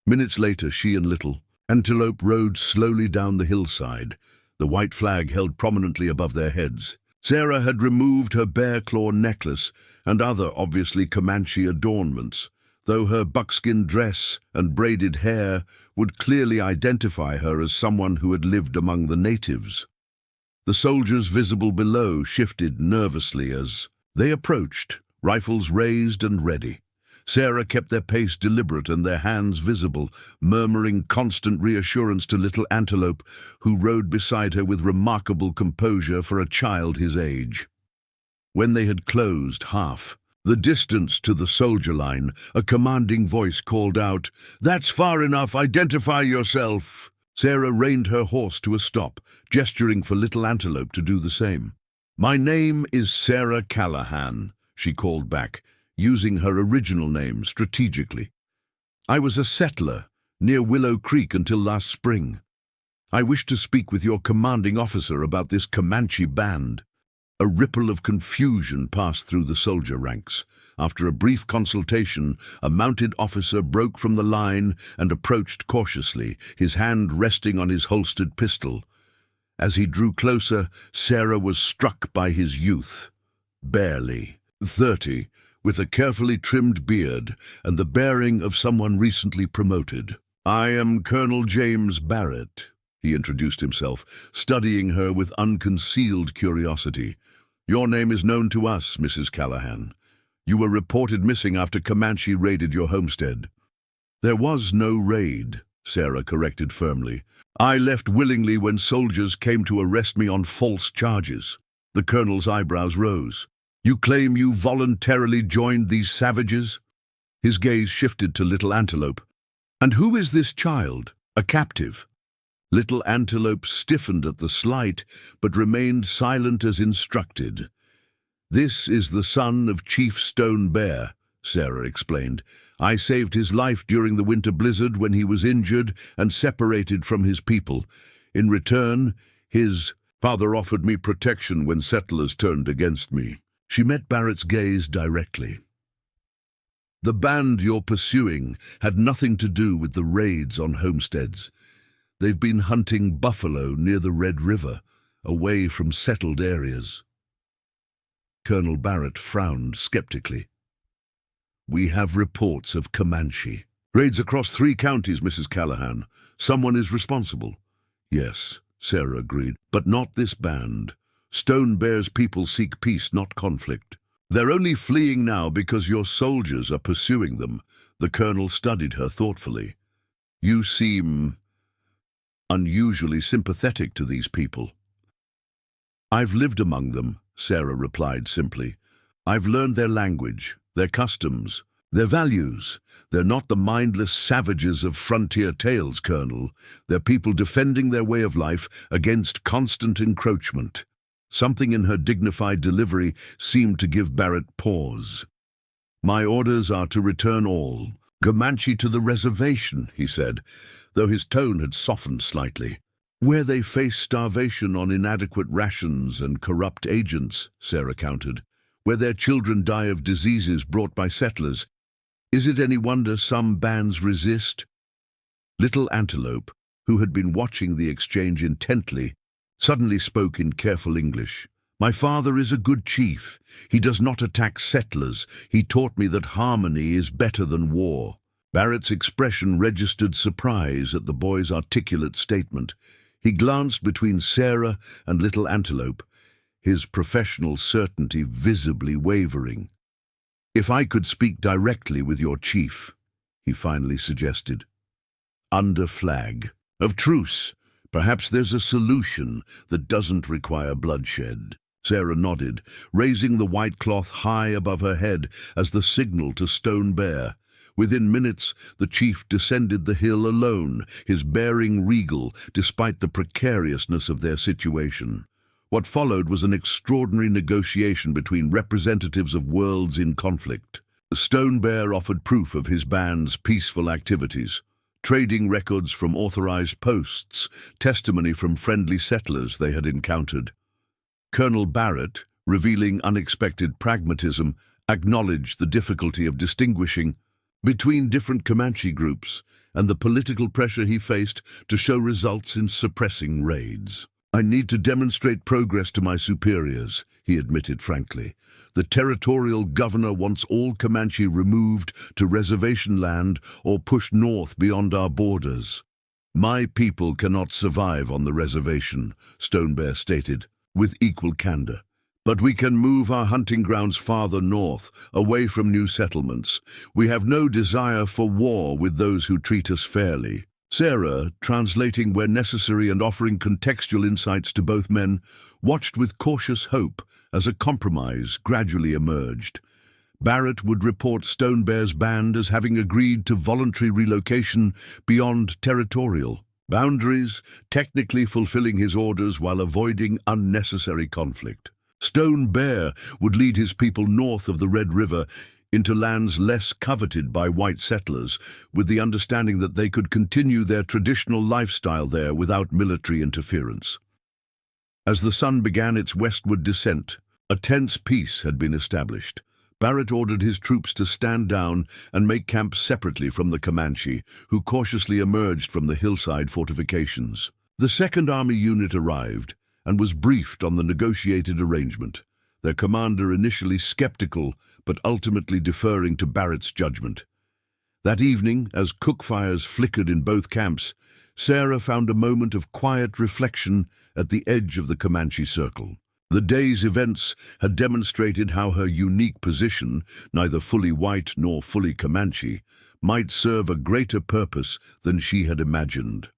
Minutes later, she and Little Antelope rode slowly down the hillside, the white flag held prominently above their heads. Sarah had removed her bear claw necklace and other obviously Comanche adornments, though her buckskin dress and braided hair would clearly identify her as someone who had lived among the natives. The soldiers visible below shifted nervously as they approached, rifles raised and ready. Sarah kept their pace deliberate and their hands visible, murmuring constant reassurance to Little Antelope, who rode beside her with remarkable composure for a child his age. When they had closed half the distance to the soldier line, a commanding voice called out, "That's far enough, identify yourself!" Sarah reined her horse to a stop, gesturing for Little Antelope to do the same. "My name is Sarah Callahan," she called back, using her original name strategically. "I was a settler near Willow Creek until last spring. I wish to speak with your commanding officer about this Comanche band." A ripple of confusion passed through the soldier ranks. After a brief consultation, a mounted officer broke from the line and approached cautiously, his hand resting on his holstered pistol. As he drew closer, Sarah was struck by his youth. Barely 30, with a carefully trimmed beard and the bearing of someone recently promoted. "I am Colonel James Barrett," he introduced himself, studying her with unconcealed curiosity. "Your name is known to us, Mrs. Callahan. You were reported missing after Comanche raided your homestead." "There was no raid," Sarah corrected firmly. "I left willingly when soldiers came to arrest me on false charges." The colonel's eyebrows rose. "You claim you voluntarily joined these savages?" His gaze shifted to Little Antelope. "And who is this child? A captive?" Little Antelope stiffened at the slight, but remained silent as instructed. "This is the son of Chief Stone Bear," Sarah explained. "I saved his life during the winter blizzard when he was injured and separated from his people. In return, his father offered me protection when settlers turned against me." She met Barrett's gaze directly. "The band you're pursuing had nothing to do with the raids on homesteads. They've been hunting buffalo near the Red River, away from settled areas." Colonel Barrett frowned skeptically. "We have reports of Comanche. Raids across 3 counties, Mrs. Callahan. Someone is responsible." "Yes," Sarah agreed, "but not this band. Stone Bear's people seek peace, not conflict. They're only fleeing now because your soldiers are pursuing them." The colonel studied her thoughtfully. "You seem unusually sympathetic to these people." "I've lived among them," Sarah replied simply. "I've learned their language, their customs, their values. They're not the mindless savages of frontier tales, Colonel. They're people defending their way of life against constant encroachment." Something in her dignified delivery seemed to give Barrett pause. "My orders are to return all Comanche to the reservation," he said, though his tone had softened slightly. "Where they face starvation on inadequate rations and corrupt agents," Sarah countered. "Where their children die of diseases brought by settlers. Is it any wonder some bands resist?" Little Antelope, who had been watching the exchange intently, suddenly spoke in careful English. "My father is a good chief. He does not attack settlers. He taught me that harmony is better than war." Barrett's expression registered surprise at the boy's articulate statement. He glanced between Sarah and Little Antelope, his professional certainty visibly wavering. "If I could speak directly with your chief," he finally suggested. "Under flag of truce. Perhaps there's a solution that doesn't require bloodshed." Sarah nodded, raising the white cloth high above her head as the signal to Stone Bear. Within minutes, the chief descended the hill alone, his bearing regal despite the precariousness of their situation. What followed was an extraordinary negotiation between representatives of worlds in conflict. The Stone Bear offered proof of his band's peaceful activities, trading records from authorized posts, testimony from friendly settlers they had encountered. Colonel Barrett, revealing unexpected pragmatism, acknowledged the difficulty of distinguishing between different Comanche groups and the political pressure he faced to show results in suppressing raids. "I need to demonstrate progress to my superiors," he admitted frankly. "The territorial governor wants all Comanche removed to reservation land or pushed north beyond our borders." "My people cannot survive on the reservation," Stone Bear stated, with equal candor. "But we can move our hunting grounds farther north, away from new settlements. We have no desire for war with those who treat us fairly." Sarah, translating where necessary and offering contextual insights to both men, watched with cautious hope as a compromise gradually emerged. Barrett would report Stone Bear's band as having agreed to voluntary relocation beyond territorial boundaries, technically fulfilling his orders while avoiding unnecessary conflict. Stone Bear would lead his people north of the Red River into lands less coveted by white settlers, with the understanding that they could continue their traditional lifestyle there without military interference. As the sun began its westward descent, a tense peace had been established. Barrett ordered his troops to stand down and make camp separately from the Comanche, who cautiously emerged from the hillside fortifications. The Second Army unit arrived and was briefed on the negotiated arrangement, their commander initially skeptical but ultimately deferring to Barrett's judgment. That evening, as cookfires flickered in both camps, Sarah found a moment of quiet reflection at the edge of the Comanche circle. The day's events had demonstrated how her unique position, neither fully white nor fully Comanche, might serve a greater purpose than she had imagined.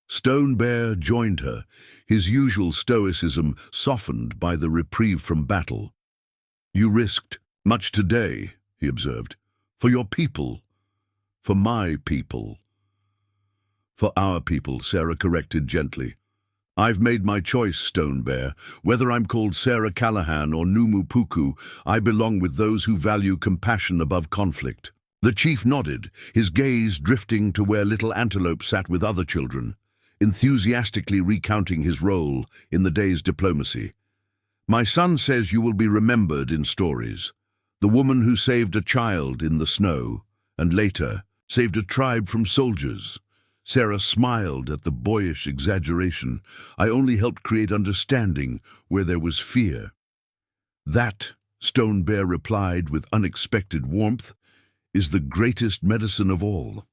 Stone Bear joined her, his usual stoicism softened by the reprieve from battle. "You risked much today," he observed, "for your people, for my people." "For our people," Sarah corrected gently. "I've made my choice, Stone Bear. Whether I'm called Sarah Callahan or Numu Puku, I belong with those who value compassion above conflict." The chief nodded, his gaze drifting to where Little Antelope sat with other children, enthusiastically recounting his role in the day's diplomacy. "My son says you will be remembered in stories. The woman who saved a child in the snow, and later saved a tribe from soldiers." Sarah smiled at the boyish exaggeration. "I only helped create understanding where there was fear." "That," Stone Bear replied with unexpected warmth, "is the greatest medicine of all."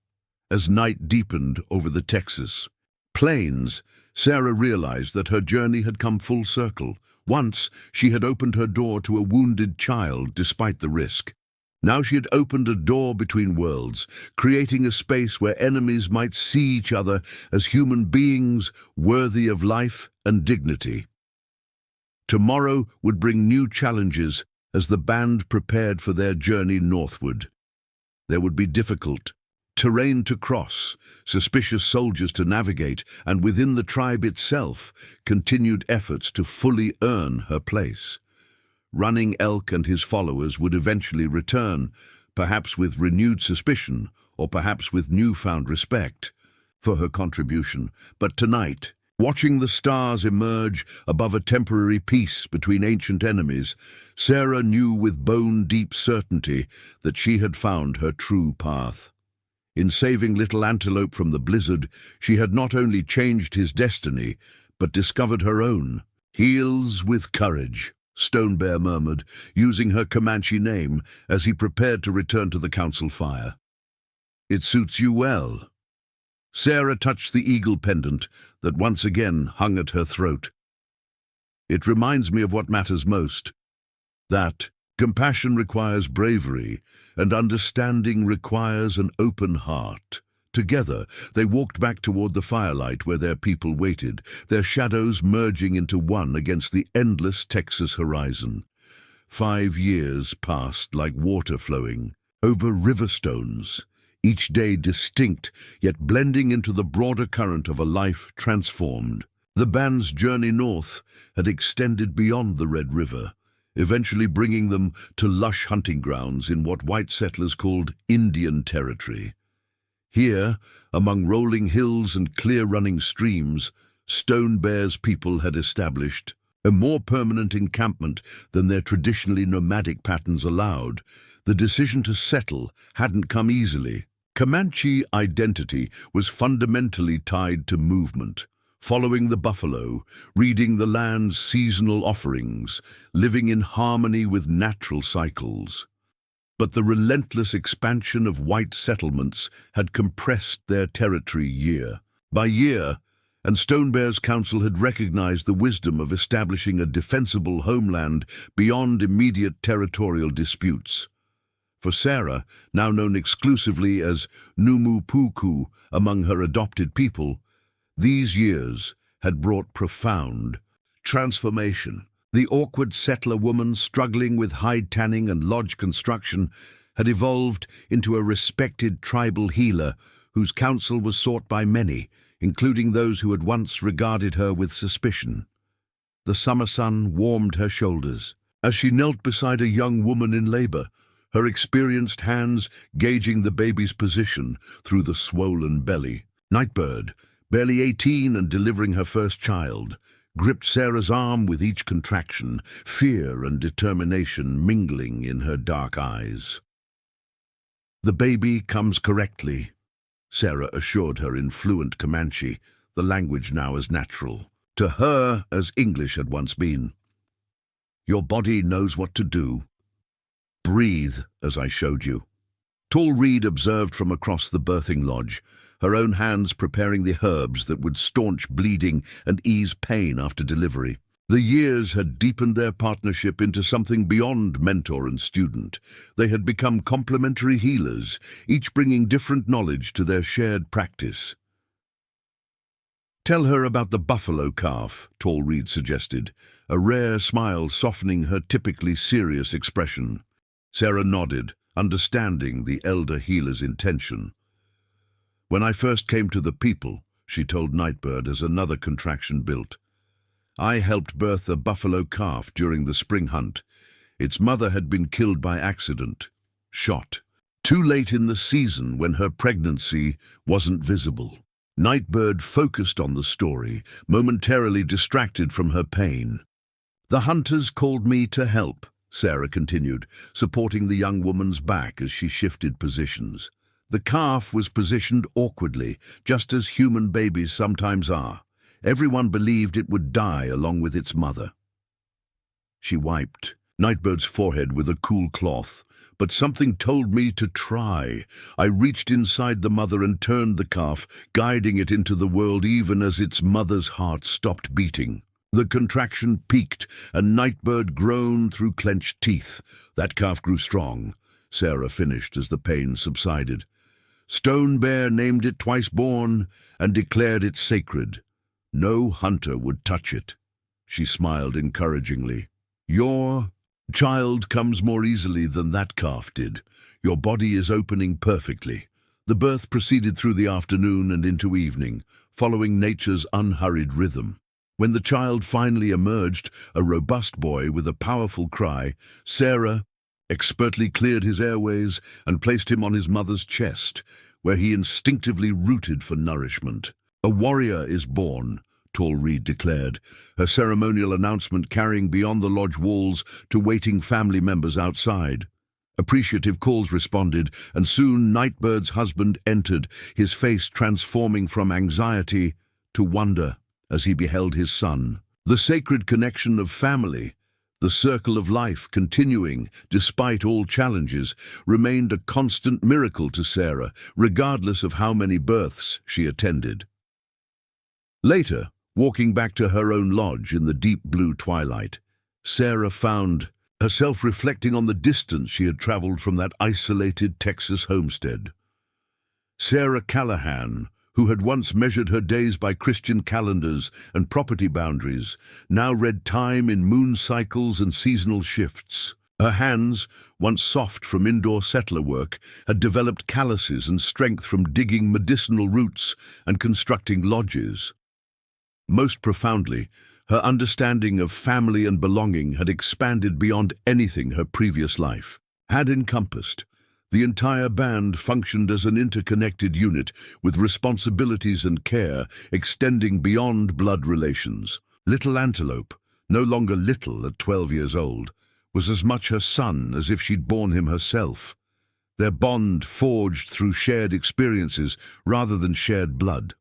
As night deepened over the Texas plains, Sarah realized that her journey had come full circle. Once, she had opened her door to a wounded child despite the risk. Now she had opened a door between worlds, creating a space where enemies might see each other as human beings worthy of life and dignity. Tomorrow would bring new challenges as the band prepared for their journey northward. There would be difficult, terrain to cross, suspicious soldiers to navigate, and within the tribe itself, continued efforts to fully earn her place. Running Elk and his followers would eventually return, perhaps with renewed suspicion, or perhaps with newfound respect, for her contribution. But tonight, watching the stars emerge above a temporary peace between ancient enemies, Sarah knew with bone-deep certainty that she had found her true path. In saving Little Antelope from the blizzard, she had not only changed his destiny, but discovered her own. "Heals with courage," Stone Bear murmured, using her Comanche name as he prepared to return to the council fire. "It suits you well." Sarah touched the eagle pendant that once again hung at her throat. "It reminds me of what matters most, that compassion requires bravery, and understanding requires an open heart." Together, they walked back toward the firelight where their people waited, their shadows merging into one against the endless Texas horizon. 5 years passed like water flowing over river stones, each day distinct, yet blending into the broader current of a life transformed. The band's journey north had extended beyond the Red River, eventually bringing them to lush hunting grounds in what white settlers called Indian Territory. Here, among rolling hills and clear-running streams, Stone Bear's people had established a more permanent encampment than their traditionally nomadic patterns allowed. The decision to settle hadn't come easily. Comanche identity was fundamentally tied to movement, following the buffalo, reading the land's seasonal offerings, living in harmony with natural cycles. But the relentless expansion of white settlements had compressed their territory year by year, and Stone Bear's council had recognized the wisdom of establishing a defensible homeland beyond immediate territorial disputes. For Sarah, now known exclusively as Numupuku among her adopted people, these years had brought profound transformation. The awkward settler woman struggling with hide tanning and lodge construction had evolved into a respected tribal healer whose counsel was sought by many, including those who had once regarded her with suspicion. The summer sun warmed her shoulders as she knelt beside a young woman in labor, her experienced hands gauging the baby's position through the swollen belly. Nightbird, barely 18 and delivering her first child, gripped Sarah's arm with each contraction, fear and determination mingling in her dark eyes. "The baby comes correctly," Sarah assured her in fluent Comanche, the language now as natural to her as English had once been. "Your body knows what to do. Breathe, as I showed you." Tall Reed observed from across the birthing lodge, her own hands preparing the herbs that would staunch bleeding and ease pain after delivery. The years had deepened their partnership into something beyond mentor and student. They had become complementary healers, each bringing different knowledge to their shared practice. "Tell her about the buffalo calf," Tall Reed suggested, a rare smile softening her typically serious expression. Sarah nodded, understanding the elder healer's intention. "When I first came to the people," she told Nightbird as another contraction built, "I helped birth a buffalo calf during the spring hunt. Its mother had been killed by accident, shot, too late in the season when her pregnancy wasn't visible." Nightbird focused on the story, momentarily distracted from her pain. "The hunters called me to help," Sarah continued, supporting the young woman's back as she shifted positions. "The calf was positioned awkwardly, just as human babies sometimes are. Everyone believed it would die along with its mother." She wiped Nightbird's forehead with a cool cloth. "But something told me to try. I reached inside the mother and turned the calf, guiding it into the world even as its mother's heart stopped beating." The contraction peaked, and Nightbird groaned through clenched teeth. "That calf grew strong," Sarah finished as the pain subsided. "Stone Bear named it Twice Born and declared it sacred. No hunter would touch it." She smiled encouragingly. "Your child comes more easily than that calf did. Your body is opening perfectly. The birth proceeded through the afternoon and into evening, following nature's unhurried rhythm. When the child finally emerged, a robust boy with a powerful cry, Sarah expertly cleared his airways and placed him on his mother's chest, where he instinctively rooted for nourishment. "A warrior is born," Tall Reed declared, her ceremonial announcement carrying beyond the lodge walls to waiting family members outside. Appreciative calls responded, and soon Nightbird's husband entered, his face transforming from anxiety to wonder as he beheld his son. The sacred connection of family, the circle of life continuing despite all challenges, remained a constant miracle to Sarah, regardless of how many births she attended. Later, walking back to her own lodge in the deep blue twilight, Sarah found herself reflecting on the distance she had traveled from that isolated Texas homestead. Sarah Callahan, who had once measured her days by Christian calendars and property boundaries, now read time in moon cycles and seasonal shifts. Her hands, once soft from indoor settler work, had developed calluses and strength from digging medicinal roots and constructing lodges. Most profoundly, her understanding of family and belonging had expanded beyond anything her previous life had encompassed. The entire band functioned as an interconnected unit, with responsibilities and care extending beyond blood relations. Little Antelope, no longer little at 12 years old, was as much her son as if she'd borne him herself. Their bond forged through shared experiences rather than shared blood.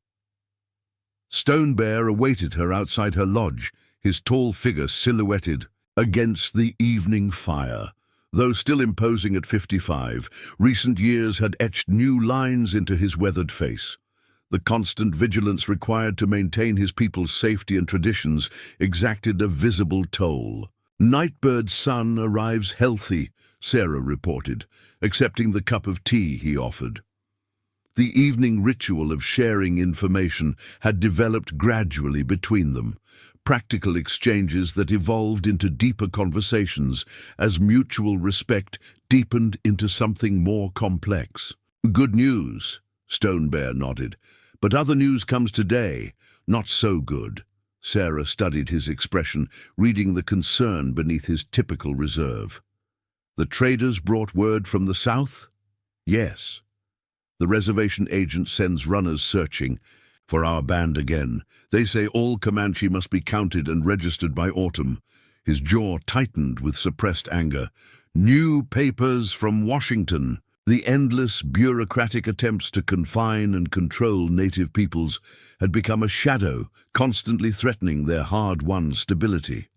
Stone Bear awaited her outside her lodge, his tall figure silhouetted against the evening fire. Though still imposing at 55, recent years had etched new lines into his weathered face. The constant vigilance required to maintain his people's safety and traditions exacted a visible toll. "Nightbird's son arrives healthy," Sarah reported, accepting the cup of tea he offered. The evening ritual of sharing information had developed gradually between them, practical exchanges that evolved into deeper conversations as mutual respect deepened into something more complex. "Good news," Stone Bear nodded. "But other news comes today. Not so good." Sarah studied his expression, reading the concern beneath his typical reserve. "The traders brought word from the south?" "Yes. The reservation agent sends runners searching for our band again. They say all Comanche must be counted and registered by autumn." His jaw tightened with suppressed anger. New papers from Washington. The endless bureaucratic attempts to confine and control native peoples had become a shadow, constantly threatening their hard-won stability.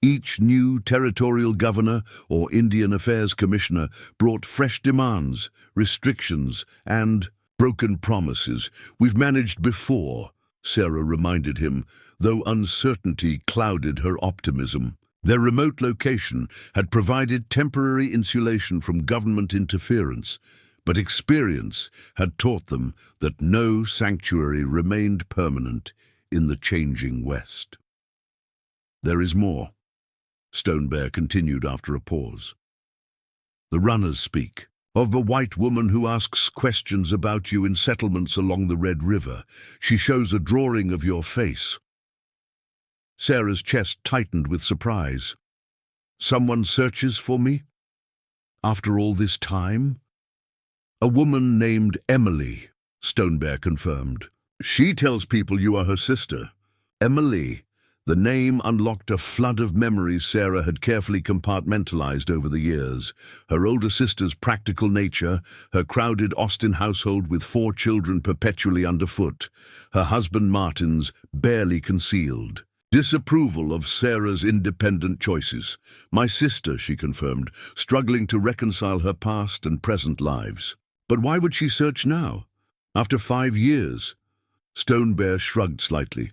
Each new territorial governor or Indian Affairs commissioner brought fresh demands, restrictions, and broken promises. "We've managed before," Sarah reminded him, though uncertainty clouded her optimism. Their remote location had provided temporary insulation from government interference, but experience had taught them that no sanctuary remained permanent in the changing West. "There is more," Stone Bear continued after a pause. "The runners speak of a white woman who asks questions about you in settlements along the Red River. She shows a drawing of your face." Sarah's chest tightened with surprise. "Someone searches for me? After all this time?" "A woman named Emily," Stone Bear confirmed. "She tells people you are her sister." Emily. The name unlocked a flood of memories Sarah had carefully compartmentalized over the years. Her older sister's practical nature, her crowded Austin household with 4 children perpetually underfoot, her husband Martin's barely concealed disapproval of Sarah's independent choices. "My sister," she confirmed, struggling to reconcile her past and present lives. "But why would she search now? After 5 years?" Stone Bear shrugged slightly.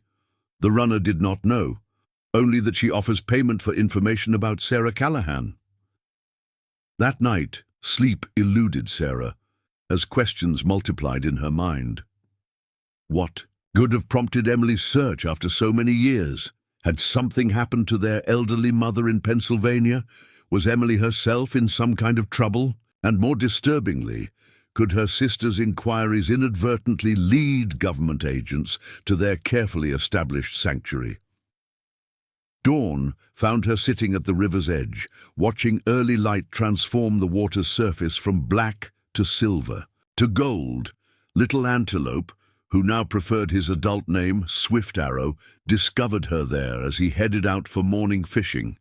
"The runner did not know, only that she offers payment for information about Sarah Callahan." That night, sleep eluded Sarah, as questions multiplied in her mind. What could have prompted Emily's search after so many years? Had something happened to their elderly mother in Pennsylvania? Was Emily herself in some kind of trouble? And more disturbingly, Could her sister's inquiries inadvertently lead government agents to their carefully established sanctuary? Dawn found her sitting at the river's edge, watching early light transform the water's surface from black to silver to gold. Little Antelope, who now preferred his adult name, Swift Arrow, discovered her there as he headed out for morning fishing.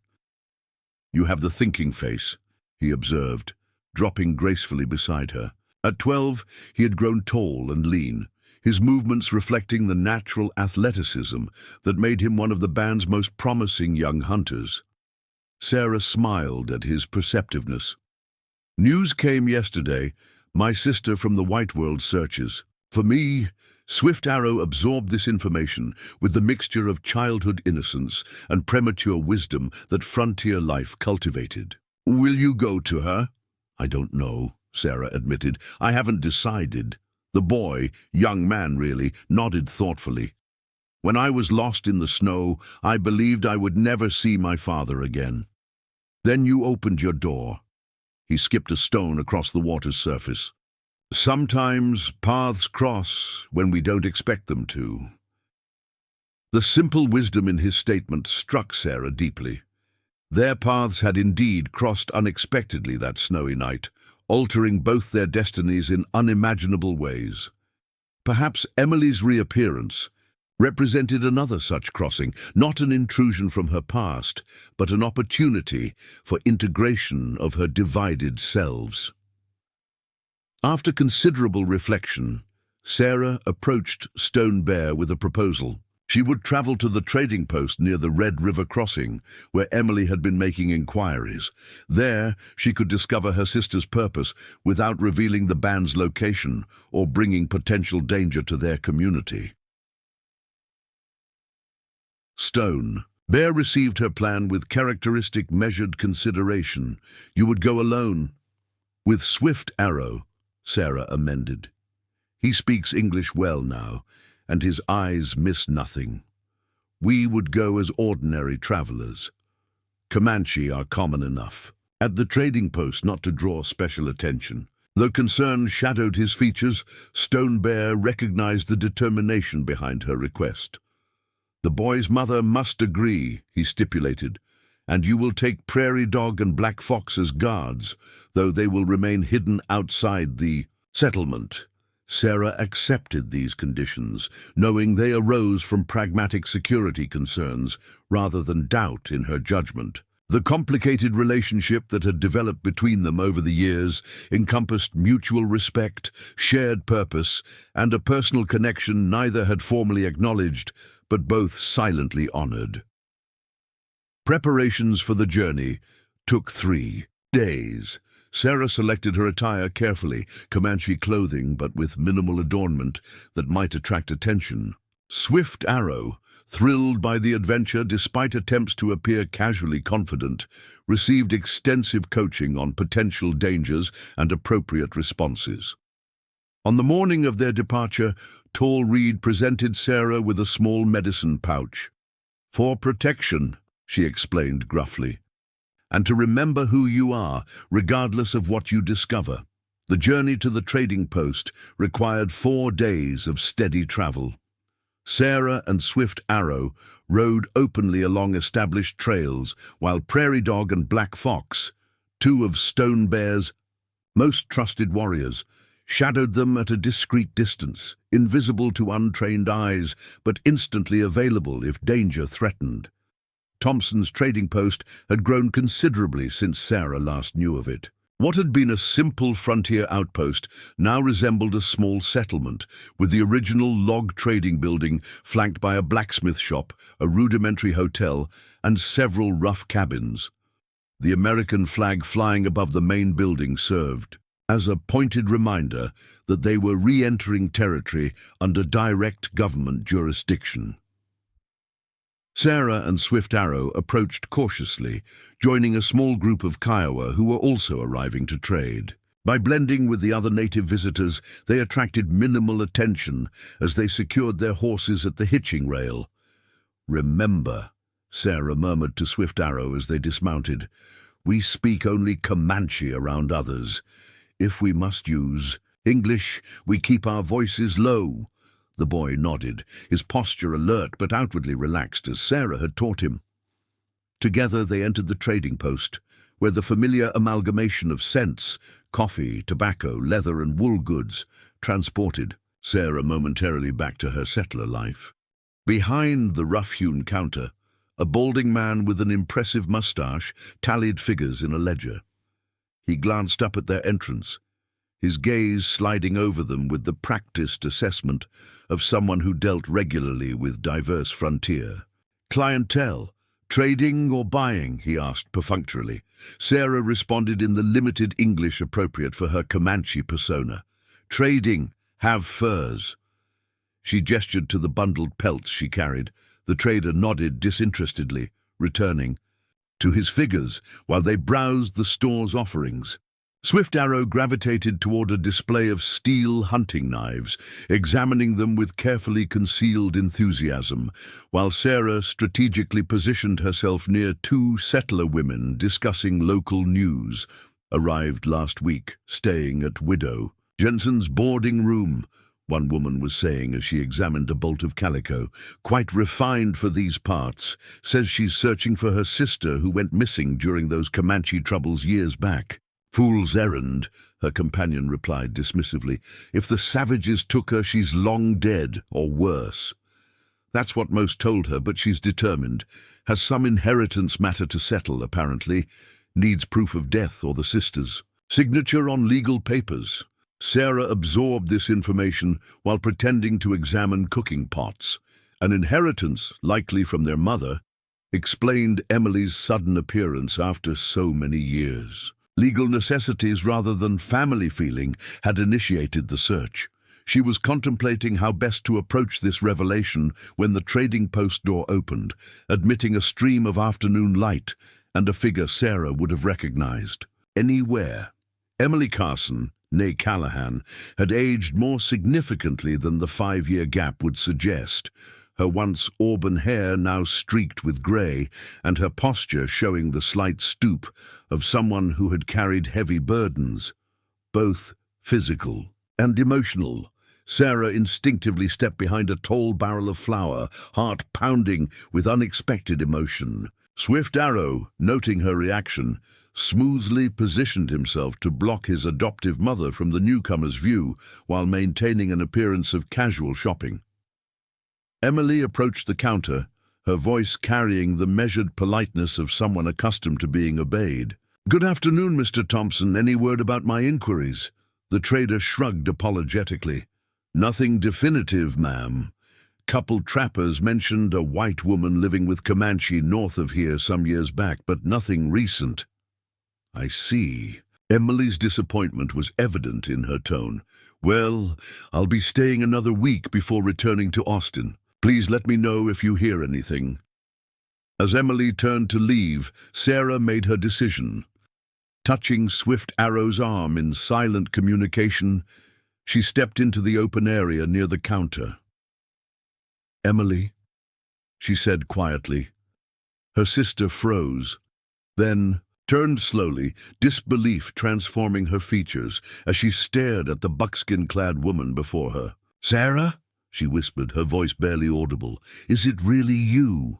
"You have the thinking face," he observed, dropping gracefully beside her. At 12, he had grown tall and lean, his movements reflecting the natural athleticism that made him one of the band's most promising young hunters. Sarah smiled at his perceptiveness. "News came yesterday. My sister from the White World searches. For me, Swift Arrow absorbed this information with the mixture of childhood innocence and premature wisdom that frontier life cultivated." "Will you go to her?" "I don't know," Sarah admitted. "I haven't decided." The boy, young man really, nodded thoughtfully. "When I was lost in the snow, I believed I would never see my father again. Then you opened your door." He skipped a stone across the water's surface. "Sometimes paths cross when we don't expect them to." The simple wisdom in his statement struck Sarah deeply. Their paths had indeed crossed unexpectedly that snowy night, altering both their destinies in unimaginable ways. Perhaps Emily's reappearance represented another such crossing, not an intrusion from her past, but an opportunity for integration of her divided selves. After considerable reflection, Sarah approached Stone Bear with a proposal. She would travel to the trading post near the Red River crossing, where Emily had been making inquiries. There, she could discover her sister's purpose without revealing the band's location or bringing potential danger to their community. Stone Bear received her plan with characteristic measured consideration. "You would go alone." "With Swift Arrow," Sarah amended. "He speaks English well now, and his eyes miss nothing. We would go as ordinary travelers. Comanche are common enough. At the trading post not to draw special attention." Though concern shadowed his features, Stone Bear recognized the determination behind her request. "The boy's mother must agree," he stipulated, "and you will take Prairie Dog and Black Fox as guards, though they will remain hidden outside the settlement." Sarah accepted these conditions, knowing they arose from pragmatic security concerns rather than doubt in her judgment. The complicated relationship that had developed between them over the years encompassed mutual respect, shared purpose, and a personal connection neither had formally acknowledged, but both silently honored. Preparations for the journey took 3 days. Sarah selected her attire carefully, Comanche clothing but with minimal adornment that might attract attention. Swift Arrow, thrilled by the adventure despite attempts to appear casually confident, received extensive coaching on potential dangers and appropriate responses. On the morning of their departure, Tall Reed presented Sarah with a small medicine pouch. "For protection," she explained gruffly, "and to remember who you are, regardless of what you discover." The journey to the trading post required 4 days of steady travel. Sarah and Swift Arrow rode openly along established trails, while Prairie Dog and Black Fox, 2 of Stone Bear's most trusted warriors, shadowed them at a discreet distance, invisible to untrained eyes, but instantly available if danger threatened. Thompson's trading post had grown considerably since Sarah last knew of it. What had been a simple frontier outpost now resembled a small settlement, with the original log trading building flanked by a blacksmith shop, a rudimentary hotel, and several rough cabins. The American flag flying above the main building served as a pointed reminder that they were re-entering territory under direct government jurisdiction. Sarah and Swift Arrow approached cautiously, joining a small group of Kiowa who were also arriving to trade. By blending with the other native visitors, they attracted minimal attention as they secured their horses at the hitching rail. "Remember," Sarah murmured to Swift Arrow as they dismounted, "we speak only Comanche around others. If we must use English, we keep our voices low. The boy nodded, his posture alert but outwardly relaxed as Sarah had taught him. Together they entered the trading post, where the familiar amalgamation of scents, coffee, tobacco, leather and wool goods, transported Sarah momentarily back to her settler life. Behind the rough-hewn counter, a balding man with an impressive moustache tallied figures in a ledger. He glanced up at their entrance, his gaze sliding over them with the practiced assessment of someone who dealt regularly with diverse frontier. Clientele, trading or buying, he asked perfunctorily. Sarah responded in the limited English appropriate for her Comanche persona. Trading, have furs. She gestured to the bundled pelts she carried. The trader nodded disinterestedly, returning to his figures while they browsed the store's offerings. Swift Arrow gravitated toward a display of steel hunting knives, examining them with carefully concealed enthusiasm, while Sarah strategically positioned herself near two settler women discussing local news. Arrived last week, staying at Widow Jensen's boarding room, one woman was saying as she examined a bolt of calico. Quite refined for these parts. Says she's searching for her sister who went missing during those Comanche troubles years back. Fool's errand, her companion replied dismissively. If the savages took her, she's long dead, or worse. That's what most told her, but she's determined. Has some inheritance matter to settle, apparently. Needs proof of death or the sisters. Signature on legal papers. Sarah absorbed this information while pretending to examine cooking pots. An inheritance, likely from their mother, explained Emily's sudden appearance after so many years. Legal necessities rather than family feeling had initiated the search. She was contemplating how best to approach this revelation when the trading post door opened, admitting a stream of afternoon light and a figure Sarah would have recognized anywhere. Emily Carson, née Callahan, had aged more significantly than the 5-year gap would suggest, her once auburn hair now streaked with grey, and her posture showing the slight stoop of someone who had carried heavy burdens, both physical and emotional. Sarah instinctively stepped behind a tall barrel of flour, heart pounding with unexpected emotion. Swift Arrow, noting her reaction, smoothly positioned himself to block his adoptive mother from the newcomer's view while maintaining an appearance of casual shopping. Emily approached the counter, her voice carrying the measured politeness of someone accustomed to being obeyed. "Good afternoon, Mr. Thompson. Any word about my inquiries?" The trader shrugged apologetically. "Nothing definitive, ma'am. Couple trappers mentioned a white woman living with Comanche north of here some years back, but nothing recent." "I see." Emily's disappointment was evident in her tone. "Well, I'll be staying another week before returning to Austin. Please let me know if you hear anything." As Emily turned to leave, Sarah made her decision. Touching Swift Arrow's arm in silent communication, she stepped into the open area near the counter. "Emily," she said quietly. Her sister froze, then turned slowly, disbelief transforming her features as she stared at the buckskin-clad woman before her. "Sarah?" she whispered, her voice barely audible. "Is it really you?"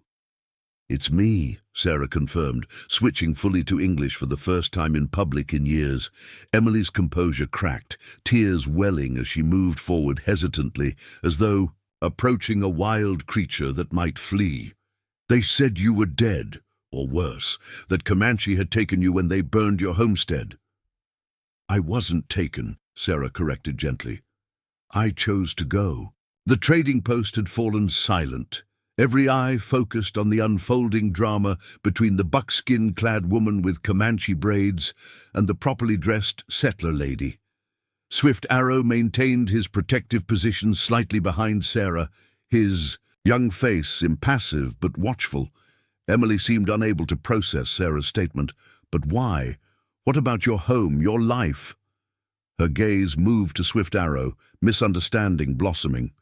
"It's me," Sarah confirmed, switching fully to English for the first time in public in years. Emily's composure cracked, tears welling as she moved forward hesitantly, as though approaching a wild creature that might flee. "They said you were dead, or worse, that Comanche had taken you when they burned your homestead." "I wasn't taken," Sarah corrected gently. "I chose to go." The trading post had fallen silent, every eye focused on the unfolding drama between the buckskin-clad woman with Comanche braids and the properly dressed settler lady. Swift Arrow maintained his protective position slightly behind Sarah, his young face impassive but watchful. Emily seemed unable to process Sarah's statement. "But why? What about your home, your life?" Her gaze moved to Swift Arrow, misunderstanding blossoming.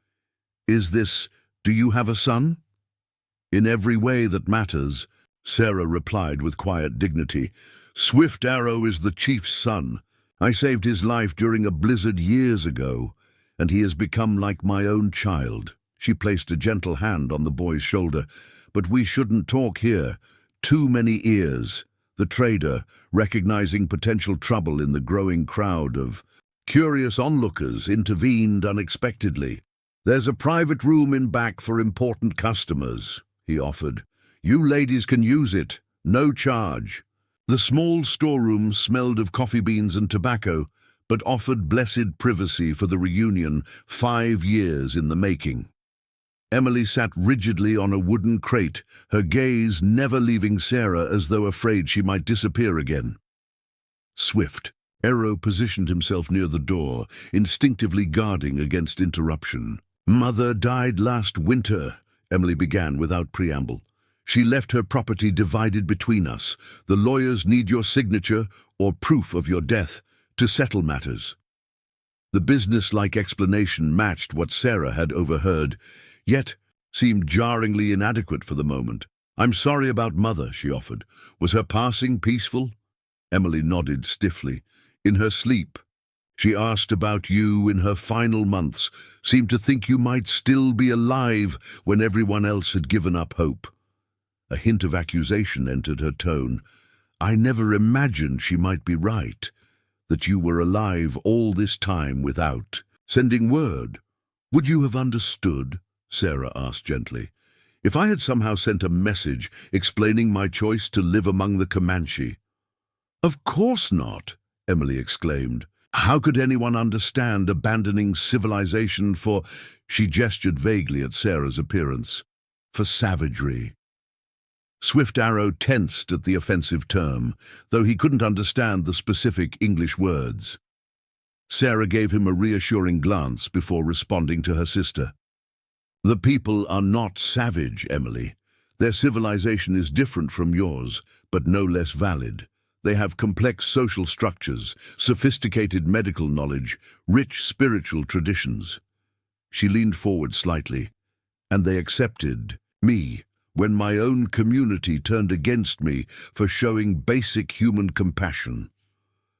Do you have a son?" "In every way that matters," Sarah replied with quiet dignity. "Swift Arrow is the chief's son, I saved his life during a blizzard years ago, and he has become like my own child." She placed a gentle hand on the boy's shoulder. "But we shouldn't talk here. Too many ears." The trader, recognizing potential trouble in the growing crowd of curious onlookers, intervened unexpectedly. "There's a private room in back for important customers," he offered. "You ladies can use it, no charge." The small storeroom smelled of coffee beans and tobacco, but offered blessed privacy for the reunion 5 years in the making. Emily sat rigidly on a wooden crate, her gaze never leaving Sarah as though afraid she might disappear again. Swift, Arrow positioned himself near the door, instinctively guarding against interruption. "Mother died last winter," Emily began without preamble. "She left her property divided between us. The lawyers need your signature or proof of your death to settle matters." The business-like explanation matched what Sarah had overheard, yet seemed jarringly inadequate for the moment. "I'm sorry about Mother," she offered. "Was her passing peaceful?" Emily nodded stiffly. "In her sleep. She asked about you in her final months, seemed to think you might still be alive when everyone else had given up hope." A hint of accusation entered her tone. "I never imagined she might be right, that you were alive all this time without sending word. Would you have understood?" Sarah asked gently. "If I had somehow sent a message explaining my choice to live among the Comanche?" "Of course not," Emily exclaimed. "How could anyone understand abandoning civilization for—" She gestured vaguely at Sarah's appearance. "For savagery." Swift Arrow tensed at the offensive term, though he couldn't understand the specific English words. Sarah gave him a reassuring glance before responding to her sister. "The people are not savage, Emily. Their civilization is different from yours, but no less valid. They have complex social structures, sophisticated medical knowledge, rich spiritual traditions." She leaned forward slightly. "And they accepted me when my own community turned against me for showing basic human compassion."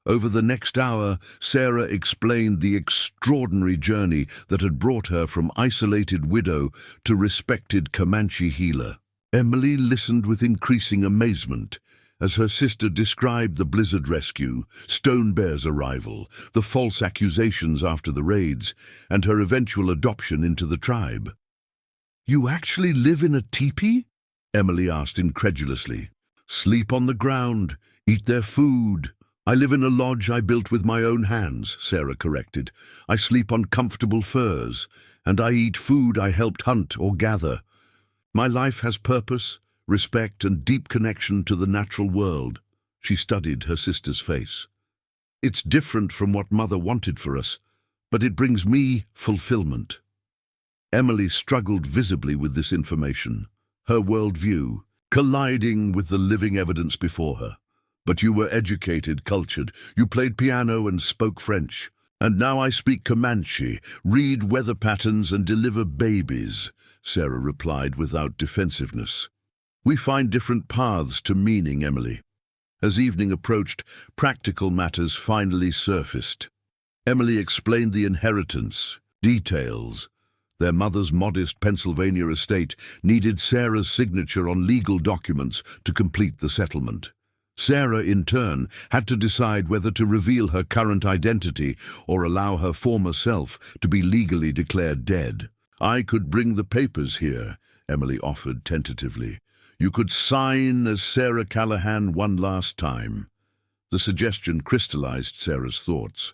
Over the next hour, Sarah explained the extraordinary journey that had brought her from isolated widow to respected Comanche healer. Emily listened with increasing amazement as her sister described the blizzard rescue, Stone Bear's arrival, the false accusations after the raids, and her eventual adoption into the tribe. "You actually live in a teepee?" Emily asked incredulously. "Sleep on the ground, eat their food." "I live in a lodge I built with my own hands," Sarah corrected. "I sleep on comfortable furs, and I eat food I helped hunt or gather. My life has purpose, respect, and deep connection to the natural world." She studied her sister's face. "It's different from what Mother wanted for us, but it brings me fulfillment." Emily struggled visibly with this information, her worldview colliding with the living evidence before her. "But you were educated, cultured. You played piano and spoke French. And now I speak Comanche, read weather patterns and deliver babies," Sarah replied without defensiveness. "We find different paths to meaning, Emily." As evening approached, practical matters finally surfaced. Emily explained the inheritance, details. Their mother's modest Pennsylvania estate needed Sarah's signature on legal documents to complete the settlement. Sarah, in turn, had to decide whether to reveal her current identity or allow her former self to be legally declared dead. "I could bring the papers here," Emily offered tentatively. "You could sign as Sarah Callahan one last time." The suggestion crystallized Sarah's thoughts.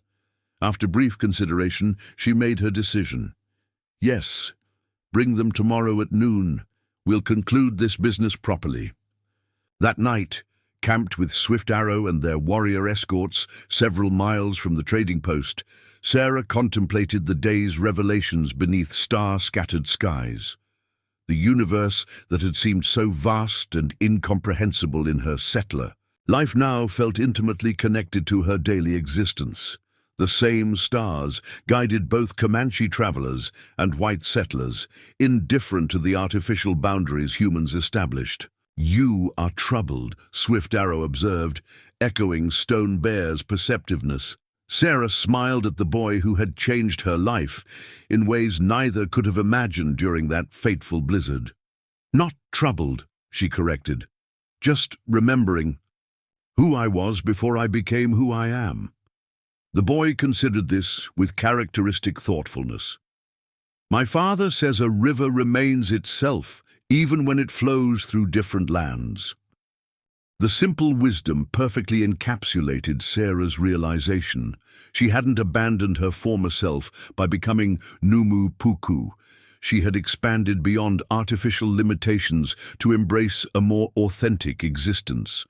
After brief consideration, she made her decision. "Yes, bring them tomorrow at noon. We'll conclude this business properly." That night, camped with Swift Arrow and their warrior escorts several miles from the trading post, Sarah contemplated the day's revelations beneath star-scattered skies. The universe that had seemed so vast and incomprehensible in her settler life now felt intimately connected to her daily existence. The same stars guided both Comanche travelers and white settlers, indifferent to the artificial boundaries humans established. "You are troubled," Swift Arrow observed, echoing Stone Bear's perceptiveness. Sarah smiled at the boy who had changed her life in ways neither could have imagined during that fateful blizzard. "Not troubled," she corrected, "just remembering who I was before I became who I am." The boy considered this with characteristic thoughtfulness. "My father says a river remains itself, even when it flows through different lands." The simple wisdom perfectly encapsulated Sarah's realization. She hadn't abandoned her former self by becoming Numu Puku. She had expanded beyond artificial limitations to embrace a more authentic existence.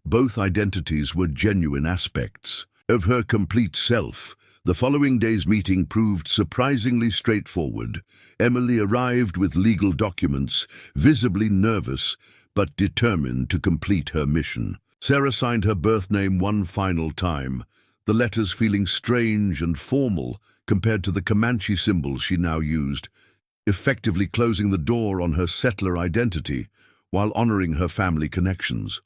Both identities were genuine aspects of her complete self. The following day's meeting proved surprisingly straightforward. Emily arrived with legal documents, visibly nervous, but determined to complete her mission. Sarah signed her birth name one final time, the letters feeling strange and formal compared to the Comanche symbols she now used, effectively closing the door on her settler identity while honoring her family connections.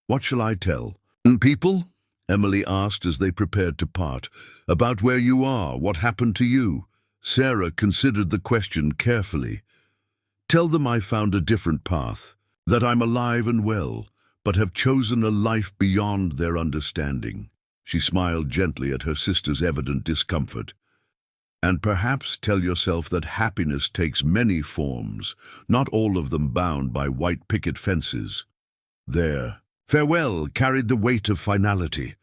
"What shall I tell people?" Emily asked as they prepared to part. "About where you are, what happened to you?" Sarah considered the question carefully. "Tell them I found a different path, that I'm alive and well, but have chosen a life beyond their understanding." She smiled gently at her sister's evident discomfort. "And perhaps tell yourself that happiness takes many forms, not all of them bound by white picket fences." Their farewell carried the weight of finality.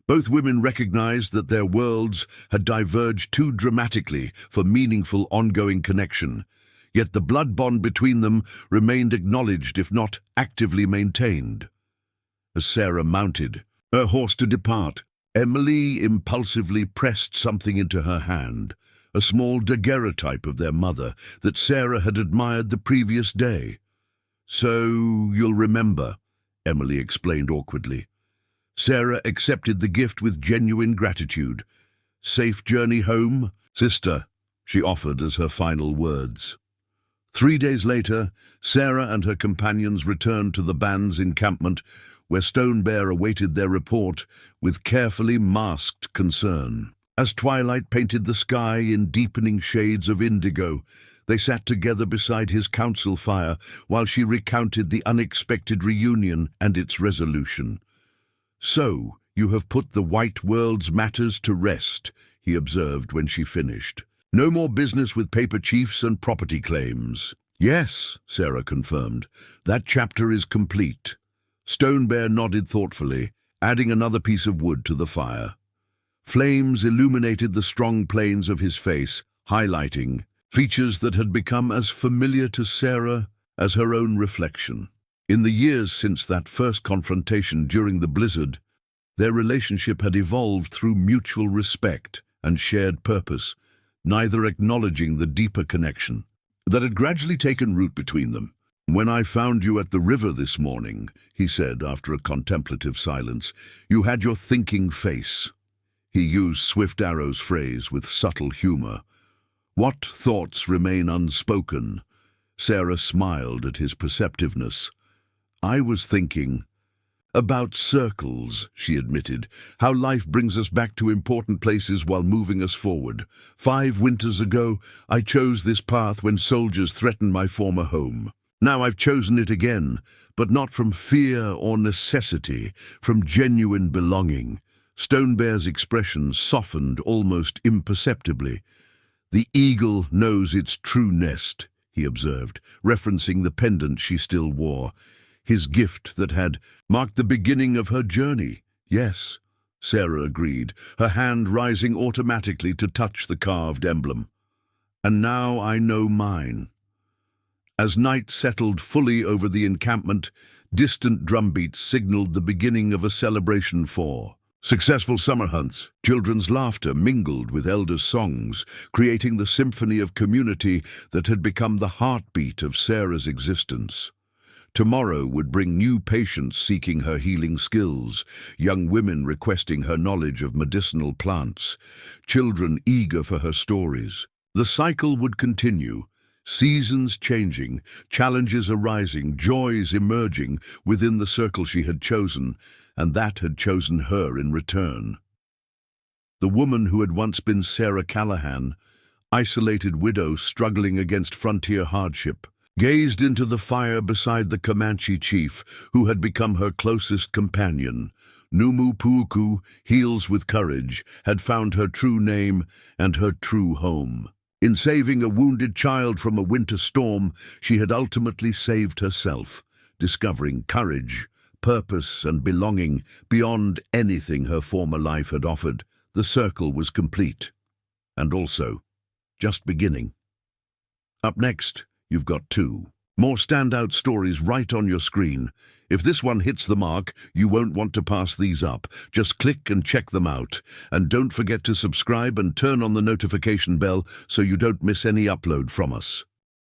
Both women recognized that their worlds had diverged too dramatically for meaningful ongoing connection. Yet the blood bond between them remained acknowledged, if not actively maintained. As Sarah mounted her horse to depart, Emily impulsively pressed something into her hand, a small daguerreotype of their mother that Sarah had admired the previous day. "So you'll remember," Emily explained awkwardly. Sarah accepted the gift with genuine gratitude. "Safe journey home, sister," she offered as her final words. 3 days later, Sarah and her companions returned to the band's encampment, where Stone Bear awaited their report with carefully masked concern. As twilight painted the sky in deepening shades of indigo, they sat together beside his council fire while she recounted the unexpected reunion and its resolution. "So, you have put the white world's matters to rest," he observed when she finished. "No more business with paper chiefs and property claims." "Yes," Sarah confirmed. "That chapter is complete." Stone Bear nodded thoughtfully, adding another piece of wood to the fire. Flames illuminated the strong planes of his face, highlighting features that had become as familiar to Sarah as her own reflection. In the years since that first confrontation during the blizzard, their relationship had evolved through mutual respect and shared purpose, neither acknowledging the deeper connection that had gradually taken root between them. "When I found you at the river this morning," he said after a contemplative silence, "you had your thinking face." He used Swift Arrow's phrase with subtle humor. "What thoughts remain unspoken?" Sarah smiled at his perceptiveness. "I was thinking about circles," she admitted, "how life brings us back to important places while moving us forward. 5 winters ago, I chose this path when soldiers threatened my former home. Now I've chosen it again, but not from fear or necessity, from genuine belonging." Stone Bear's expression softened almost imperceptibly. "The eagle knows its true nest," he observed, referencing the pendant she still wore. His gift that had marked the beginning of her journey. "Yes," Sarah agreed, her hand rising automatically to touch the carved emblem. "And now I know mine." As night settled fully over the encampment, distant drumbeats signaled the beginning of a celebration for successful summer hunts. Children's laughter mingled with elders' songs, creating the symphony of community that had become the heartbeat of Sarah's existence. Tomorrow would bring new patients seeking her healing skills, young women requesting her knowledge of medicinal plants, children eager for her stories. The cycle would continue, seasons changing, challenges arising, joys emerging within the circle she had chosen, and that had chosen her in return. The woman who had once been Sarah Callahan, isolated widow struggling against frontier hardship, gazed into the fire beside the Comanche chief who had become her closest companion. Numu Puuku, Heals with Courage, had found her true name and her true home. In saving a wounded child from a winter storm, she had ultimately saved herself, discovering courage, purpose, and belonging beyond anything her former life had offered. The circle was complete. And also, just beginning. Up next, you've got two more standout stories right on your screen. If this one hits the mark, you won't want to pass these up. Just click and check them out. And don't forget to subscribe and turn on the notification bell so you don't miss any upload from us.